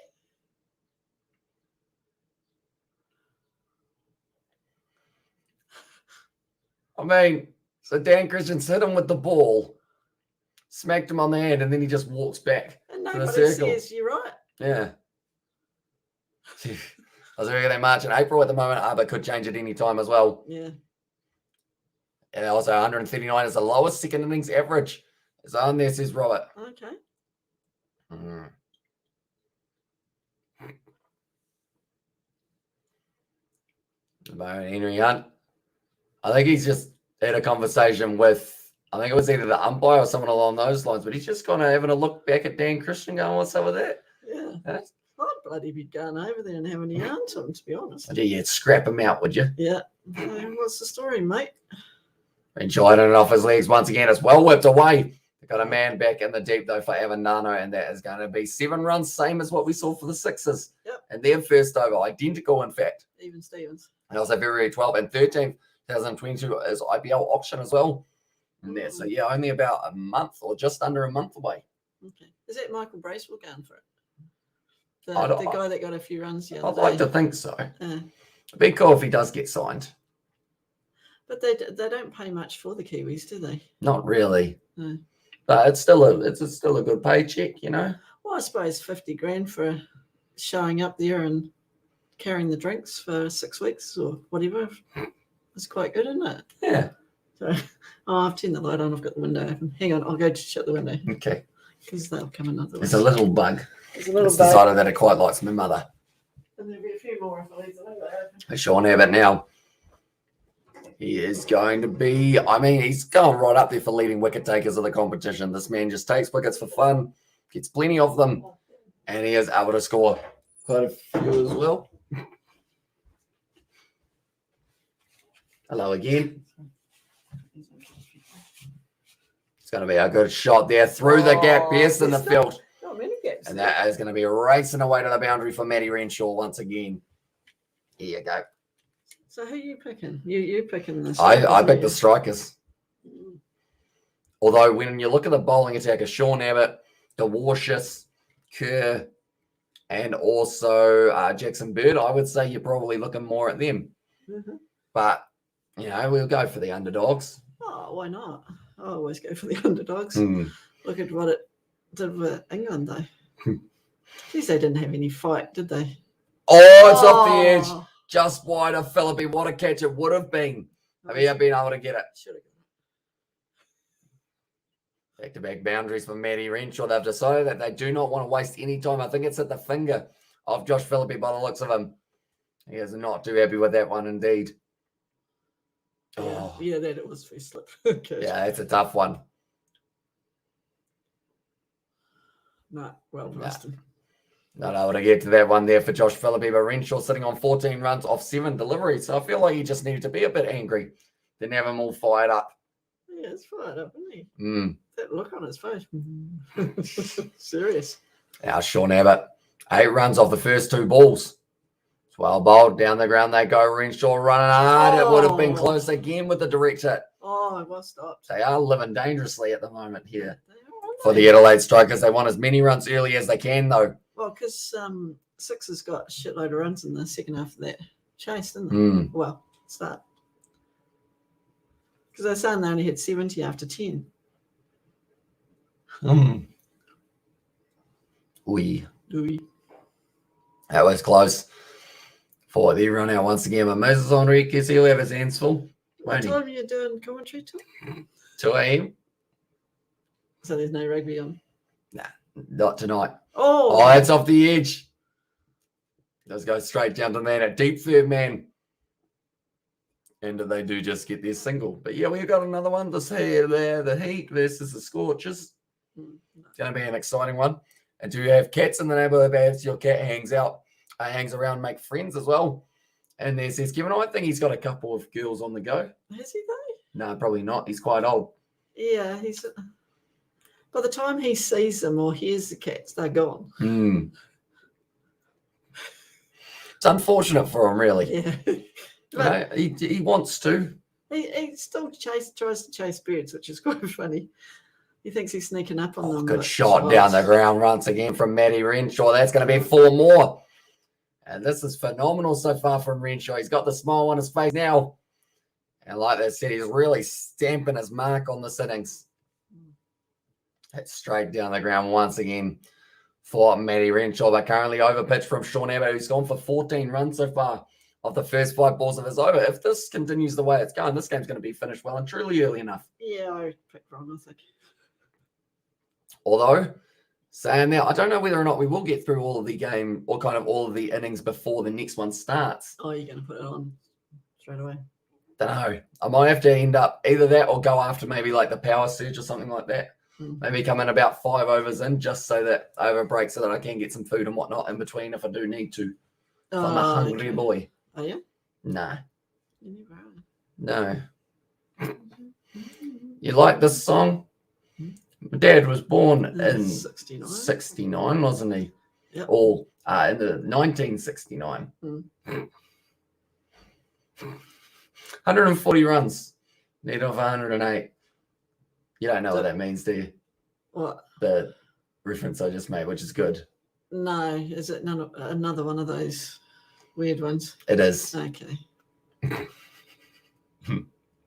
I mean, so Dan Christian's hit him with the ball, smacked him on the hand, and then he just walks back. And nobody says you're right. Yeah. I was reckon they march in April at the moment, but could change at any time as well. Yeah. And also 139 is the lowest second innings average. It's on there, says Robert. Okay. Henry Hunt. I think he's just had a conversation with, I think it was either the umpire or someone along those lines, but he's just kind of having a look back at Dan Christian going, what's up with that? Yeah. I'd bloody be going over there and having a yarn to him, to be honest. Yeah, scrap him out, would you? Yeah. What's the story, mate? And Jordan off his legs once again. It's well whipped away. They've got a man back in the deep, though, for Avendano, and that is going to be 7 runs, same as what we saw for the Sixers. Yep. And their first over, identical, in fact. Even Stevens. And also February 12th and 13th, 2022 is IPL auction as well. And there, so yeah, only about a month or just under a month away. Okay. Is that Michael Bracewell going for it? The I guy that got a few runs the I'd other like day. to think so. It'd be cool if he does get signed. But they don't pay much for the Kiwis, do they? Not really. No. But it's still a good paycheck, you know. Well, I suppose 50 grand for showing up there and carrying the drinks for 6 weeks or whatever is quite good, isn't it? Yeah. So, I've turned the light on. I've got the window open. Hang on, I'll go to shut the window. Okay. Because they'll come in otherwise. There's a little bug. There's a little It's bug. decided that it quite likes my mother. And there'll be a few more if I leave the window open. Sean Abbott now. He is going to be, I mean, he's going right up there for leading wicket takers of the competition. This man just takes wickets for fun, gets plenty of them, and he is able to score quite a few as well. Hello again. It's going to be a good shot there through the gap, pierced in the field. Not many gaps. And that is going to be racing away to the boundary for Maddie Renshaw once again. Here you go. So who are you picking? You picking the Strikers? I picked the Strikers. Although when you look at the bowling attack of Sean Abbott, DeWarshus, Kerr, and also Jackson Bird, I would say you're probably looking more at them. But, you know, we'll go for the underdogs. Oh, why not? I always go for the underdogs. Look at what it did with England, though. Geez, they didn't have any fight, did they? Oh, it's off the edge. Just wide of Phillippe. What a catch it would have been. Have you been able to get it? Should have. Back-to-back boundaries for Maddie Renshaw. They've decided that they do not want to waste any time. I think it's at the finger of Josh Phillippe by the looks of him. He is not too happy with that one indeed. Yeah, that it was free slip. Okay. Yeah, it's a tough one. No, well past him. Not able to get to that one there for Josh Phillippe, but Renshaw sitting on 14 runs off 7 deliveries. So I feel like he just needed to be a bit angry. Didn't have him all fired up. Yeah, it's fired up, isn't he? That look on his face. Serious. Now Sean Abbott, 8 runs off the first 2 balls. It's well bowled. Down the ground they go. Renshaw running hard. It would have been close again with the direct hit. Oh, it was stopped. They are living dangerously at the moment here. For the Adelaide Strikers, they want as many runs early as they can, though. Well, because Sixers got a shitload of runs in the second half of that chase, didn't they? Well, start. Because they're saying they only hit 70 after 10. That was close. For the run out once again. But Moses Enriquez, he'll have his hands full. What time are you doing commentary till? 2 a.m. So there's no rugby on? Nah, not tonight. Oh, it's off the edge. Does go straight down to the man at deep third man. And they do just get their single. But yeah, we've got another one to see there. The Heat versus the Scorchers. It's going to be an exciting one. And do you have cats in the neighborhood? Perhaps your cat hangs around, make friends as well. And there says Kevin, I think he's got a couple of girls on the go. Has he though? No, probably not. He's quite old. Yeah, he's. By the time he sees them or hears the cats, they're gone. It's unfortunate for him, really. Yeah. But he wants to. He still tries to chase birds, which is quite funny. He thinks he's sneaking up on them. Good shot down the ground once again from Maddie Renshaw. That's going to be 4 more. And this is phenomenal so far from Renshaw. He's got the smile on his face now. And like I said, he's really stamping his mark on this innings. That's straight down the ground once again for Maddie Renshaw. But currently over pitch from Sean Abbott, who's gone for 14 runs so far of the first 5 balls of his over. If this continues the way it's going, this game's going to be finished well and truly early enough. Yeah, I picked wrong, I think. Although, saying that, I don't know whether or not we will get through all of the game or kind of all of the innings before the next one starts. Oh, you're going to put it on straight away? Don't know. I might have to end up either that or go after maybe like the power surge or something like that. Maybe come in about 5 overs in just so that over break so that I can get some food and whatnot in between if I do need to. If I'm a hungry boy. Are you? No. You never are. No. You like this song? My dad was born in 69, wasn't he? Yep. Or in the 1969. 140 runs. Need of 108. You don't know what that means, do you? What? The reference I just made, which is good. No. Is it another one of those weird ones? It is. Okay.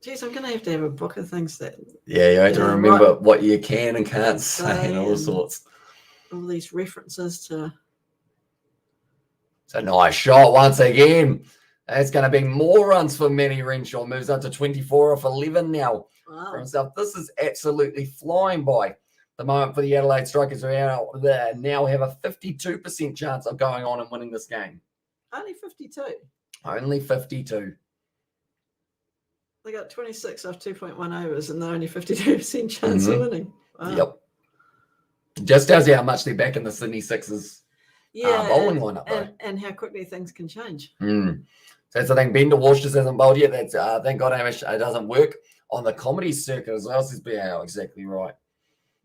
Geez, I'm going to have a book of things that... Yeah, you have to remember what you can and can't say and all sorts. All these references to... It's a nice shot once again. It's going to be more runs for Maddie Renshaw. Moves up to 24 off 11 now for himself. This is absolutely flying by the moment for the Adelaide Strikers, who now have a 52% chance of going on and winning this game. Only 52? Only 52. They got 26 off 2.1 overs and they're only 52% chance of winning. Wow. Yep. Just tells you how much they're back in the Sydney Sixers bowling lineup, though. And how quickly things can change. So that's the thing. Bender Walsh just hasn't bowled yet. That's thank God Hamish doesn't work on the comedy circuit as well. Says BAL exactly right.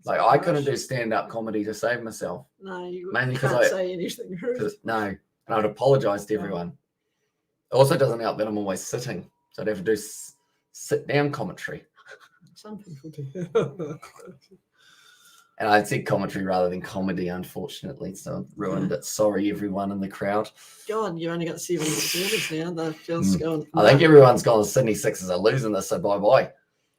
Like I couldn't do stand-up comedy to save myself. No, you mainly can't say anything rude. No, and I'd apologise to everyone. It also doesn't help that I'm always sitting, so I'd have to do sit-down commentary. Some people do. And I said commentary rather than comedy, unfortunately, so I've ruined it. Sorry, everyone in the crowd. God, you only got 7 supporters now. They're just going. I think everyone's gone. The Sydney Sixers are losing this, so bye-bye.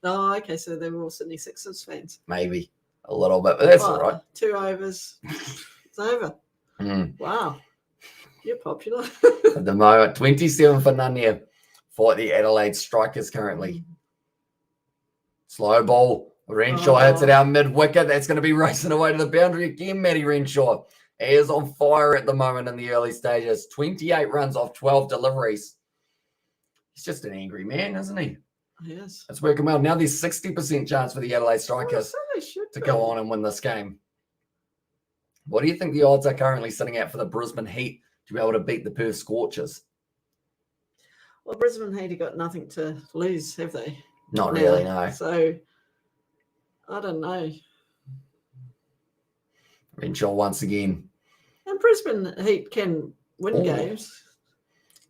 Oh, okay, so they're all Sydney Sixers fans. Maybe a little bit, but that's all right. 2 overs. It's over. Wow. You're popular. At the moment, 27 for none here for the Adelaide Strikers currently. Slow ball. Renshaw hits it out mid-wicket. That's going to be racing away to the boundary again, Matty Renshaw. He is on fire at the moment in the early stages. 28 runs off 12 deliveries. He's just an angry man, isn't he? Yes. It's working well. Now there's 60% chance for the Adelaide Strikers to go on and win this game. What do you think the odds are currently sitting at for the Brisbane Heat to be able to beat the Perth Scorchers? Well, Brisbane Heat have got nothing to lose, have they? Not really, no. So, I don't know. Renshaw once again. And Brisbane Heat can win games.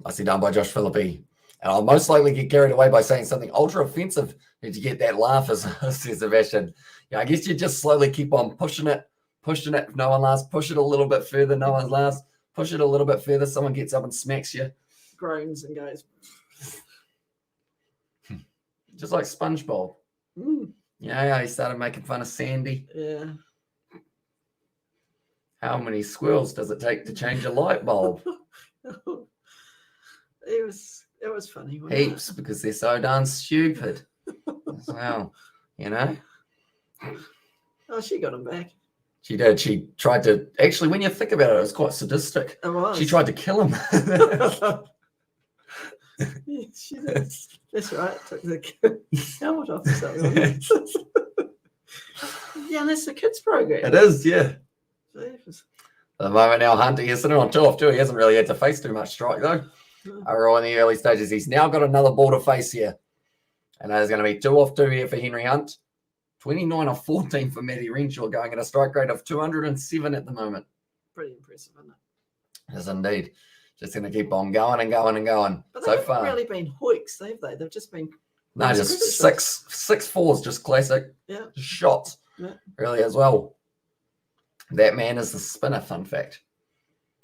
Nicely done by Josh Philippi. And I'll most likely get carried away by saying something ultra offensive to get that laugh, as says Sebastian. Yeah, I guess you just slowly keep on pushing it. If no one laughs, push it a little bit further. No one laughs. Push it a little bit further. Someone gets up and smacks you. Groans and goes. Just like SpongeBob. Yeah, he started making fun of Sandy. Yeah. How many squirrels does it take to change a light bulb? It was funny. Heaps, because they're so darn stupid. Well, you know. Oh, she got him back. She did. She tried to. Actually, when you think about it, it was quite sadistic. It was. She tried to kill him. Yeah, she did. That's right. Took the helmet off or something. Yeah, that's the kids' program. It is, yeah. Jeez. At the moment now, Hunter is sitting on 2 off 2. He hasn't really had to face too much strike, though. Overall, in the early stages, he's now got another ball to face here. And that is going to be 2 off 2 here for Henry Hunt. 29 off 14 for Matty Renshaw, going at a strike rate of 207 at the moment. Pretty impressive, isn't it? Yes, indeed. Just going to keep on going and going and going. But so they haven't far, really been hoiks, have they? They've just been just six fours, just classic shots, really as well. That man is the spinner. Fun fact.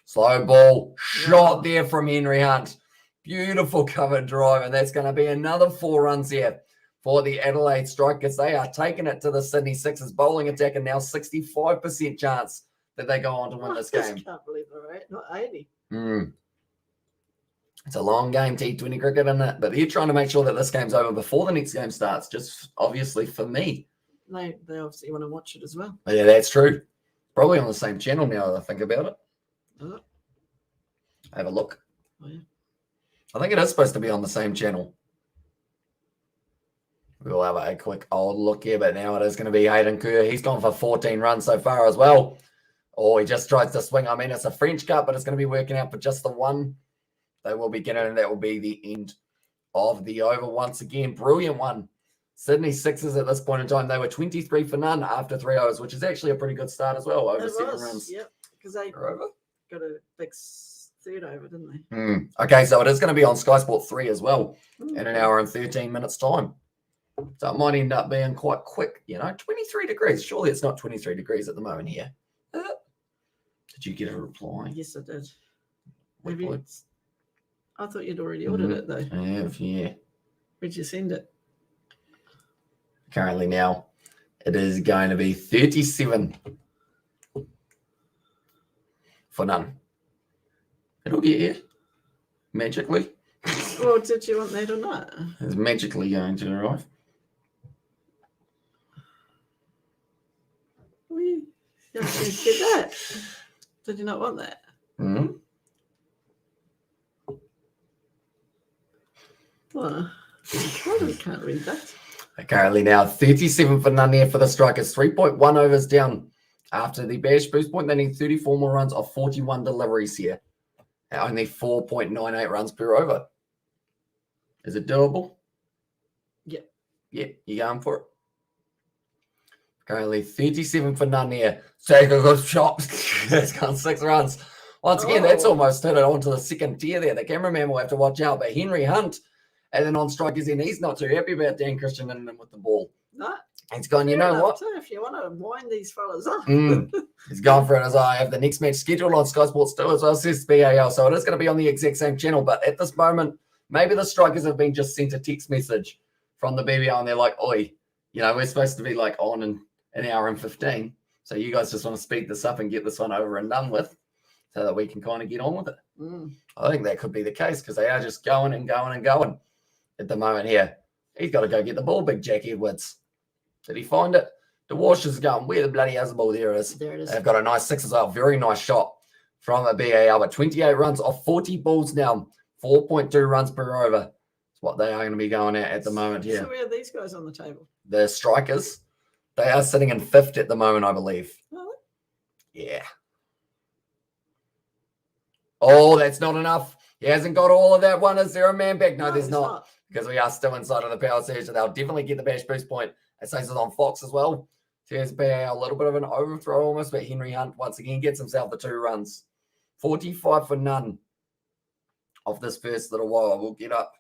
Slow ball shot there from Henry Hunt. Beautiful covered drive, and that's going to be another 4 runs here for the Adelaide Strikers. They are taking it to the Sydney Sixers bowling attack, and now 65% chance that they go on to win this game. I can't believe they're right. Not 80. It's a long game, T20 cricket, isn't it? But they're trying to make sure that this game's over before the next game starts, just obviously for me. They obviously want to watch it as well. Yeah, that's true. Probably on the same channel now that I think about it. Have a look. Oh, yeah. I think it is supposed to be on the same channel. We'll have a quick old look here, but now it is going to be Hayden Kerr. He's gone for 14 runs so far as well. Oh, he just tries to swing. I mean, it's a French Cup, but it's going to be working out for just the one. They will be getting, and that will be the end of the over once again. Brilliant one. Sydney Sixers at this point in time, they were 23 for none after 3 overs, which is actually a pretty good start as well. Over 7 runs. Yep, because they got a big third over, didn't they? Okay, so it is going to be on Sky Sport 3 as well in an hour and 13 minutes time. So it might end up being quite quick, 23 degrees. Surely it's not 23 degrees at the moment here. Did you get a reply? Yes, I did. I thought you'd already ordered it, though. I have, yeah. Where'd you send it? Currently now, it is going to be 37 for none. It'll get here, magically. Well, did you want that or not? It's magically going to arrive. You get that. Did you not want that? Well, I can't read that. Currently now 37 for none here for the Strikers. 3.1 overs down after the Bash boost point. They need 34 more runs of 41 deliveries here. Only 4.98 runs per over. Is it doable? Yep. Yeah, you going for it? Currently 37 for none here. Take a good shot. It's gone 6 runs. Once again, that's almost hit it onto the second tier there. The cameraman will have to watch out. But Henry Hunt, and then on strikers in, he's not too happy about Dan Christian in with the ball. No. He's gone, you know what? If you want to wind these fellas up. He's gone for it as I have the next match scheduled on Sky Sports 2 as well, says BAL. So it is going to be on the exact same channel. But at this moment, maybe the strikers have been just sent a text message from the BBL and they're like, oi, you know, we're supposed to be like on in an hour and 15. So you guys just want to speed this up and get this one over and done with so that we can kind of get on with it. I think that could be the case because they are just going and going and going at the moment here. He's got to go get the ball, big Jack Edwards. Did he find it? The Wash is going, where the bloody hell's the ball? There it is. There it is. They've got a nice 6 as well. Very nice shot from a BAL. But 28 runs off 40 balls now. 4.2 runs per over. That's what they are going to be going at the moment here. So where are these guys on the table? The Strikers. They are sitting in 5th at the moment, I believe. Oh. Yeah. Oh, that's not enough. He hasn't got all of that one. Is there a man back? No, there's not. Because we are still inside of the power surge. So they'll definitely get the bash boost point. It says it on Fox as well. So here's BAL, a little bit of an overthrow almost, but Henry Hunt once again gets himself the 2 runs. 45 for none off this first little while. We'll get up.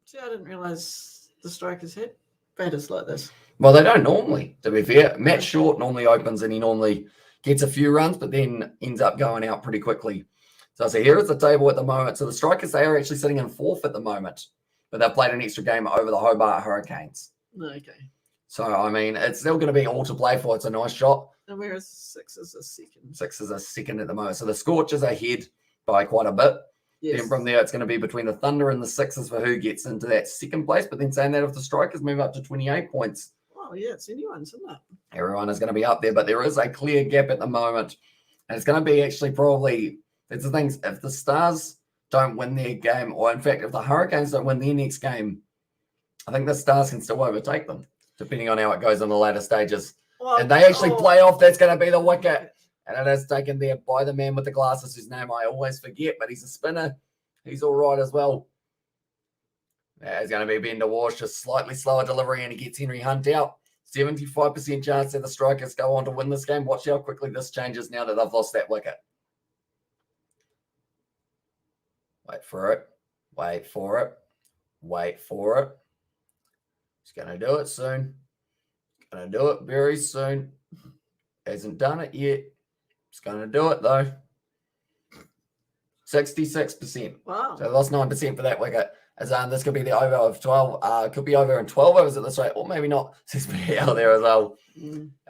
See, I didn't realise the Strikers had batters like this. Well, they don't normally, to be fair. Matt Short normally opens and he normally gets a few runs, but then ends up going out pretty quickly. So here is the table at the moment. So the Strikers, they are actually sitting in 4th at the moment, but they've played an extra game over the Hobart Hurricanes. Okay. So, I mean, it's still going to be all to play for. It's a nice shot. And where is 6 as a second? 6 is a second at the moment. So the Scorchers are ahead by quite a bit. Yes. Then from there, it's going to be between the Thunder and the Sixers for who gets into that second place. But then saying that if the Strikers move up to 28 points. Oh, yeah, it's anyone's, isn't it? Everyone is going to be up there. But there is a clear gap at the moment. And it's going to be actually probably, it's the things, if the Stars don't win their game, or in fact, if the Hurricanes don't win their next game, I think the Stars can still overtake them, depending on how it goes in the later stages. Well, and they actually play off, that's going to be the wicket. And it is taken there by the man with the glasses, whose name I always forget, but he's a spinner. He's all right as well. There's going to be Bender Walsh, just slightly slower delivery, and he gets Henry Hunt out. 75% chance that the Strikers go on to win this game. Watch how quickly this changes now that they've lost that wicket. Wait for it. Wait for it. Wait for it. He's going to do it soon. Going to do it very soon. Hasn't done it yet. He's going to do it, though. 66%. Wow. So they lost 9% for that wicket. As this could be the over of 12. Could be over in 12 overs at this rate, or maybe not. 6 out there as well.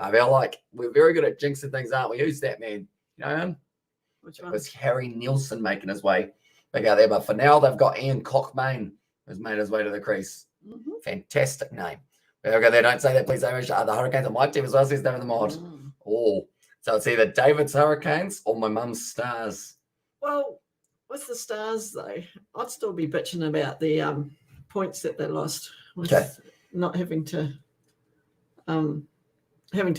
I feel like we're very good at jinxing things, aren't we? Who's that man? You know him? Which one? It was Harry Nielsen making his way back out there. But for now, they've got Ian Cockmain, who's made his way to the crease. Fantastic name. Okay, they don't say that, please. The Hurricanes are my team as well, says David the Mod. Oh, so it's either David's Hurricanes or my mum's Stars. Well, with the Stars, though, I'd still be bitching about the points that they lost with not having to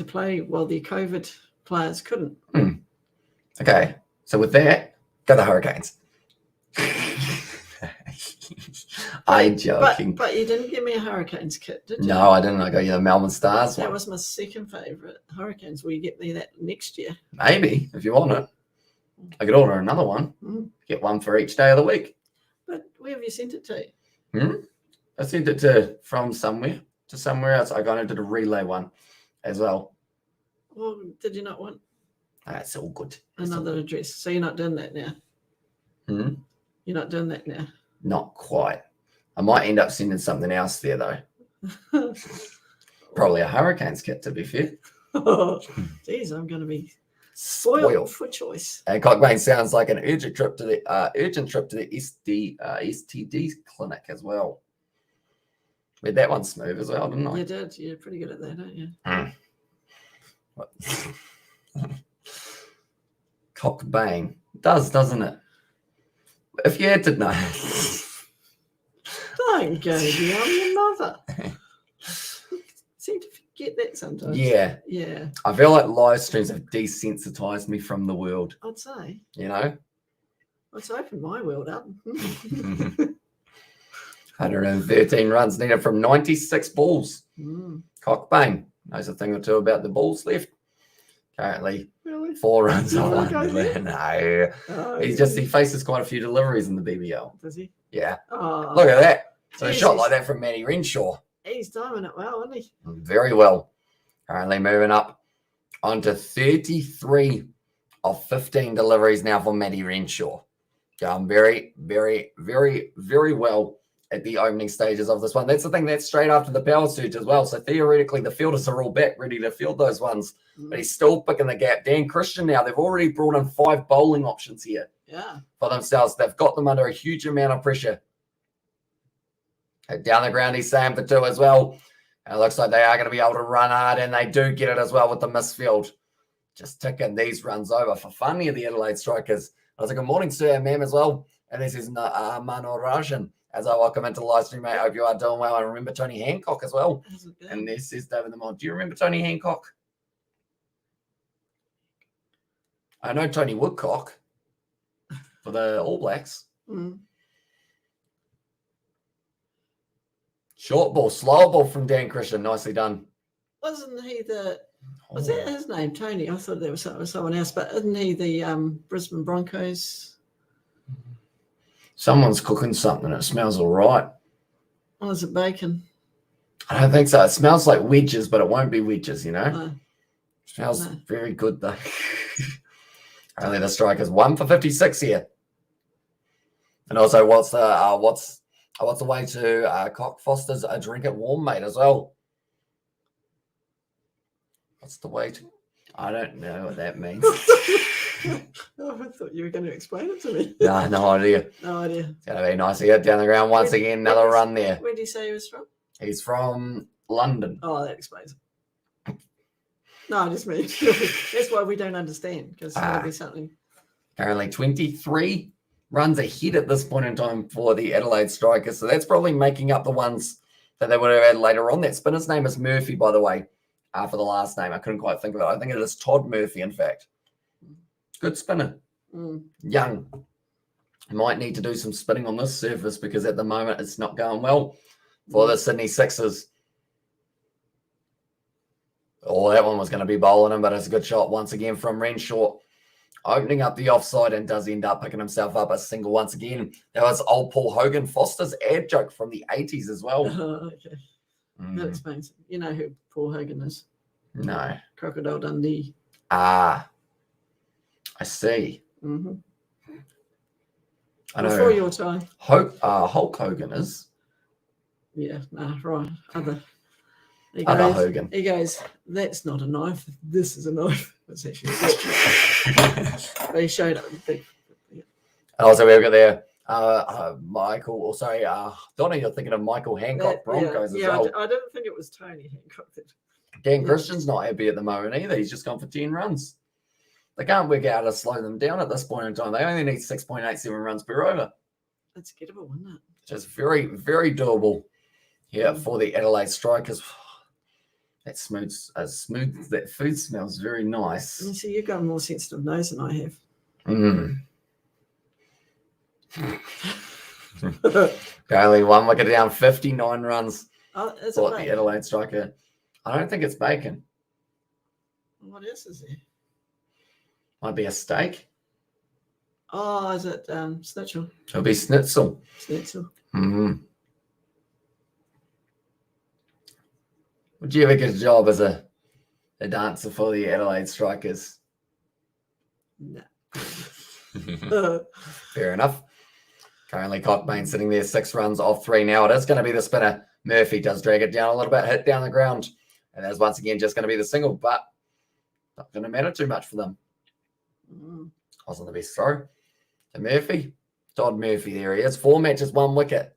play while the COVID players couldn't. Okay, so with that, go the Hurricanes. I'm joking. But you didn't give me a Hurricanes kit, did you? No, I didn't. I got you the Melbourne Stars one. That was my second favourite. Hurricanes. Will you get me that next year? Maybe, if you want it. I could order another one. Get one for each day of the week. But where have you sent it to? I sent it from somewhere to somewhere else. I got into the relay one as well. Well, did you not want? That's all good. Another address. So you're not doing that now? You're not doing that now? Not quite. I might end up sending something else there, though. Probably a Hurricanes kit, to be fair. Geez, I'm going to be spoiled for choice. And Cockbain sounds like an urgent trip to the STD clinic as well. Made that one smooth as well, didn't I? You did. You're pretty good at that, aren't you? Cockbain doesn't it? If you had to know. Don't go beyond your mother. Seem to forget that sometimes. Yeah. I feel like live streams have desensitized me from the world. I'd say. You know? Let's open my world up. 113 runs needed from 96 balls. Mm. Cockbane knows a thing or two about the balls left. Currently, Really? 4 runs You off wanna go under there? there. No. Oh, He faces quite a few deliveries in the BBL. Does he? Yeah. Oh, Look at that. So a Yes, shot he's- like that from Matty Renshaw. he's timing it well, isn't he? Very well. Currently moving up onto 33 of 15 deliveries now for Matty Renshaw. Going very, very, very, very well at the opening stages of this one. That's the thing, that's straight after the power surge as well. So theoretically, the fielders are all back ready to field those ones. But he's still picking the gap. Dan Christian now, they've already brought in 5 bowling options here Yeah. for themselves. They've got them under a huge amount of pressure. Down the ground, he's saying for 2 as well. And it looks like they are going to be able to run hard, and they do get it as well with the misfield. Just ticking these runs over for fun here, the Adelaide Strikers. I was like, good morning, sir, ma'am, as well. And this is Mano Rajan. As I welcome into the live stream, mate. I hope you are doing well. I remember Tony Hancock as well. And this is David the Mod. Do you remember Tony Hancock? I know Tony Woodcock for the All Blacks. Mm. Short ball, slow ball from Dan Christian. Nicely done. Wasn't he was that his name, Tony? I thought there was someone else, but isn't he the Brisbane Broncos? Someone's cooking something. It smells all right. Or is it bacon? I don't think so. It smells like wedges, but it won't be wedges, you know? No. Smells No. very good, though. Only the Strikers 1 for 56 here. And also, what's the way to Cock Foster's a drink it warm, mate, as well? What's the way to? I don't know what that means. Oh, I thought you were going to explain it to me. No idea. No idea. It's going to be nice to get down the ground once again. Another run there. Where did he say he was from? He's from London. Oh, that explains it. No, I just mean that's why we don't understand, because there'll be something. Currently 23 runs ahead at this point in time for the Adelaide Strikers. So that's probably making up the ones that they would have had later on. That spinner's name is Murphy, by the way, for the last name. I couldn't quite think of it. I think it is Todd Murphy, in fact. Good spinner. Mm. Young. Might need to do some spinning on this surface because at the moment it's not going well for the Sydney Sixers. Oh, that one was going to be bowling him, but it's a good shot once again from Renshaw. Opening up the offside and does end up picking himself up a single once again. That was old Paul Hogan Foster's ad joke from the 80s as well. Okay. That explains it. You know who Paul Hogan is? No. Crocodile Dundee. Ah, I see. Mm-hmm. I know. Before your time. Hulk Hogan is. Yeah, no, right. He Other goes, Hogan. He goes, that's not a knife. This is a knife. That's actually but he showed up. And also we've got there Michael, Donnie, you're thinking of Michael Hancock Broncos as well. I didn't think it was Tony Hancock. Dan Christian's not happy at the moment either. He's just gone for 10 runs. They can't work out how to slow them down at this point in time. They only need 6.87 runs per over. That's gettable, isn't it? Just very, very doable here for the Adelaide Strikers. That that food smells very nice. You see, you've got a more sensitive nose than I have. Only 1 wicket down, 59 runs Oh, is for it the bacon? Adelaide Striker. I don't think it's bacon. What else is there? Might be a steak. Oh, is it schnitzel? It'll be schnitzel. Schnitzel. Would you ever get a job as a dancer for the Adelaide Strikers? No. Fair enough. Currently, Cockbane sitting there 6 runs off 3 now. It is going to be the spinner. Murphy does drag it down a little bit, hit down the ground. And that's once again just going to be the single, but not going to matter too much for them. Wasn't the best throw to Murphy. Todd Murphy, there he is. 4 matches, 1 wicket.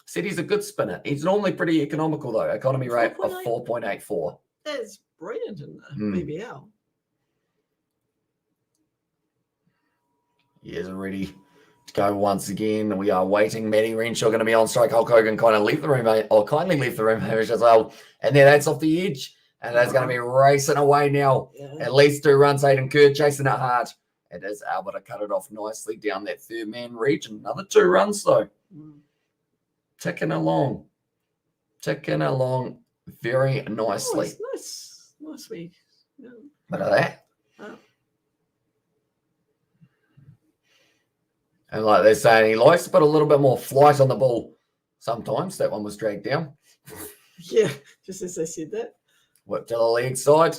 Said he's a good spinner. He's normally pretty economical, though. Economy rate of 4.84. That's brilliant in the BBL. He is ready to go once again. We are waiting. Matty Renshaw going to be on strike. Hulk Hogan kindly leave the room as well. And then that's off the edge. And that's going to be racing away now. Yeah. At least 2 runs. Hayden Kerr chasing it hard. It is able to cut it off nicely down that third man region. Another 2 runs, though. ticking along very Oh, nicely. it's nice week. Yeah. Look at that. Oh. And like they're saying, he likes to put a little bit more flight on the ball. Sometimes that one was dragged down. Yeah, just as I said that. Whip to the leg side.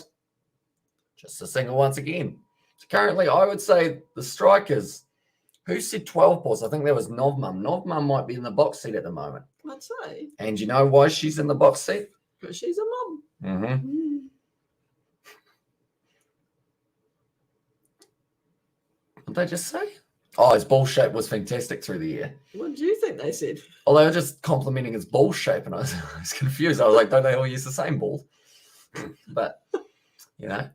Just a single once again. So currently, I would say the Strikers. Who said 12 balls? I think that was Novmum. Novmum might be in the box seat at the moment. I'd say. And you know why she's in the box seat? Because she's a mum. Mm-hmm. What did they just say? Oh, his ball shape was fantastic through the year. What do you think they said? Oh, they were just complimenting his ball shape, and I was confused. I was like, don't they all use the same ball? But, you know,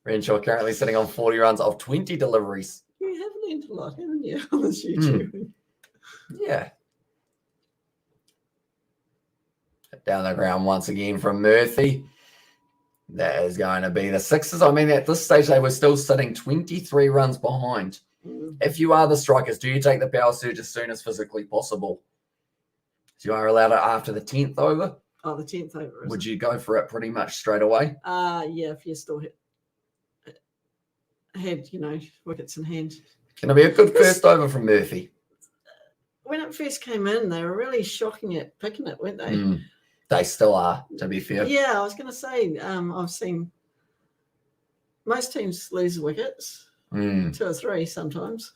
Renshaw currently sitting on 40 runs of 20 deliveries. You have learned a lot, haven't you, on this YouTube? Yeah. Down the ground once again from Murphy. That is going to be the Sixers. I mean, at this stage, they were still sitting 23 runs behind. If you are the Strikers, do you take the power surge as soon as physically possible? So you are allowed it after the 10th over? Oh, the 10th over. Would you go for it pretty much straight away? Yeah, if you still had, wickets in hand. Going to be a good first over from Murphy. When it first came in, they were really shocking at picking it, weren't they? They still are, to be fair. Yeah, I was going to say, I've seen most teams lose wickets, 2 or 3 sometimes.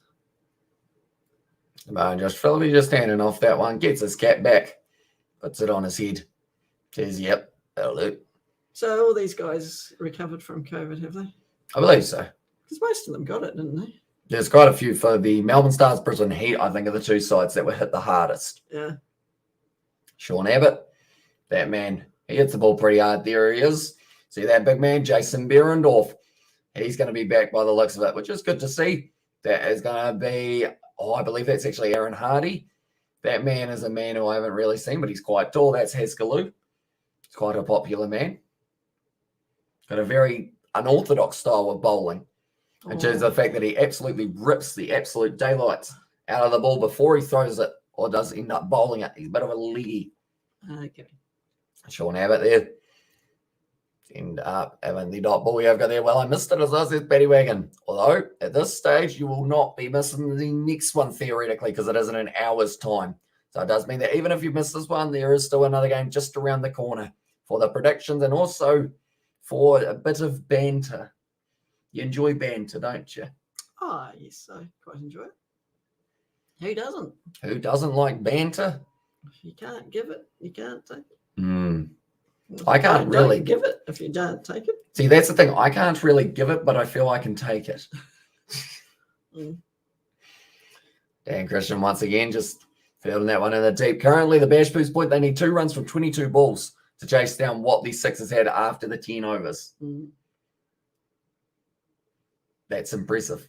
But Josh Phillips just handing off that one, gets his cap back, puts it on his head, says, yep, that'll do. So all these guys recovered from COVID, have they? I believe so. Because most of them got it, didn't they? There's quite a few for the Melbourne Stars, Brisbane Heat, I think, are the 2 sides that were hit the hardest. Yeah. Sean Abbott, that man, he hits the ball pretty hard. There he is. See that big man, Jason Behrendorff. He's going to be back by the looks of it, which is good to see. That is going to be, I believe that's actually Aaron Hardy. That man is a man who I haven't really seen, but he's quite tall. That's Haskaloo. He's quite a popular man. Got a very unorthodox style of bowling, which is the fact that he absolutely rips the absolute daylights out of the ball before he throws it or does end up bowling it. He's a bit of a leggy. Okay. Sean Abbott there. End up having the dot ball we have got there. Well, I missed it as I said, Paddy Wagon. Although, at this stage, you will not be missing the next one, theoretically, because it isn't an hour's time. So it does mean that even if you miss this one, there is still another game just around the corner for the predictions and also for a bit of banter. You enjoy banter, don't you? Oh, yes, I quite enjoy it. Who doesn't? Who doesn't like banter? If you can't give it, you can't take it. I can't really give it if you don't take it. See, that's the thing. I can't really give it, but I feel I can take it. Dan Christian once again just fielding that one in the deep. Currently, the Bash Boos point, they need 2 runs from 22 balls to chase down what the Sixers had after the 10 overs. That's impressive.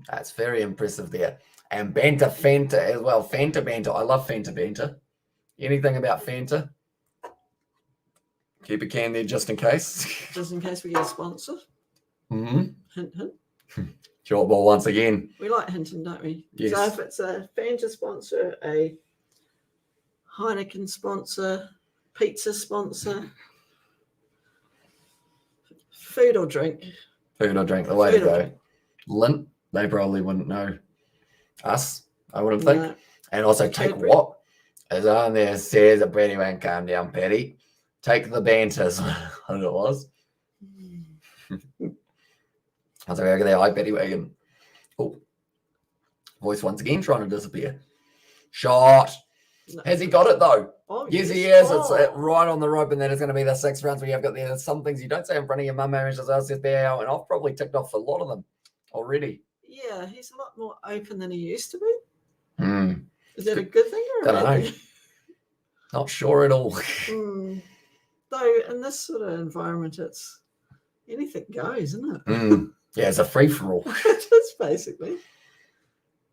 That's very impressive there. And Banter Fanta as well. Fanta Banter. I love Fanta Banter. Anything about Fanta? Keep a can there just in case. Just in case we get a sponsor. Hint, hint. Short ball once again. We like hinting, don't we? Yes. So if it's a Fanta sponsor, a Heineken sponsor, pizza sponsor, food or drink. Food or drink, the way to go. Lint, they probably wouldn't know us, I wouldn't think. No. And also take what? As on there says, Paddy won't calm down, Paddy. Take the banters. What it was. I was like, over there, hi, Paddy Wagon. Oh, voice once again trying to disappear. Shot. No. Has he got it though? Oh, yes, he has. It's right on the rope, and then it's going to be the 6 runs we have got there. There's some things you don't say in front of your mum, as I said there, and I've probably ticked off a lot of them already. Yeah, he's a lot more open than he used to be. Is that a good thing or a bad thing? Not sure at all. Though in this sort of environment, it's anything goes, isn't it? Yeah, it's a free-for-all. Just basically.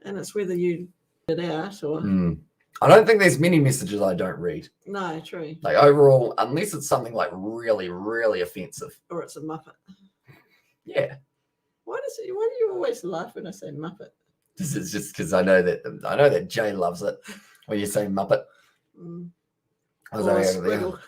And it's whether you get it out or... I don't think there's many messages I don't read. No, true. Like overall, unless it's something like really, really offensive. Or it's a Muppet. Yeah. Why do you always laugh when I say Muppet? This is just because I know that Jay loves it when you say Muppet. Squiggle.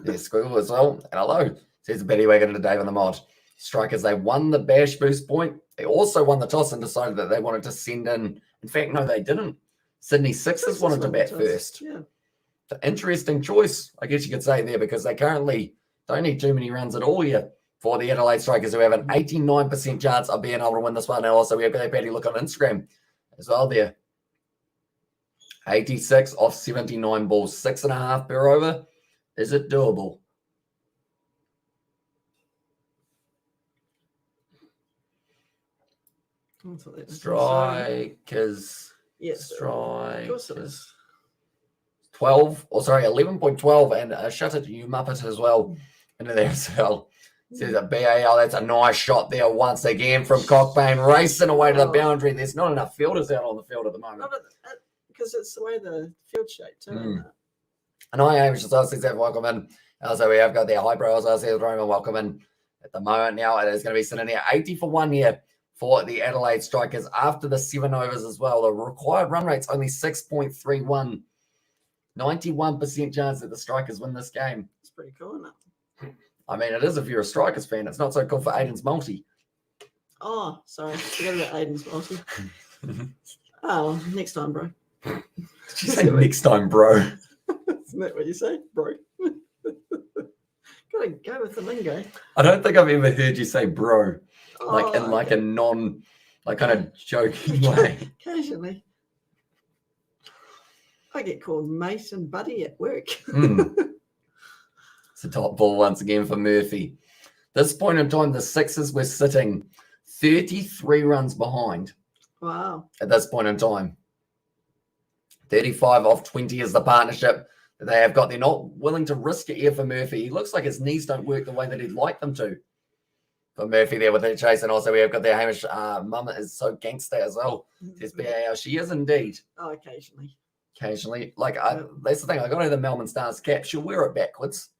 There's Squiggle as well. And hello, says Betty Wagon to Dave on the mod. Strikers, they won the bash boost point. They also won the toss and decided that they wanted to send in. In fact, no, they didn't. Sydney Sixers wanted to bat first. Yeah. It's an interesting choice, I guess you could say there, because they currently don't need too many runs at all here for the Adelaide Strikers, who have an 89% chance of being able to win this one. And also, we have got a Betty look on Instagram as well there. 86 off 79 balls, 6.5 per over. Is it doable? Strikers. Yes. Strikers. 12, or sorry, 11.12, and a shutter to you Muppet as well into there as well. Says a BAL, that's a nice shot there once again from Cockbane, racing away to the boundary. There's not enough fielders out on the field at the moment. Because it's the way the field shape too, isn't it? And I am just asking that welcome in. Also, we have got the highbrows. I see the Roman welcome in at the moment. Now it is going to be sitting here 80 for 1 here for the Adelaide Strikers after the 7 overs as well. The required run rate's only 6.31. 91% chance that the Strikers win this game. It's pretty cool, isn't it? I mean, it is if you're a Strikers fan. It's not so cool for Aiden's multi. Oh, sorry. Forget about Aiden's multi. Oh, next time, bro. Did you say next time, bro? Isn't that what you say, bro? Gotta go with the lingo. I don't think I've ever heard you say bro. Like in like okay. a non, like kind of joking way. Occasionally. I get called mate and buddy at work. It's a top ball once again for Murphy. This point in time, the Sixers were sitting 33 runs behind. Wow. At this point in time. 35 off 20 is the partnership that they have got. They're not willing to risk it here for Murphy. He looks like his knees don't work the way that he'd like them to. For Murphy there with the chase. And also we have got their Hamish mum is so gangster as well. Says BAL. She is indeed. Oh, occasionally. Occasionally. Like, that's the thing. I got her the Melbourne Stars cap. She'll wear it backwards.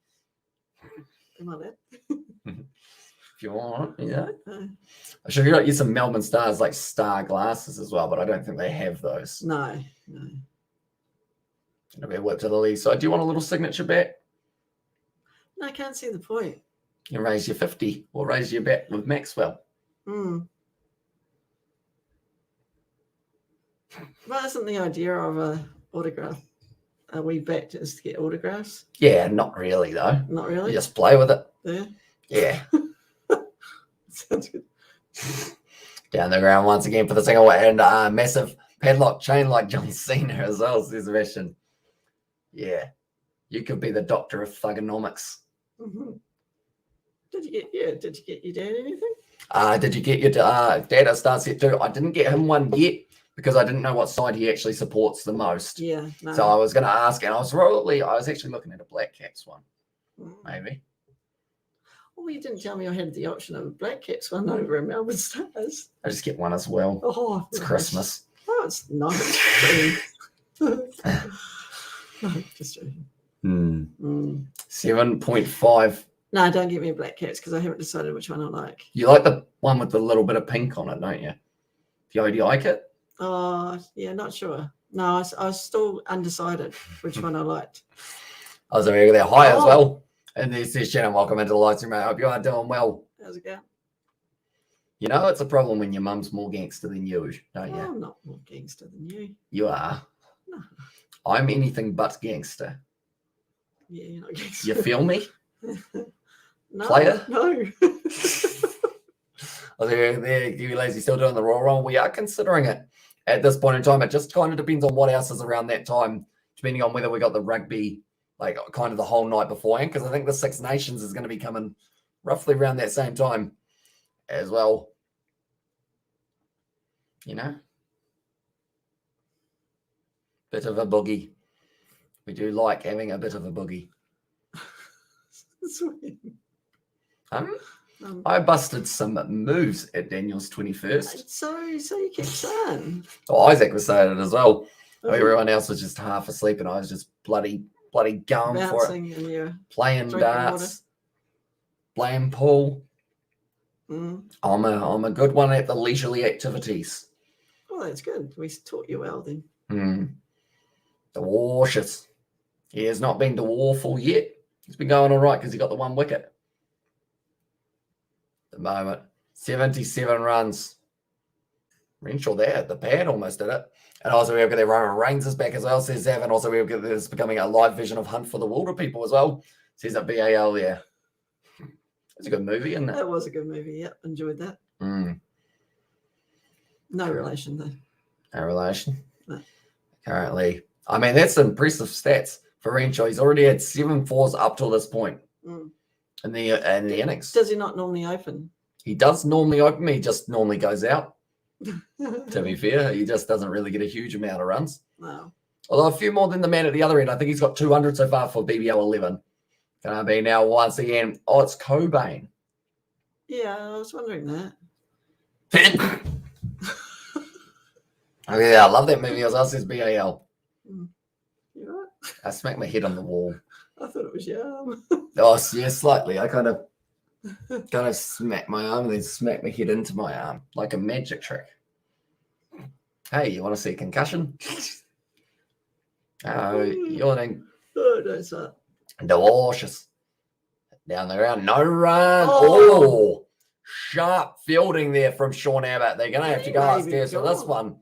Am I that? If you want, yeah. I should get you some Melbourne Stars like star glasses as well, but I don't think they have those. No. It'll be a whip to the league. So do you want a little signature bet? No, I can't see the point. You raise your 50 or raise your bet with Maxwell. Well, isn't the idea of a autograph a wee bet is to get autographs? Yeah, not really though. Not really? You just play with it. Yeah. Sounds good. Down the ground once again for the single and massive padlock chain like John Cena as well, says Sebastian. Yeah. You could be the doctor of thugonomics. Did you get your dad anything? Did you get your dad a start set too? I didn't get him one yet because I didn't know what side he actually supports the most. Yeah. No. So I was going to ask, and I was actually looking at a Black Caps one, maybe. Oh, you didn't tell me I had the option of a Black Caps one over a Melbourne Stars. I just get one as well. Oh, it's Christmas. Oh, it's nice. No, just joking. 7.5. No, don't get me a Black Caps because I haven't decided which one I like. You like the one with the little bit of pink on it, don't you? Do you like it? Oh, yeah, not sure. No, I was still undecided which one I liked. I was over there high as well. And this says Shannon, welcome into the Livestream I. Hope you are doing well. How's it going? You know, it's a problem when your mum's more gangster than you, don't you? I'm not more gangster than you. You are. No. I'm anything but gangster. Yeah, you're not gangster. You feel me? No. Player? No. Oh, there, you lazy still doing the roll. We are considering it at this point in time. It just kind of depends on what else is around that time, depending on whether we got the rugby, like kind of the whole night beforehand, because I think the Six Nations is going to be coming roughly around that same time as well. You know? Bit of a boogie. We do like having a bit of a boogie. Sweet. I busted some moves at Daniel's 21st. So you kept saying. Oh, Isaac was saying it as well. Everyone else was just half asleep, and I was just bloody going bouncing for it. And playing darts, playing pool. I'm a good one at the leisurely activities. Oh, that's good. We taught you well then. Delicious. He has not been to awful yet. He's been going all right because he got the 1 wicket. At the moment, 77 runs. Renshaw there at the pad almost did it. And also we've got their Roman Reigns is back as well, says Zav. And also we've got this becoming a live vision of Hunt for the Wilder People as well. Says that BAL there. It's a good movie, isn't it? That was a good movie. Yep, enjoyed that. Mm. No relation though. No relation. No. Currently, I mean, that's impressive stats for Renshaw. He's already had 7 fours up till this point in the innings. Does he not normally open? He does normally open. He just normally goes out. To be fair, he just doesn't really get a huge amount of runs. No. Although a few more than the man at the other end. I think he's got 200 so far for BBL 11. Can I be now once again? Oh, it's Cobain. Yeah, I was wondering that. Oh, yeah, I love that movie as well, says BAL. You right? I smacked my head on the wall. I thought it was Yum. Oh, yeah, slightly. I kind of smacked my arm and then smacked my head into my arm like a magic trick. Hey, you want to see concussion? Oh, yawning. Oh, no, sir. Delicious. Down the ground. No run. Oh. Oh, sharp fielding there from Sean Abbott. They're going to have to go upstairs for this one.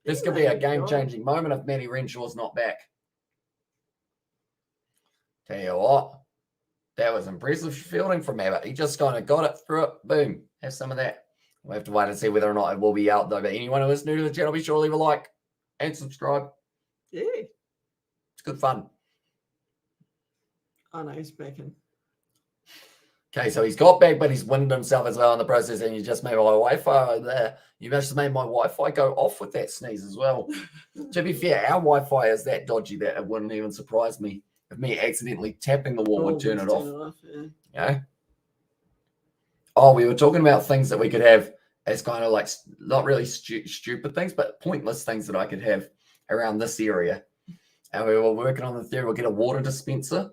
This could be a game-changing moment if Manny Renshaw's not back. Tell you what, that was impressive fielding from Abbott. He just kind of got it through it. Boom. Have some of that. We'll have to wait and see whether or not it will be out, though. But anyone who is new to the channel, be sure to leave a like and subscribe. Yeah. It's good fun. I know he's back in. Okay, so he's got back, but he's winded himself as well in the process, and you just made my Wi-Fi there. You just made my Wi-Fi go off with that sneeze as well. To be fair, our Wi-Fi is that dodgy that it wouldn't even surprise me if me accidentally tapping the wall would turn it off. Yeah. Yeah. Oh, we were talking about things that we could have as kind of like not really stupid things, but pointless things that I could have around this area. And we were working on the theory we'll get a water dispenser.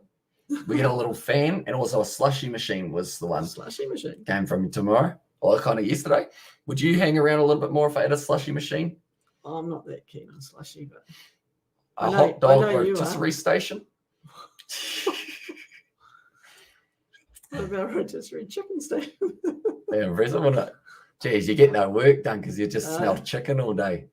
We get a little fan and also a slushy machine was the one. Slushy machine. Came from tomorrow or kind of yesterday. Would you hang around a little bit more if I had a slushy machine? Oh, I'm not that keen on slushy, but A hot dog rotisserie station? What about a rotisserie chicken station? Yeah, impressive, wouldn't it? Jeez, you get no work done because you just smell chicken all day.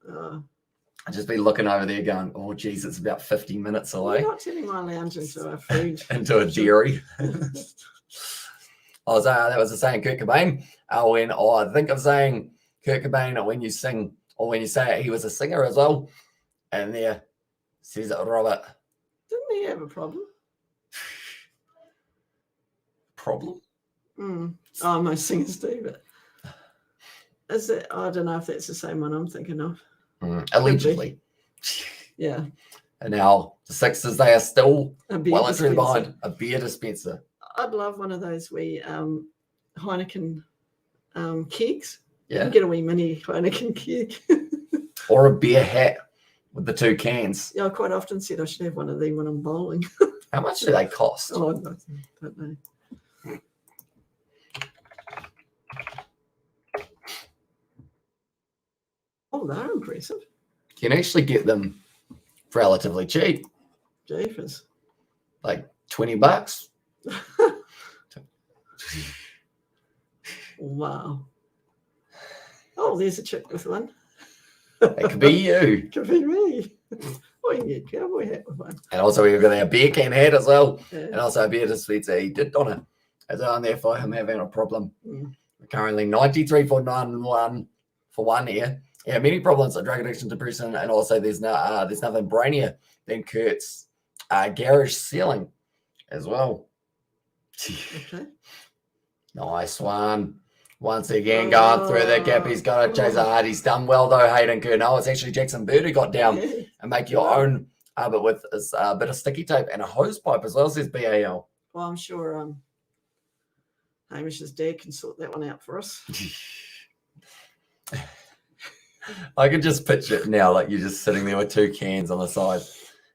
I'd just be looking over there going, oh, geez, it's about 50 minutes away. You're not turning my lounge into a food. Into a dairy. That was the saying Kurt Cobain. I think of saying Kurt Cobain when you sing, or when you say it, he was a singer as well. And there says it, Robert. Didn't he have a problem? Problem? Oh, most singers do, but is it? I don't know if that's the same one I'm thinking of. Allegedly. Yeah. And now the Sixers, they are still well and truly dispenser. behind a beer dispenser. I'd love one of those wee Heineken kegs. Yeah. You can get a wee mini Heineken keg. Or a beer hat with the 2 cans. Yeah, I quite often said I should have one of them when I'm bowling. How much do they cost? Oh, I don't know. Oh, they're impressive. You can actually get them relatively cheap. Jeepers. Like $20. Wow. Oh, there's a chick with one. It could be you. Could be me. Oh, you can get a cowboy hat with one. And also we've got our beer can hat as well. Yeah. And also a beer dispenser. He did on it. As on there for him having a problem. We're currently 93 for 9-1 for 1 here. Yeah, many problems like drug addiction, depression, and also there's nothing brainier than Kurt's garage ceiling as well. Okay. Nice one. Once again, going through the gap. He's got to chase it hard. He's done well, though, Hayden Kurt. No, it's actually Jackson Bird who got down and make your own, but with a bit of sticky tape and a hose pipe as well, says BAL. Well, I'm sure Hamish's dad can sort that one out for us. I can just picture it now, like you're just sitting there with 2 cans on the side.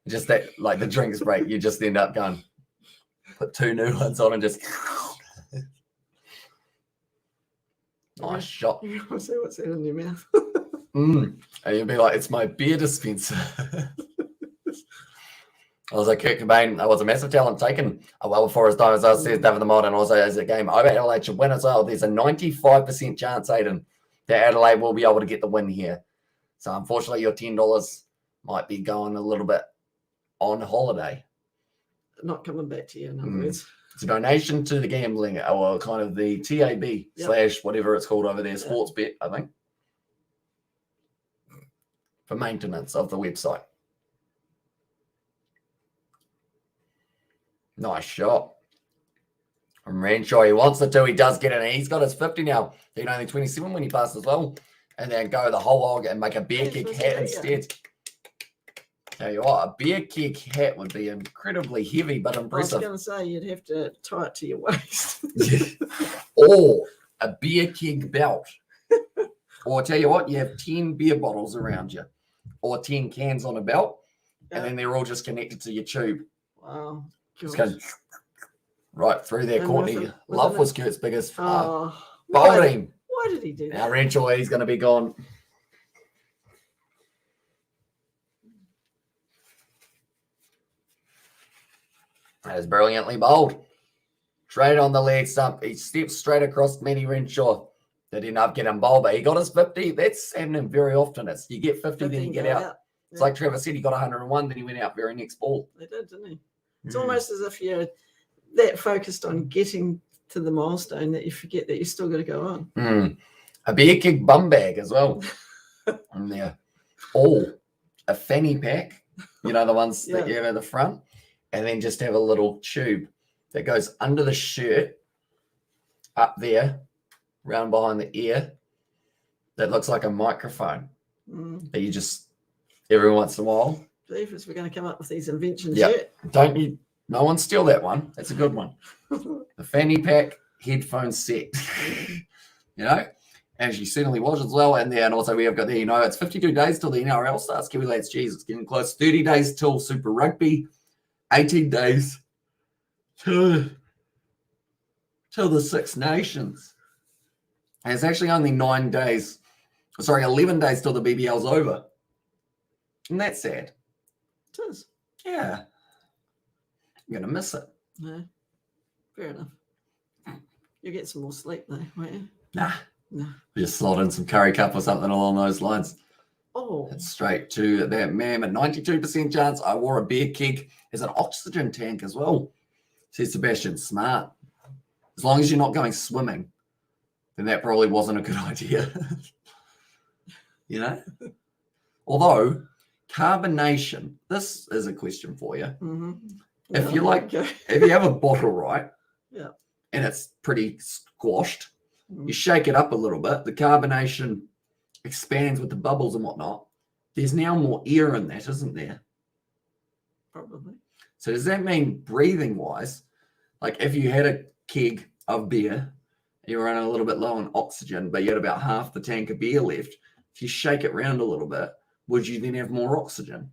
Just that, like the drinks break, you just end up going, put 2 new ones on and just... Nice shot. What's that in your mouth? And you'll be like, it's my beer dispenser. Also, Kurt Cobain was a massive talent taken well before his time, as I said, David the Mod, and also as a game over Adelaide should win as well. There's a 95% chance, Aiden, that Adelaide will be able to get the win here. So unfortunately, your $10 might be going a little bit on holiday. Not coming back to you, in other words. It's a donation to the gambling, or kind of the TAB / whatever it's called over there, sports bet, I think, for maintenance of the website. Nice shot from Renshaw. He wants the 2. He does get it. He's got his 50 now. He'd only 27 when he passed as well. And then go the whole hog and make a bear kick hat instead. Tell you what, a bear kick hat would be incredibly heavy but impressive. I was going to say you'd have to tie it to your waist. Or a beer keg belt. Or tell you what, you have 10 beer bottles around you. Or 10 cans on a belt. And then they're all just connected to your tube. Wow. Just going right through there. Courtney Love was Kurt's biggest bowling. Why did he do that? Now Renshaw, he's going to be gone. That is brilliantly bowled. Straight on the leg stump. He steps straight across Manny Renshaw. They didn't up get him bowled, but he got his 50. That's happening very often. It's you get 50, then you get out. It's like Trevor said, he got 101, then he went out very next ball. They did, didn't he? It's almost as if you're that focused on getting to the milestone that you forget that you still got to go on. A beer kick bum bag as well. And there. Oh, a fanny pack. You know, the ones that you have at the front. And then just have a little tube that goes under the shirt, up there, round behind the ear, that looks like a microphone. That you just, every once in a while. Believers, we're going to come up with these inventions. Don't you? No one steal that one. That's a good one. The fanny pack headphone set. You know, as you certainly was as well. And then also we have got there, you know, it's 52 days till the NRL starts. Kiwi lads, geez, it's getting close. 30 days till Super Rugby. 18 days till the Six Nations. And it's actually only 11 days till the BBL's over. And that's sad. It is. Yeah. I'm going to miss it. No. Fair enough. You'll get some more sleep though, won't you? Nah. No. Just slot in some curry cup or something along those lines. Oh. It's straight to that, ma'am. A 92% chance I wore a beer keg as an oxygen tank as well. Says Sebastian, smart. As long as you're not going swimming, then that probably wasn't a good idea. You know? Although, carbonation, this is a question for you. If you if you have a bottle, right? Yeah. And it's pretty squashed, you shake it up a little bit, the carbonation expands with the bubbles and whatnot. There's now more air in that, isn't there? Probably. So does that mean breathing wise, like if you had a keg of beer, you were running a little bit low on oxygen, but you had about half the tank of beer left, if you shake it around a little bit, would you then have more oxygen?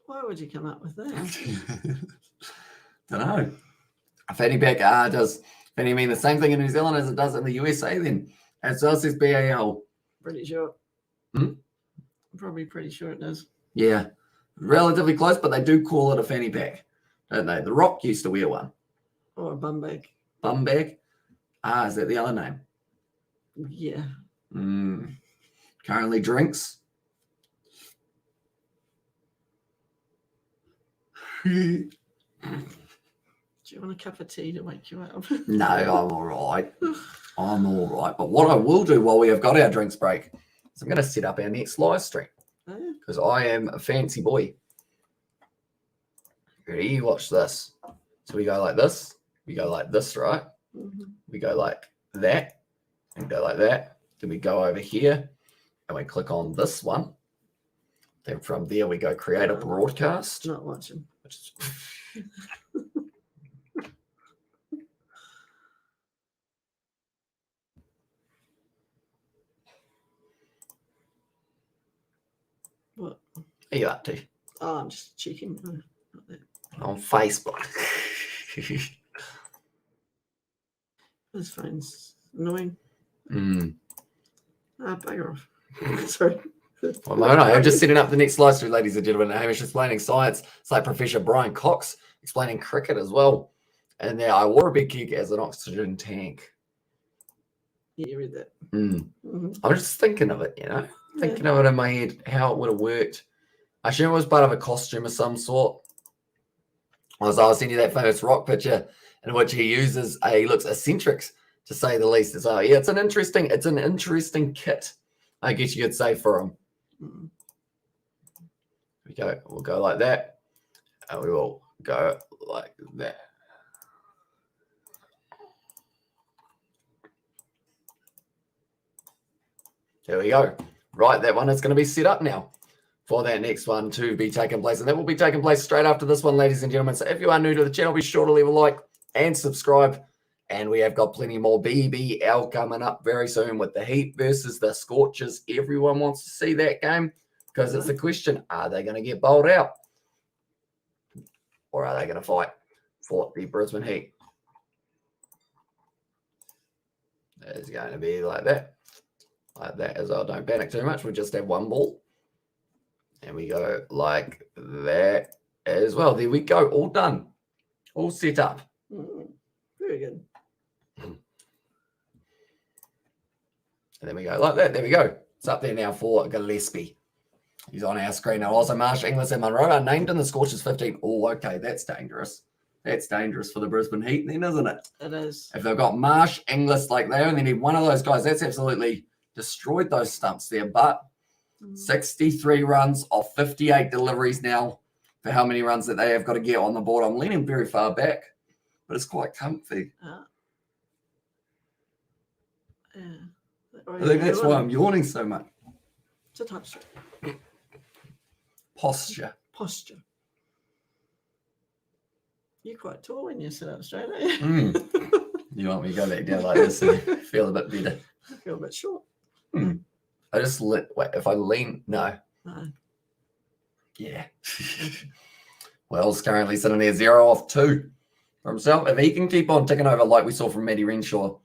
Why would you come up with that? Don't know. A fanny pack does fanny mean the same thing in New Zealand as it does in the USA then? As well says BAL. Pretty sure. Probably pretty sure it does. Yeah. Relatively close, but they do call it a fanny pack, don't they? The Rock used to wear one. Or a bum bag. Bum bag? Is that the other name? Yeah. Currently drinks. Do you want a cup of tea to wake you up? No, I'm all right. I'm all right. But what I will do while we have got our drinks break is I'm going to set up our next live stream because I am a fancy boy. Ready? Watch this. So we go like this. We go like this, right? We go like that and go like that. Then we go over here and we click on this one. Then from there we go create a broadcast. Not watching. What are you up to? Oh, I'm just checking. On Facebook. This phone's annoying. Mm. Bugger off. Sorry. Well, no, I'm just setting up the next live stream, ladies and gentlemen. Hamish explaining science. It's like Professor Brian Cox explaining cricket as well. And there, I wore a big kick as an oxygen tank. Yeah, you read that. I'm just thinking of it, thinking of it in my head, how it would have worked. I assume it was part of a costume of some sort. I was sending you that famous rock picture in which he uses he looks eccentric, to say the least. So yeah, it's an interesting kit, I guess you could say, for him. We'll go like that, and we will go like that. There we go. Right, that one is going to be set up now for that next one to be taking place. And that will be taking place straight after this one, ladies and gentlemen. So if you are new to the channel, be sure to leave a like and subscribe. And we have got plenty more BBL coming up very soon with the Heat versus the Scorchers. Everyone wants to see that game because it's the question, are they going to get bowled out? Or are they going to fight for the Brisbane Heat? It's going to be like that. Like that as well. Don't panic too much. We just have one ball. And we go like that as well. There we go. All done. All set up. Very good. And then we go like that. There we go. It's up there now for Gillespie. He's on our screen now. Also, Marsh, Inglis, and Monroe are named in the Scorchers 15. Oh, okay. That's dangerous. That's dangerous for the Brisbane Heat then, isn't it? It is. If they've got Marsh, Inglis, like they only need one of those guys, that's absolutely destroyed those stumps there. But 63 runs off 58 deliveries now for how many runs that they have got to get on the board. I'm leaning very far back, but it's quite comfy. I think that's why I'm yawning so much. It's a touch. Posture. You're quite tall when you sit up straight, aren't you? You want me to go back down like this and feel a bit better? I feel a bit short. I just wait, if I lean, no. Yeah. Wells currently sitting there 0 off 2 for himself. If he can keep on ticking over like we saw from Matty Renshaw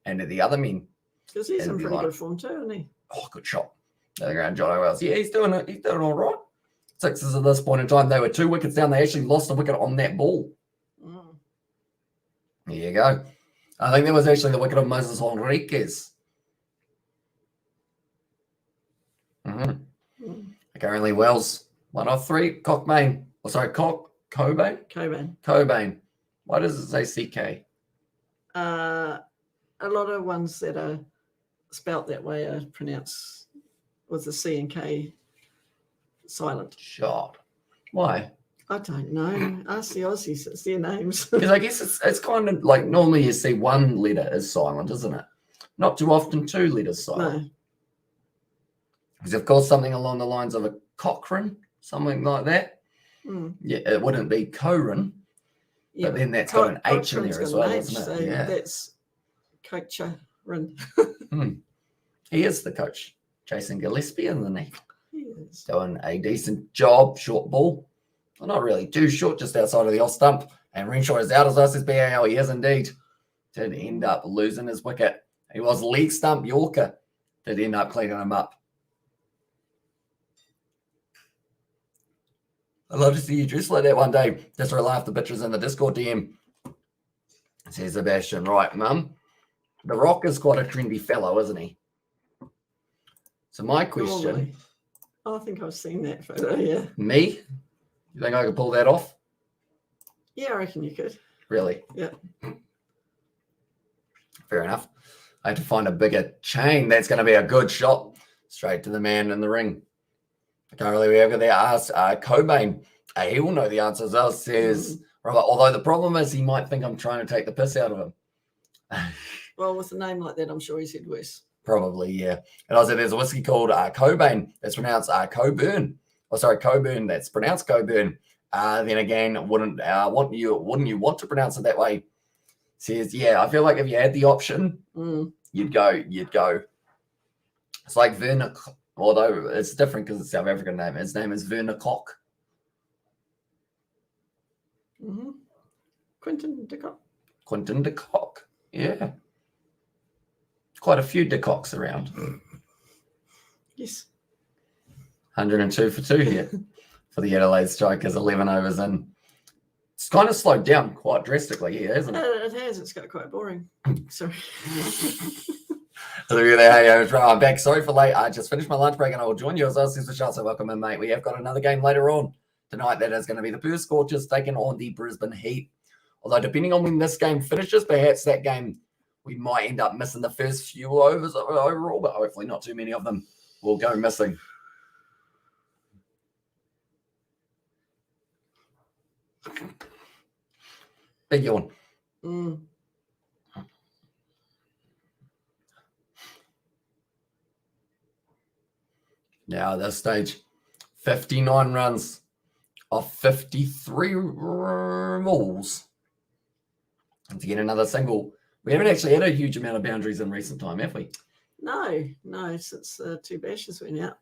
and the other men. Because he's in pretty good form too, isn't he? Oh, good shot. There you go, John Wells. Yeah, he's doing it. He's doing all right. Sixers at this point in time. They were 2 wickets down. They actually lost a wicket on that ball. There you go. I think that was actually the wicket of Moses Henriquez. Currently, Wells 1 off 3. Cockbane. Oh, sorry, Cobain. Why does it say CK? A lot of ones that are spelt that way are pronounced with the C and K silent. Shot. Why? I don't know. Ask the Aussies. It's their names. Because I guess it's kind of like normally you see one letter is silent, isn't it? Not too often 2 letters silent. No. Because of course something along the lines of a Cochrane, something like that. Yeah, it wouldn't be Corin, but then that's got an H in there as well, isn't it? So that's Cocharin. He is the coach, Jason Gillespie, isn't he? He is. Doing a decent job, short ball. Well, not really too short, just outside of the off stump. And Renshaw is out as us as BAL. He is indeed. Did end up losing his wicket. He was leg stump Yorker. Did end up cleaning him up. I'd love to see you dress like that one day. Just to laugh the pictures in the Discord DM. Says Sebastian. Right, Mum. The Rock is quite a trendy fellow, isn't he? So my question. Normally. I think I've seen that photo, yeah. Me? You think I could pull that off? Yeah, I reckon you could. Really? Yeah. Fair enough. I have to find a bigger chain. That's going to be a good shot. Straight to the man in the ring. Currently, we have got there asked Cobain. He will know the answer as well, says Robert. Although the problem is he might think I'm trying to take the piss out of him. Well, with a name like that, I'm sure he said worse. Probably, yeah. And I said there's a whiskey called Cobain that's pronounced Coburn. Oh, sorry, Coburn. That's pronounced Coburn. Then again, wouldn't you want to pronounce it that way? Says, yeah, I feel like if you had the option, you'd go. It's like Werner, although it's different because it's South African name. His name is Werner Koch. Quentin de Kock. Quentin de Kock. Yeah. Quite a few de Kocks around. Yes. 102 for 2 here for the Adelaide Strikers, 11 overs in. It's kind of slowed down quite drastically here, hasn't it? It has. It's got quite boring. Sorry. Look at that. Hey, I'm back. Sorry for late. I just finished my lunch break and I will join you as I see the shots. So welcome in, mate. We have got another game later on tonight. That is going to be the Perth Scorchers taking on the Brisbane Heat. Although depending on when this game finishes, perhaps that game we might end up missing the first few overs overall, but hopefully not too many of them will go missing. Big yawn. Now at this stage, 59 runs off 53 balls. And to get another single, we haven't actually had a huge amount of boundaries in recent time, have we? No, since 2 bashes went out.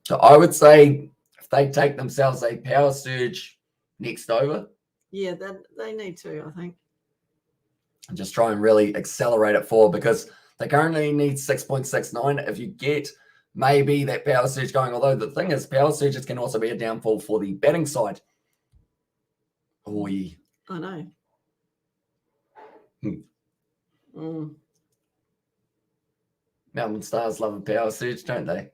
So I would say if they take themselves a power surge next over. Yeah, they need to, I think. And just try and really accelerate it forward because they currently need 6.69. If you get maybe that power surge going, although the thing is, power surges can also be a downfall for the batting side. Oh, yeah. I know. Melbourne Stars love a power surge, don't they?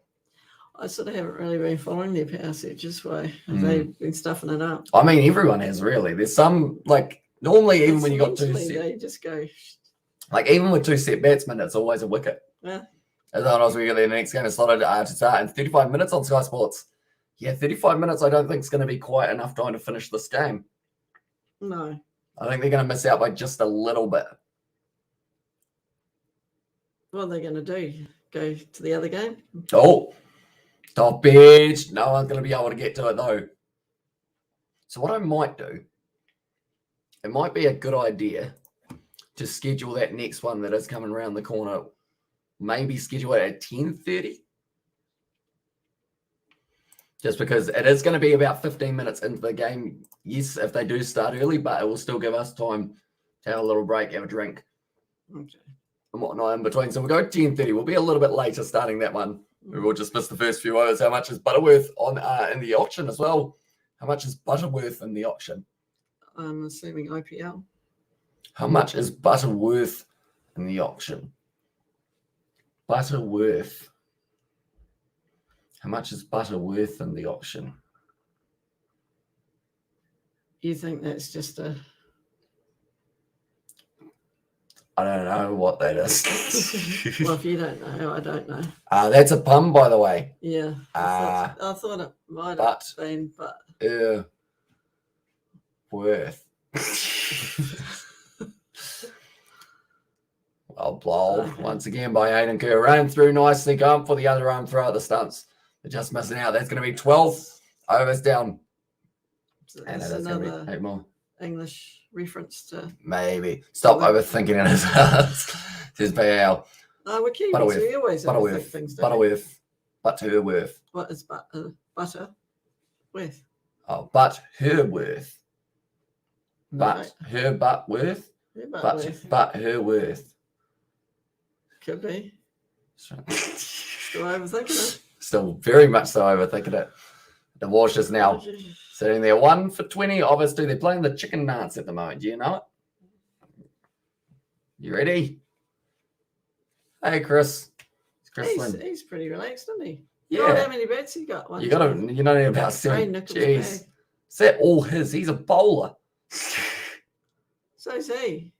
I sort of haven't really been following their power surges. Why have they been stuffing it up? I mean, everyone has really. There's some, like, normally even when you got two set, they just go. Like, even with 2 set batsmen, it's always a wicket. Yeah. As I was, we got the next game is slotted to start in 35 minutes on Sky Sports. Yeah, 35 minutes I don't think is going to be quite enough time to finish this game. No. I think they're going to miss out by just a little bit. What are they going to do? Go to the other game? Oh, stoppage. No one's going to be able to get to it, though. So what I might do, it might be a good idea to schedule that next one that is coming around the corner. Maybe schedule it at 10:30. Just because it is going to be about 15 minutes into the game. Yes, if they do start early, but it will still give us time to have a little break, have a drink. Okay. And whatnot in between. So we'll go 10:30. We'll be a little bit later starting that one. We will just miss the first few overs. How much is Butterworth on in the auction as well? How much is Butterworth in the auction? I'm assuming IPL. How much is Butterworth in the auction? Butterworth. How much is Butterworth in the auction? You think that's just a... I don't know what that is. Well, if you don't know, I don't know. That's a pun, by the way. Yeah. I thought it might have been, but... Worth. Well bowled once again by Aiden Kerr. Running through nicely, going for the other arm, throw out the stumps. They're just missing out. That's going to be 12 overs down. So And that's that's going to another be 8 more. English reference to... Maybe. Stop overthinking it. Says PL. Oh, we're Kiwis. Butterworth. We always overthink things, don't we? Butterworth. Butterworth. What is butter with? Oh, but her worth. But No. her butt worth. Who But her worth. Could be. Still overthinking it. Still very much so overthinking it. The Walsh is now sitting there 1 for 20. Obviously, they're playing the chicken dance at the moment. Do you know it? You ready? Hey, Chris. It's Chris Lynn. He's pretty relaxed, isn't he? Yeah. Oh, how many bets he got? You got to, you know about 7. Jeez. Is that all his? He's a bowler. So's he.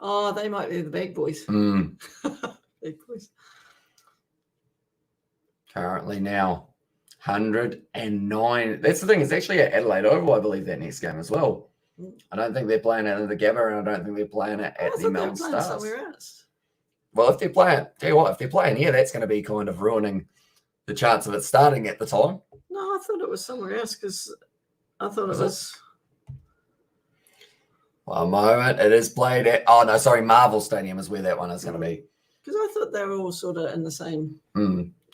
Oh, they might be the big boys. Big boys. Currently now 109. That's the thing. It's actually at Adelaide Oval, I believe, that next game as well. I don't think they're playing it at the Gabba, and I don't think they're playing it at the Melbourne Stars. Somewhere else. Well, if they're playing, tell you what, if they're playing here, that's going to be kind of ruining the chance of it starting at the time. No, I thought it was somewhere else because I thought it was. One moment, it is played at. Oh no, sorry, Marvel Stadium is where that one is going to be. Because I thought they were all sort of in the same.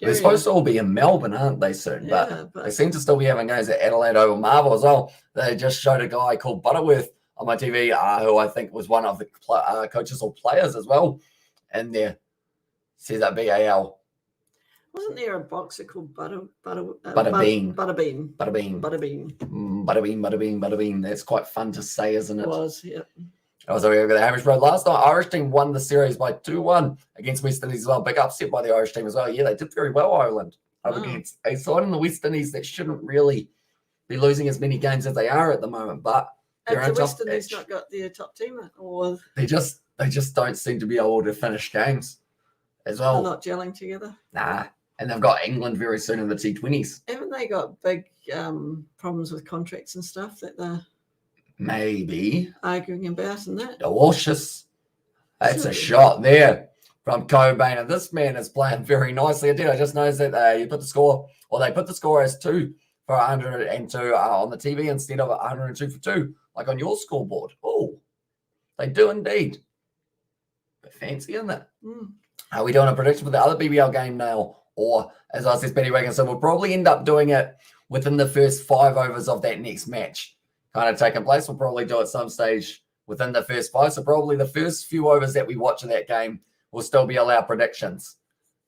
They're supposed to all be in Melbourne, aren't they, soon? Yeah, but they seem to still be having games at Adelaide Oval Marvel as well. They just showed a guy called Butterworth on my TV, who I think was one of the coaches or players as well. And there says that BAL. Wasn't there a boxer called Butterbean. Butterbean? Butterbean. Butterbean. Butterbean. That's quite fun to say, isn't it? It was, yeah. So we got the Hamish Road. Last night, Irish team won the series by 2-1 against West Indies as well. Big upset by the Irish team as well. Yeah, they did very well, Ireland. Up against a side in the West Indies that shouldn't really be losing as many games as they are at the moment. But Have the West Indies not got their top team? Or they just don't seem to be able to finish games as well. they're not gelling together? Nah. And they've got England very soon in the T20s. Haven't they got big problems with contracts and stuff that they're maybe arguing about and that? Delicious. That's a shot there from Cobain. And this man is playing very nicely. I just noticed that you put the score, or they put the score as 2 for 102 on the TV instead of 102 for 2, like on your scoreboard. Oh, they do indeed. Bit fancy, isn't it? Are we doing a prediction for the other BBL game now? Or, as I said, Benny Wagon, so we'll probably end up doing it within the first 5 overs of that next match kind of taking place. We'll probably do it some stage within the first 5. So probably the first few overs that we watch of that game will still be our predictions.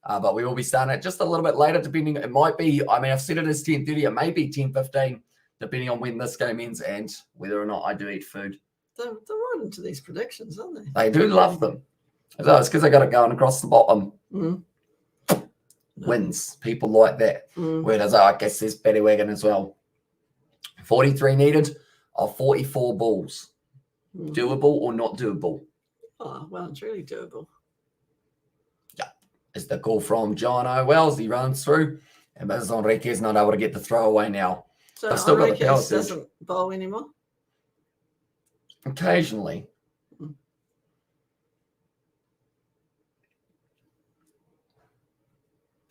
But we will be starting it just a little bit later, depending. It might be, I mean, I've said it as 10:30. It may be 10:15, depending on when this game ends and whether or not I do eat food. They're right into these predictions, aren't they? They do love them. So it's because they got it going across the bottom. Wins. People like that. Whereas I guess there's Betty Wagon as well. 43 needed of 44 balls. Doable or not doable? Oh, well, it's really doable. Yeah. It's the call from John O'Wells. He runs through. And Bez Enriquez not able to get the throw away now. So I've still got the power doesn't bowl anymore? Occasionally.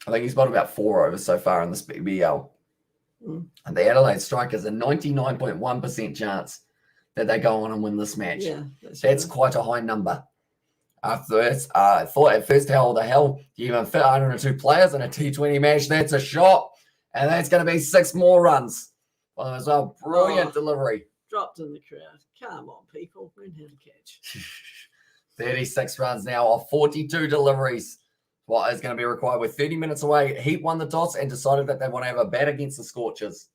I think he's got about 4 overs so far in this BBL. And the Adelaide Strikers a 99.1% chance that they go on and win this match. Yeah, that's quite a high number. After this, I thought at first, how the hell do you even fit 102 players in a T20 match? That's a shot. And that's going to be 6 more runs. Well, as well, brilliant delivery. Dropped in the crowd. Come on, people. Learn how to catch. 36 runs now off 42 deliveries. What is going to be required? With 30 minutes away, Heat won the toss and decided that they want to have a bat against the Scorchers.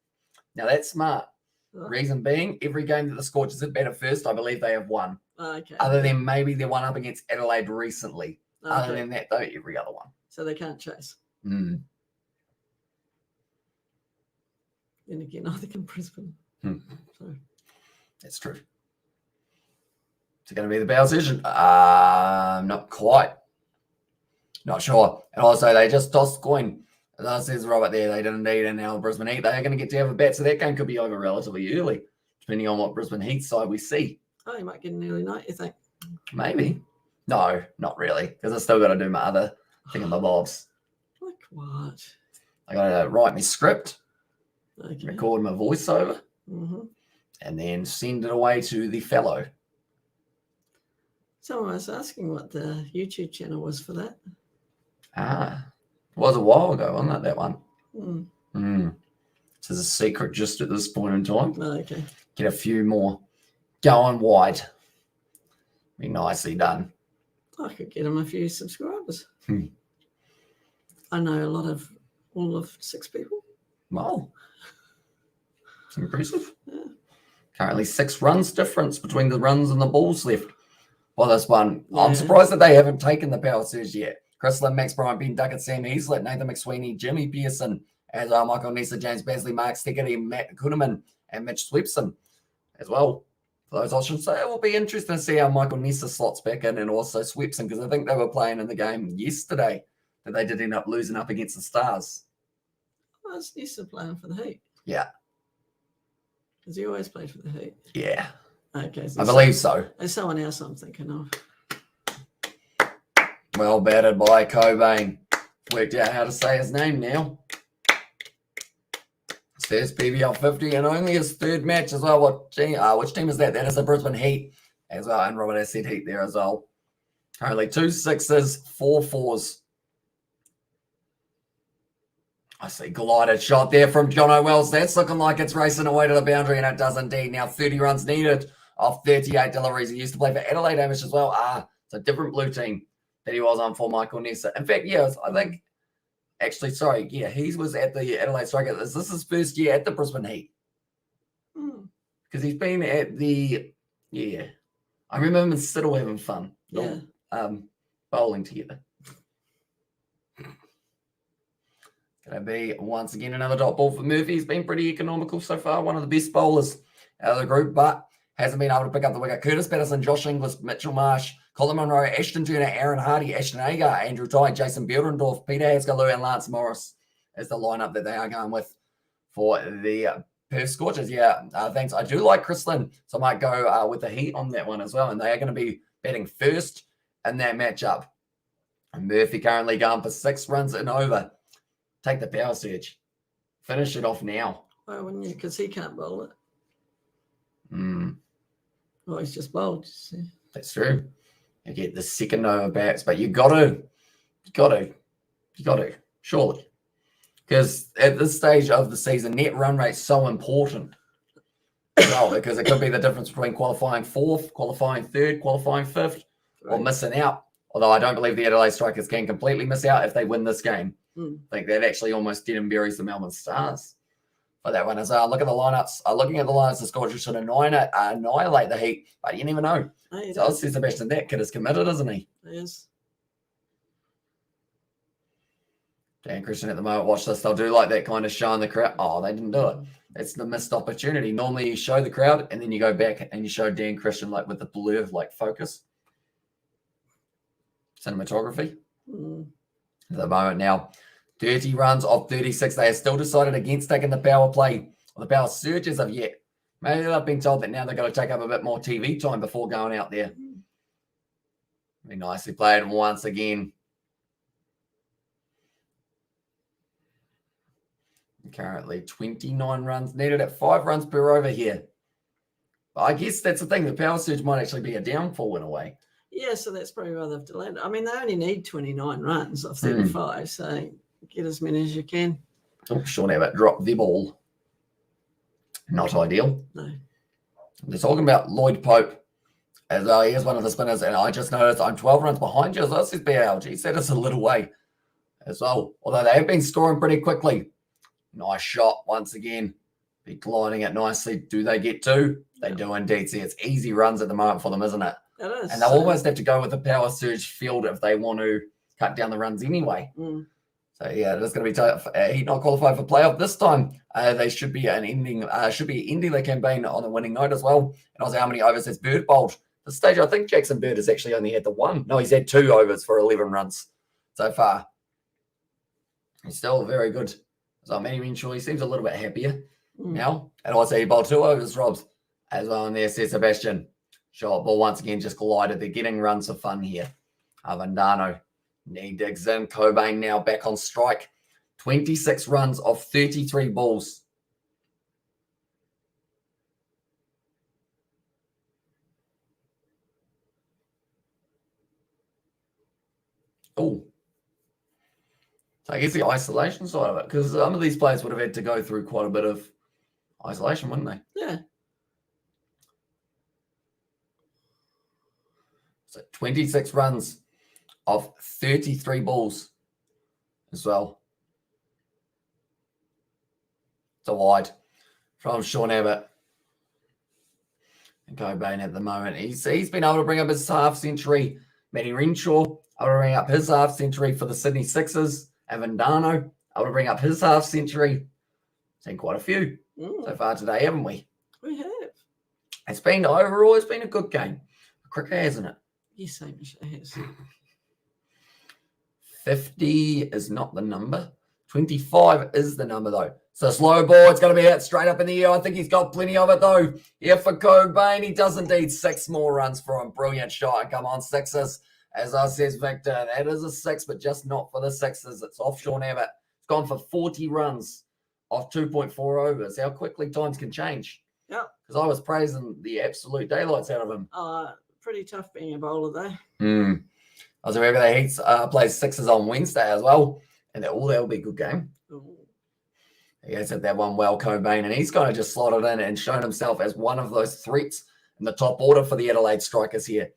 Now, that's smart. Reason being, every game that the Scorchers have batted first, I believe they have won. Okay. Other than maybe the one up against Adelaide recently. Okay. Other than that, though, every other one. So they can't chase. Then again, I think in Brisbane. So. That's true. Is it going to be the Bowes decision? Not quite. Not sure. And also, they just tossed coin. As I says Robert there, they didn't need, and now Brisbane Heat, they're going to get to have a bet, so that game could be over relatively early, depending on what Brisbane Heat side we see. Oh, you might get an early night, you think? Maybe. No, not really, because I still got to do my other thingamabobs. Like what? I got to write my script, record my voiceover, and then send it away to the fellow. Someone was asking what the YouTube channel was for that. It was a while ago, wasn't it, that one? It's a secret just at this point in time. Okay. Get a few more going wide. Be nicely done. I could get him a few subscribers. I know all of 6 people. Wow. It's impressive. Yeah. Currently 6 runs difference between the runs and the balls left. Well, this one, I'm surprised that they haven't taken the power surge yet. Chris Lynn, Max Bryant, Ben Duckett, Sam Heaslett, Nathan McSweeney, Jimmy Pearson, as Michael Nessa, James Basley, Mark Stickery, Matt Kuhneman, and Mitch Swepson as well. For those options. So it will be interesting to see how Michael Nessa slots back in, and also Swepson, because I think they were playing in the game yesterday that they did end up losing up against the Stars. Oh, is Nessa playing for the Heat? Yeah. Has he always played for the Heat? Yeah. Okay. I believe so. There's someone else I'm thinking of. Well batted by Cobain. Worked out how to say his name now. His first PBL 50 and only his 3rd match as well. Which team is that? That is the Brisbane Heat as well. And Robert has said Heat there as well. Currently 2 6s, 4 4s. I see glided shot there from John O'Wells. That's looking like it's racing away to the boundary, and it does indeed. Now 30 runs needed off 38 deliveries. He used to play for Adelaide Amish as well. It's a different blue team that he was on for Michael Nessa. In fact, yes, I think Actually, sorry, yeah, he was at the Adelaide Strikers. Is this his first year at the Brisbane Heat? Because he's been at the, I remember him and Siddle having fun. Yeah. Bowling together. Going to be, once again, another dot ball for Murphy. He's been pretty economical so far. One of the best bowlers out of the group, but hasn't been able to pick up the wicket. Curtis Patterson, Josh Inglis, Mitchell Marsh, Colin Munro, Ashton Turner, Aaron Hardy, Ashton Agar, Andrew Tye, Jason Behrendorff, Peter Haskaloo, and Lance Morris is the lineup that they are going with for the Perth Scorchers. Thanks. I do like Chris Lynn, so I might go with the Heat on that one as well, and they are going to be batting first in that matchup. And Murphy currently going for 6 runs and over. Take the power surge. Finish it off now. Why wouldn't you? Because he can't bowl it. Well, he's just bowled. You see. That's true. You get the second over bats, but you got to, surely. Because at this stage of the season, net run rate's so important. Well, because it could be the difference between qualifying 4th, qualifying 3rd, qualifying 5th, or missing out. Although I don't believe the Adelaide Strikers can completely miss out if they win this game. I think that actually almost dead and buries the Melbourne Stars for that one as well. Look at the lineups. Looking at the lineups, the Scorchers should annihilate the Heat, but you never know. So I'll see Sebastian, that kid is committed, isn't he? He is. Dan Christian at the moment, watch this. They'll do like that kind of show in the crowd. Oh, they didn't do it. That's the missed opportunity. Normally you show the crowd and then you go back and you show Dan Christian like with the blur like focus. Cinematography. At the moment now, 30 runs off 36. They have still decided against taking the power play or the power surge as of yet. Maybe they've been told that now they've got to take up a bit more TV time before going out there. Be nicely played once again. Currently 29 runs needed at 5 runs per over here. But I guess that's the thing. The power surge might actually be a downfall in a way. Yeah, so that's probably why they've delayed it. I mean, they only need 29 runs off 35, so get as many as you can. Oh, Sean Abbott dropped the ball. Not ideal. No. They're talking about Lloyd Pope as he is one of the spinners, and I just noticed I'm 12 runs behind you. So that's his BLG. That is a little way as well. Although they have been scoring pretty quickly. Nice shot once again. Be gliding it nicely. Do they get 2? They do indeed. See, it's easy runs at the moment for them, isn't it? It is. And they'll almost have to go with the power surge field if they want to cut down the runs anyway. So yeah, it is going to be tough. Heat not qualified for playoff this time. They should be ending their campaign on a winning note as well. And also, how many overs has Bird bowled? This stage, I think Jackson Bird has actually only had the 1. No, he's had 2 overs for 11 runs so far. He's still very good. So Manny Renshaw, he seems a little bit happier now. And also he bowled 2 overs, Robs, as well in there, says Sebastian. Short ball once again just glided. They're getting runs for fun here. Avendano. Knee digs in. Cobain now back on strike. 26 runs off 33 balls. Oh. So I guess the isolation side of it, because some of these players would have had to go through quite a bit of isolation, wouldn't they? Yeah. So 26 runs off 33 balls as well. It's a wide from Sean Abbott. And Cobain at the moment. He's been able to bring up his half century. Manny Renshaw able to bring up his half century for the Sydney Sixers. Avendano able to bring up his half century. Seen quite a few so far today, haven't we? We have. It's been overall, it's been a good game. Cricket, hasn't it? Yes, same as it has. 50 is not the number. 25 is the number, though. So slow ball, it's going to be hit straight up in the air. I think he's got plenty of it, though. Here for Cobain. He does indeed. 6 more runs for him. Brilliant shot. Come on, Sixers. As I says, Victor, that is a 6, but just not for the Sixers. It's off Sean Abbott. It's gone for 40 runs off 2.4 overs. How quickly times can change. Yeah. Because I was praising the absolute daylights out of him. Pretty tough being a bowler, though. I was aware the Heats plays Sixers on Wednesday as well. And that'll be a good game. Ooh. He has hit that one well, Cobain, and he's kind of just slotted in and shown himself as one of those threats in the top order for the Adelaide Strikers here.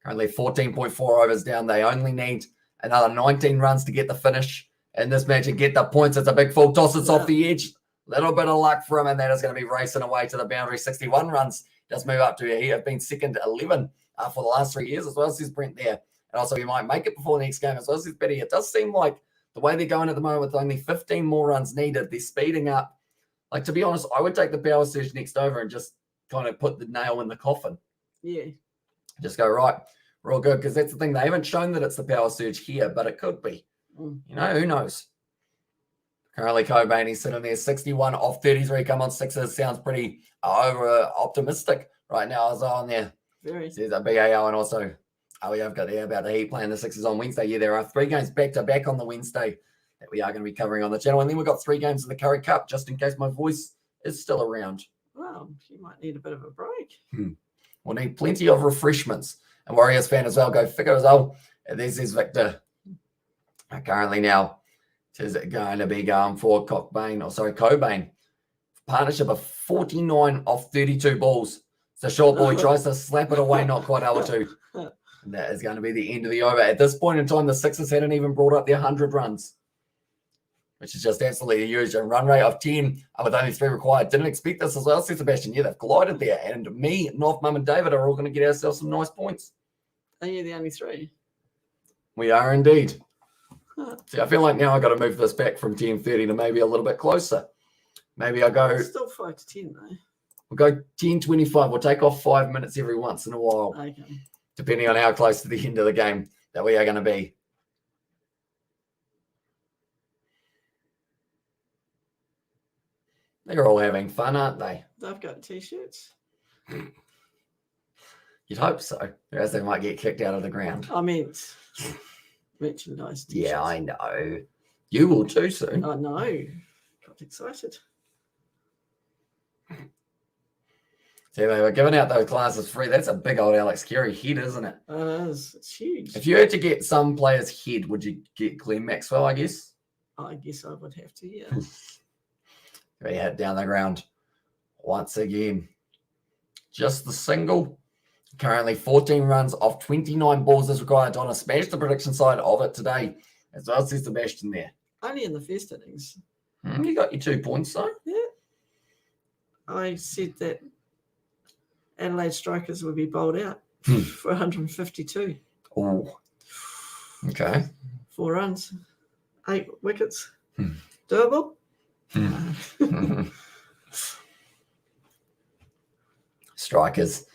Currently 14.4 overs down. They only need another 19 runs to get the finish in this match and get the points. It's a big full toss. It's off the edge. Little bit of luck for him, and that is going to be racing away to the boundary. 61 runs. Does move up to he have been second to 11 for the last 3 years as well, says Brent there. And also, he might make it before the next game as well, says Betty. It does seem like the way they're going at the moment with only 15 more runs needed, they're speeding up. Like, to be honest, I would take the power surge next over and just kind of put the nail in the coffin. Yeah. Just go, right, we're all good, because that's the thing. They haven't shown that it's the power surge here, but it could be. You know, who knows? Currently, Cobain, he's sitting there 61 off 33. Come on, Sixers. Sounds pretty over optimistic right now as well on there. Very. There's a big AO, and also, we have got there about the Heat playing the Sixers on Wednesday. Yeah, there are 3 games back-to-back on the Wednesday that we are going to be covering on the channel. And then we've got 3 games of the Curry Cup, just in case my voice is still around. Well, you might need a bit of a break. We'll need plenty of refreshments. And Warriors fan as well, go figure as well. And this is Victor. Currently now, is it going to be going for Cobain. Partnership of 49 off 32 balls. So short ball, he tries to slap it away, not quite able to. And that is going to be the end of the over. At this point in time, the Sixers hadn't even brought up their 100 runs, which is just absolutely huge. A run rate of 10 with only 3 required. Didn't expect this as well, says Sebastian. Yeah, they've collided there. And me, North, Mum, and David are all going to get ourselves some nice points. Are you the only 3? We are indeed. See, I feel like now I've got to move this back from 10:30 to maybe a little bit closer. Maybe I go... It's still 5 to 10, though. We'll go 10:25. We'll take off 5 minutes every once in a while. Okay. Depending on how close to the end of the game that we are going to be. They're all having fun, aren't they? They've got T-shirts. You'd hope so. Whereas they might get kicked out of the ground. I meant merchandise T-shirts. Yeah, I know. You will too soon. I know. Got excited. See, they were giving out those glasses free. That's a big old Alex Carey head, isn't it? It is. It's huge. If you had to get some player's head, would you get Glenn Maxwell, I guess? I guess I would have to, yeah. He hit down the ground once again. Just the single. Currently 14 runs off 29 balls is required. Donna smashed the prediction side of it today. As well as Sebastian there. Only in the first innings. You got your 2 points, though. Yeah. I said that Adelaide Strikers would be bowled out for 152. Oh. Okay. 4 runs. 8 wickets. Doable? Strikers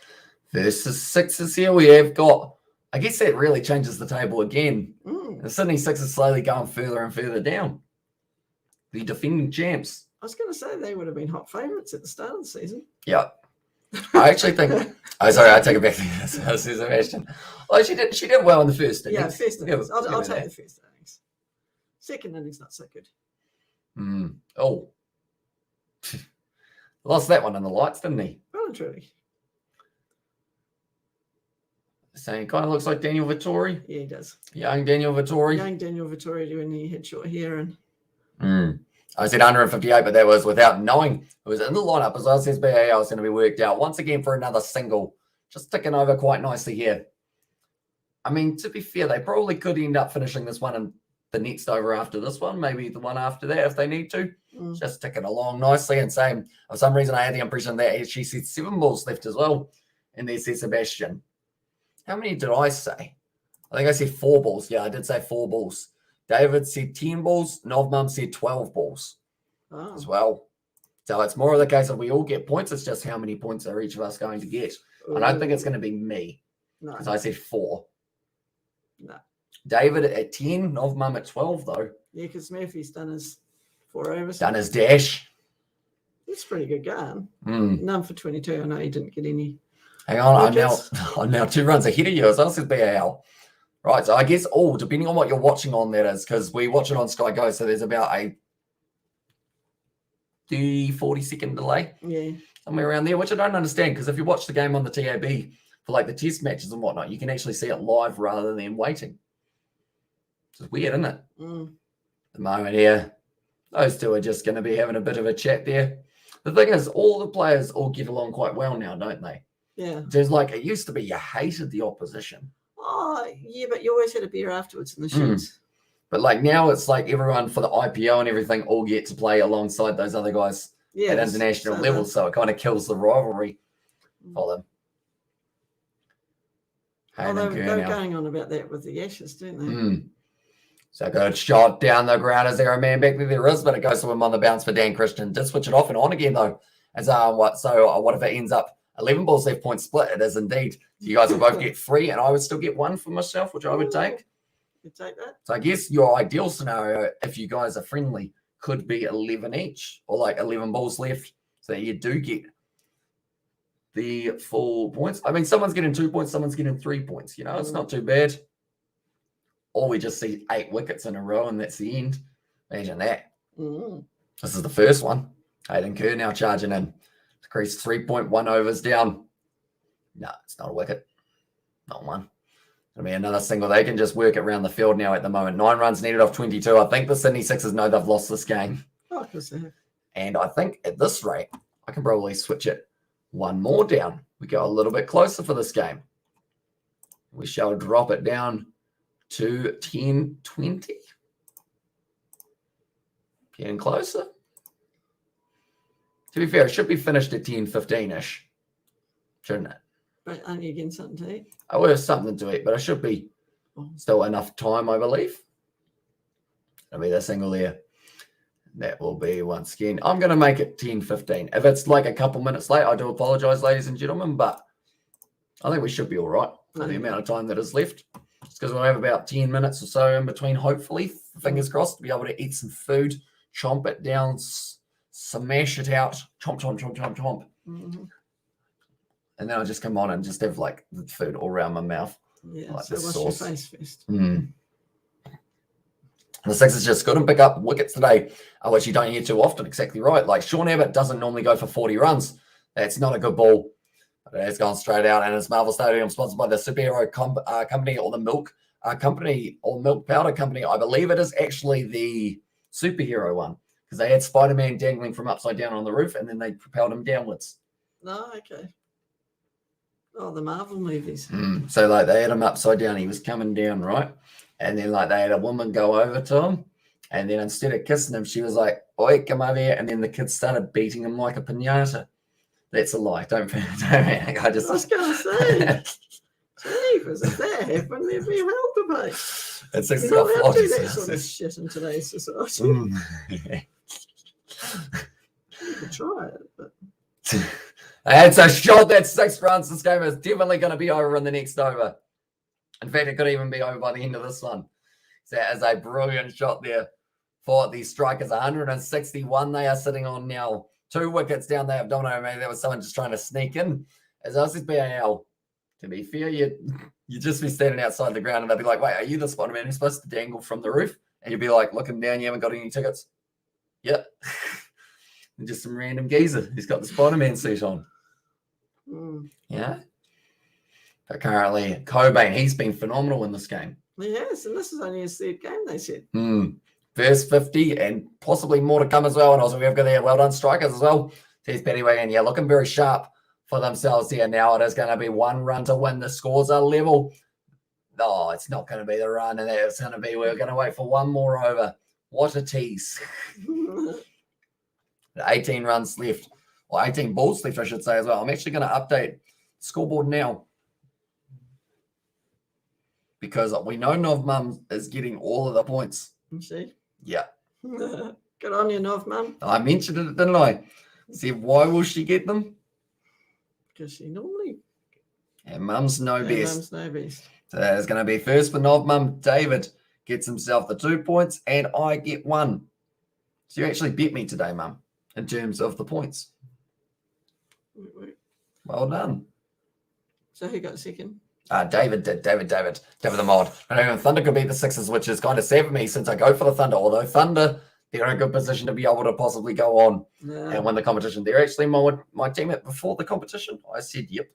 versus Sixers here. We have got, I guess that really changes the table again. The Sydney Sixers slowly going further and further down. The defending champs. I was going to say they would have been hot favourites at the start of the season. Yeah. I actually think, I take it back to Sebastian. Oh, she did well in the first innings. Yeah, first innings. Yeah, I'll take the first innings. Second innings, not so good. Oh. Lost that one in the lights, didn't he? Well and truly. So he kind of looks like Daniel Vittori. Yeah, he does. Young Daniel Vittori. Young Daniel Vittori when he had short hair. And I said 158, but that was without knowing it was in the lineup as well. Says BAL is going to be worked out once again for another single. Just ticking over quite nicely here. I mean, to be fair, they probably could end up finishing this one and the next over after this one, maybe the one after that if they need to. Just ticking along nicely and saying, for some reason, I had the impression that she said 7 balls left as well. And there says Sebastian. How many did I say? I think I said 4 balls. Yeah, I did say 4 balls. David said 10 balls. Novmum said 12 balls as well. So it's more of the case of we all get points. It's just how many points are each of us going to get. I don't think it's going to be me because I said 4. No. David at 10, Novmum at 12 though. Yeah, because Murphy's done his 4 overs. Done his dash. It's a pretty good game. None for 22. I know he didn't get any. Hang on, I'm now 2 runs ahead of you as well as BAL. Right, so I guess depending on what you're watching on, that is, because we watch it on Sky Go, so there's about a 40-second delay. Yeah. Somewhere around there, which I don't understand, because if you watch the game on the TAB for like the test matches and whatnot, you can actually see it live rather than waiting. It's weird, isn't it? The moment here, those two are just going to be having a bit of a chat there. The thing is, all the players all get along quite well now, don't they? Yeah. There's like, it used to be you hated the opposition. Oh, yeah, but you always had a beer afterwards in the sheds. But like now it's like everyone for the IPO and everything all get to play alongside those other guys at international level. So it kind of kills the rivalry for them. They're going on about that with the Ashes, don't they? So good shot down the ground. Is there a man back there? There is, but it goes to him on the bounce for Dan Christian. Did switch it off and on again though. As what if it ends up 11 balls left, point split? It is indeed. So you guys will both get 3, and I would still get 1 for myself, which I would take. You take that. So I guess your ideal scenario, if you guys are friendly, could be 11 each, or like 11 balls left, so you do get the full points. I mean, someone's getting 2 points, someone's getting 3 points. You know, it's not too bad. Or we just see 8 wickets in a row, and that's the end. Imagine that. This is the first one. Hayden Kerr now charging in. Crease 3.1 overs down. No, it's not a wicket. Not one. It'll be another single. They can just work it around the field now at the moment. 9 runs needed off 22. I think the Sydney Sixers know they've lost this game. Oh, because they have. And I think at this rate, I can probably switch it 1 more down. We go a little bit closer for this game. We shall drop it down to 10-20. Getting closer. To be fair, it should be finished at 10-15-ish, shouldn't it? But aren't you getting something to eat? I will have something to eat, but it should be still enough time, I believe. That'll be the single there. That will be, once again, I'm going to make it 10-15. If it's like a couple minutes late, I do apologize, ladies and gentlemen, but I think we should be all right for the amount of time that is left. Just because we'll have about 10 minutes or so in between, hopefully, fingers crossed, to be able to eat some food, chomp it down, smash it out, chomp, chomp, chomp, chomp, chomp. And then I'll just come on and just have like the food all around my mouth. Yeah, like so wash your face first. The Sixers just couldn't pick up wickets today, which you don't hear too often. Exactly right. Like Sean Abbott doesn't normally go for 40 runs. That's not a good ball. It's gone straight out, and it's Marvel Stadium, sponsored by the Superhero Company, or the Milk Company, or Milk Powder Company. I believe it is actually the Superhero one, because they had Spider-Man dangling from upside down on the roof, and then they propelled him downwards. Oh, okay. Oh, the Marvel movies. So like they had him upside down. He was coming down, right? And then like they had a woman go over to him, and then instead of kissing him, she was like, "Oi, come over here!" And then the kids started beating him like a piñata. That's a lie. Don't panic. I was going to say, Jeepers, if that happened, there'd be hell to pay. It's You're not allowed to do that sort of shit in today's society. You could try it, but... It's a shot. That's 6 runs. This game is definitely going to be over in the next over. In fact, it could even be over by the end of this one. So that is a brilliant shot there for the Strikers. 161 they are sitting on now. 2 wickets down. They have dominated. Maybe there was someone just trying to sneak in. As else is BAL. To be fair, you just be standing outside the ground and they'll be like, "Wait, are you the Spider-Man who's supposed to dangle from the roof?" And you'll be like, looking down, you haven't got any tickets. Yep. And just some random geezer. He's got the Spider-Man suit on. Yeah. But currently, Cobain, he's been phenomenal in this game. Yes, and this is only his 3rd game, they said. First 50 and possibly more to come as well. And also we've got the well done strikers as well. There's Pettywagon, yeah, looking very sharp for themselves here. Now it is going to be 1 run to win. The scores are level. No, it's not going to be the run, and it's going to be, we're going to wait for 1 more over. What a tease. 18 runs left, or 18 balls left, I should say, as well. I'm actually going to update the scoreboard now, because we know Nov Mum is getting all of the points. See? Yeah. Good on you, Nov Mum. I mentioned it, didn't I? See, why will she get them? Because she normally... And Mum's no best. Mum's no best. So there's going to be first for Nov Mum. David gets himself the 2 points, and I get 1. So you actually beat me today, Mum, in terms of the points. Well done. So who got second? David did. David the mod. And even Thunder could beat the Sixers, which is kind of sad for me since I go for the Thunder. Although Thunder, they're in a good position to be able to possibly go on and win the competition. They're actually my teammate before the competition. I said, yep.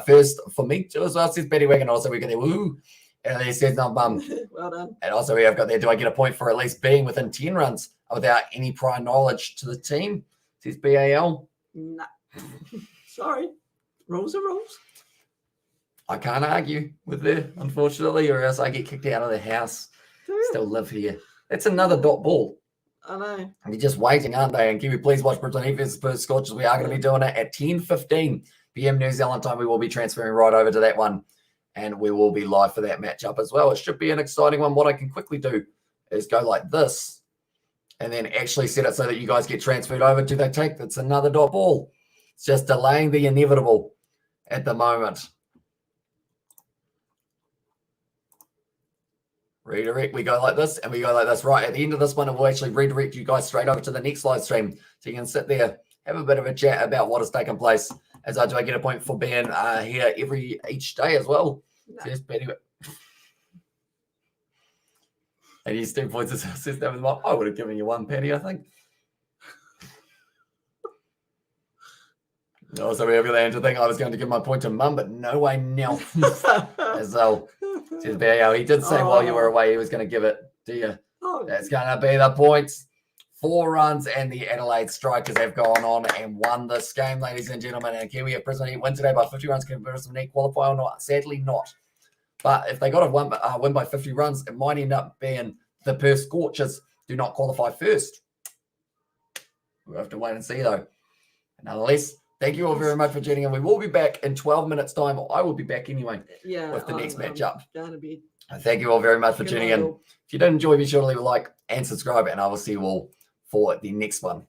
First for me too as well, says Betty Wagon. Also, we got there, woo. And he says, no, Mum. Well done. And also, we have got there, do I get a point for at least being within 10 runs without any prior knowledge to the team? Says BAL. No. Sorry. Rules are rules. I can't argue with her, unfortunately, or else I get kicked out of the house. still live here. That's another dot ball. I know. And you're just waiting, aren't they? And can we please watch Brisbane Heat versus Perth Scorchers? We are going to be doing it at 10:15 p.m. New Zealand time. We will be transferring right over to that one. And we will be live for that matchup as well. It should be an exciting one. What I can quickly do is go like this and then actually set it so that you guys get transferred over. Do they take? That's another dot ball. It's just delaying the inevitable at the moment. Redirect. We go like this and we go like this. Right at the end of this one, it will actually redirect you guys straight over to the next live stream. So you can sit there, have a bit of a chat about what has taken place. As I do, I get a point for being here each day as well. No. Yes, Betty. And he's 2 points as assist over the mark. I would have given you one, Patty, I think. No, so we have the answer thing. I was going to give my point to Mum, but no way now. As well. He did say while you were away he was going to give it to you. That's going to be the points. 4 runs, and the Adelaide Strikers have gone on and won this game, ladies and gentlemen. And Kiwi have Brisbane Heat win today by 50 runs. Can Brisbane Heat qualify or not? Sadly, not. But if they got to win by 50 runs, it might end up being the Perth Scorchers do not qualify first. We'll have to wait and see, though. Nonetheless, thank you all very much for tuning in. We will be back in 12 minutes' time. I will be back anyway with the next matchup. Thank you all very much for tuning in. If you did enjoy, be sure to leave a like and subscribe, and I will see you all for the next one.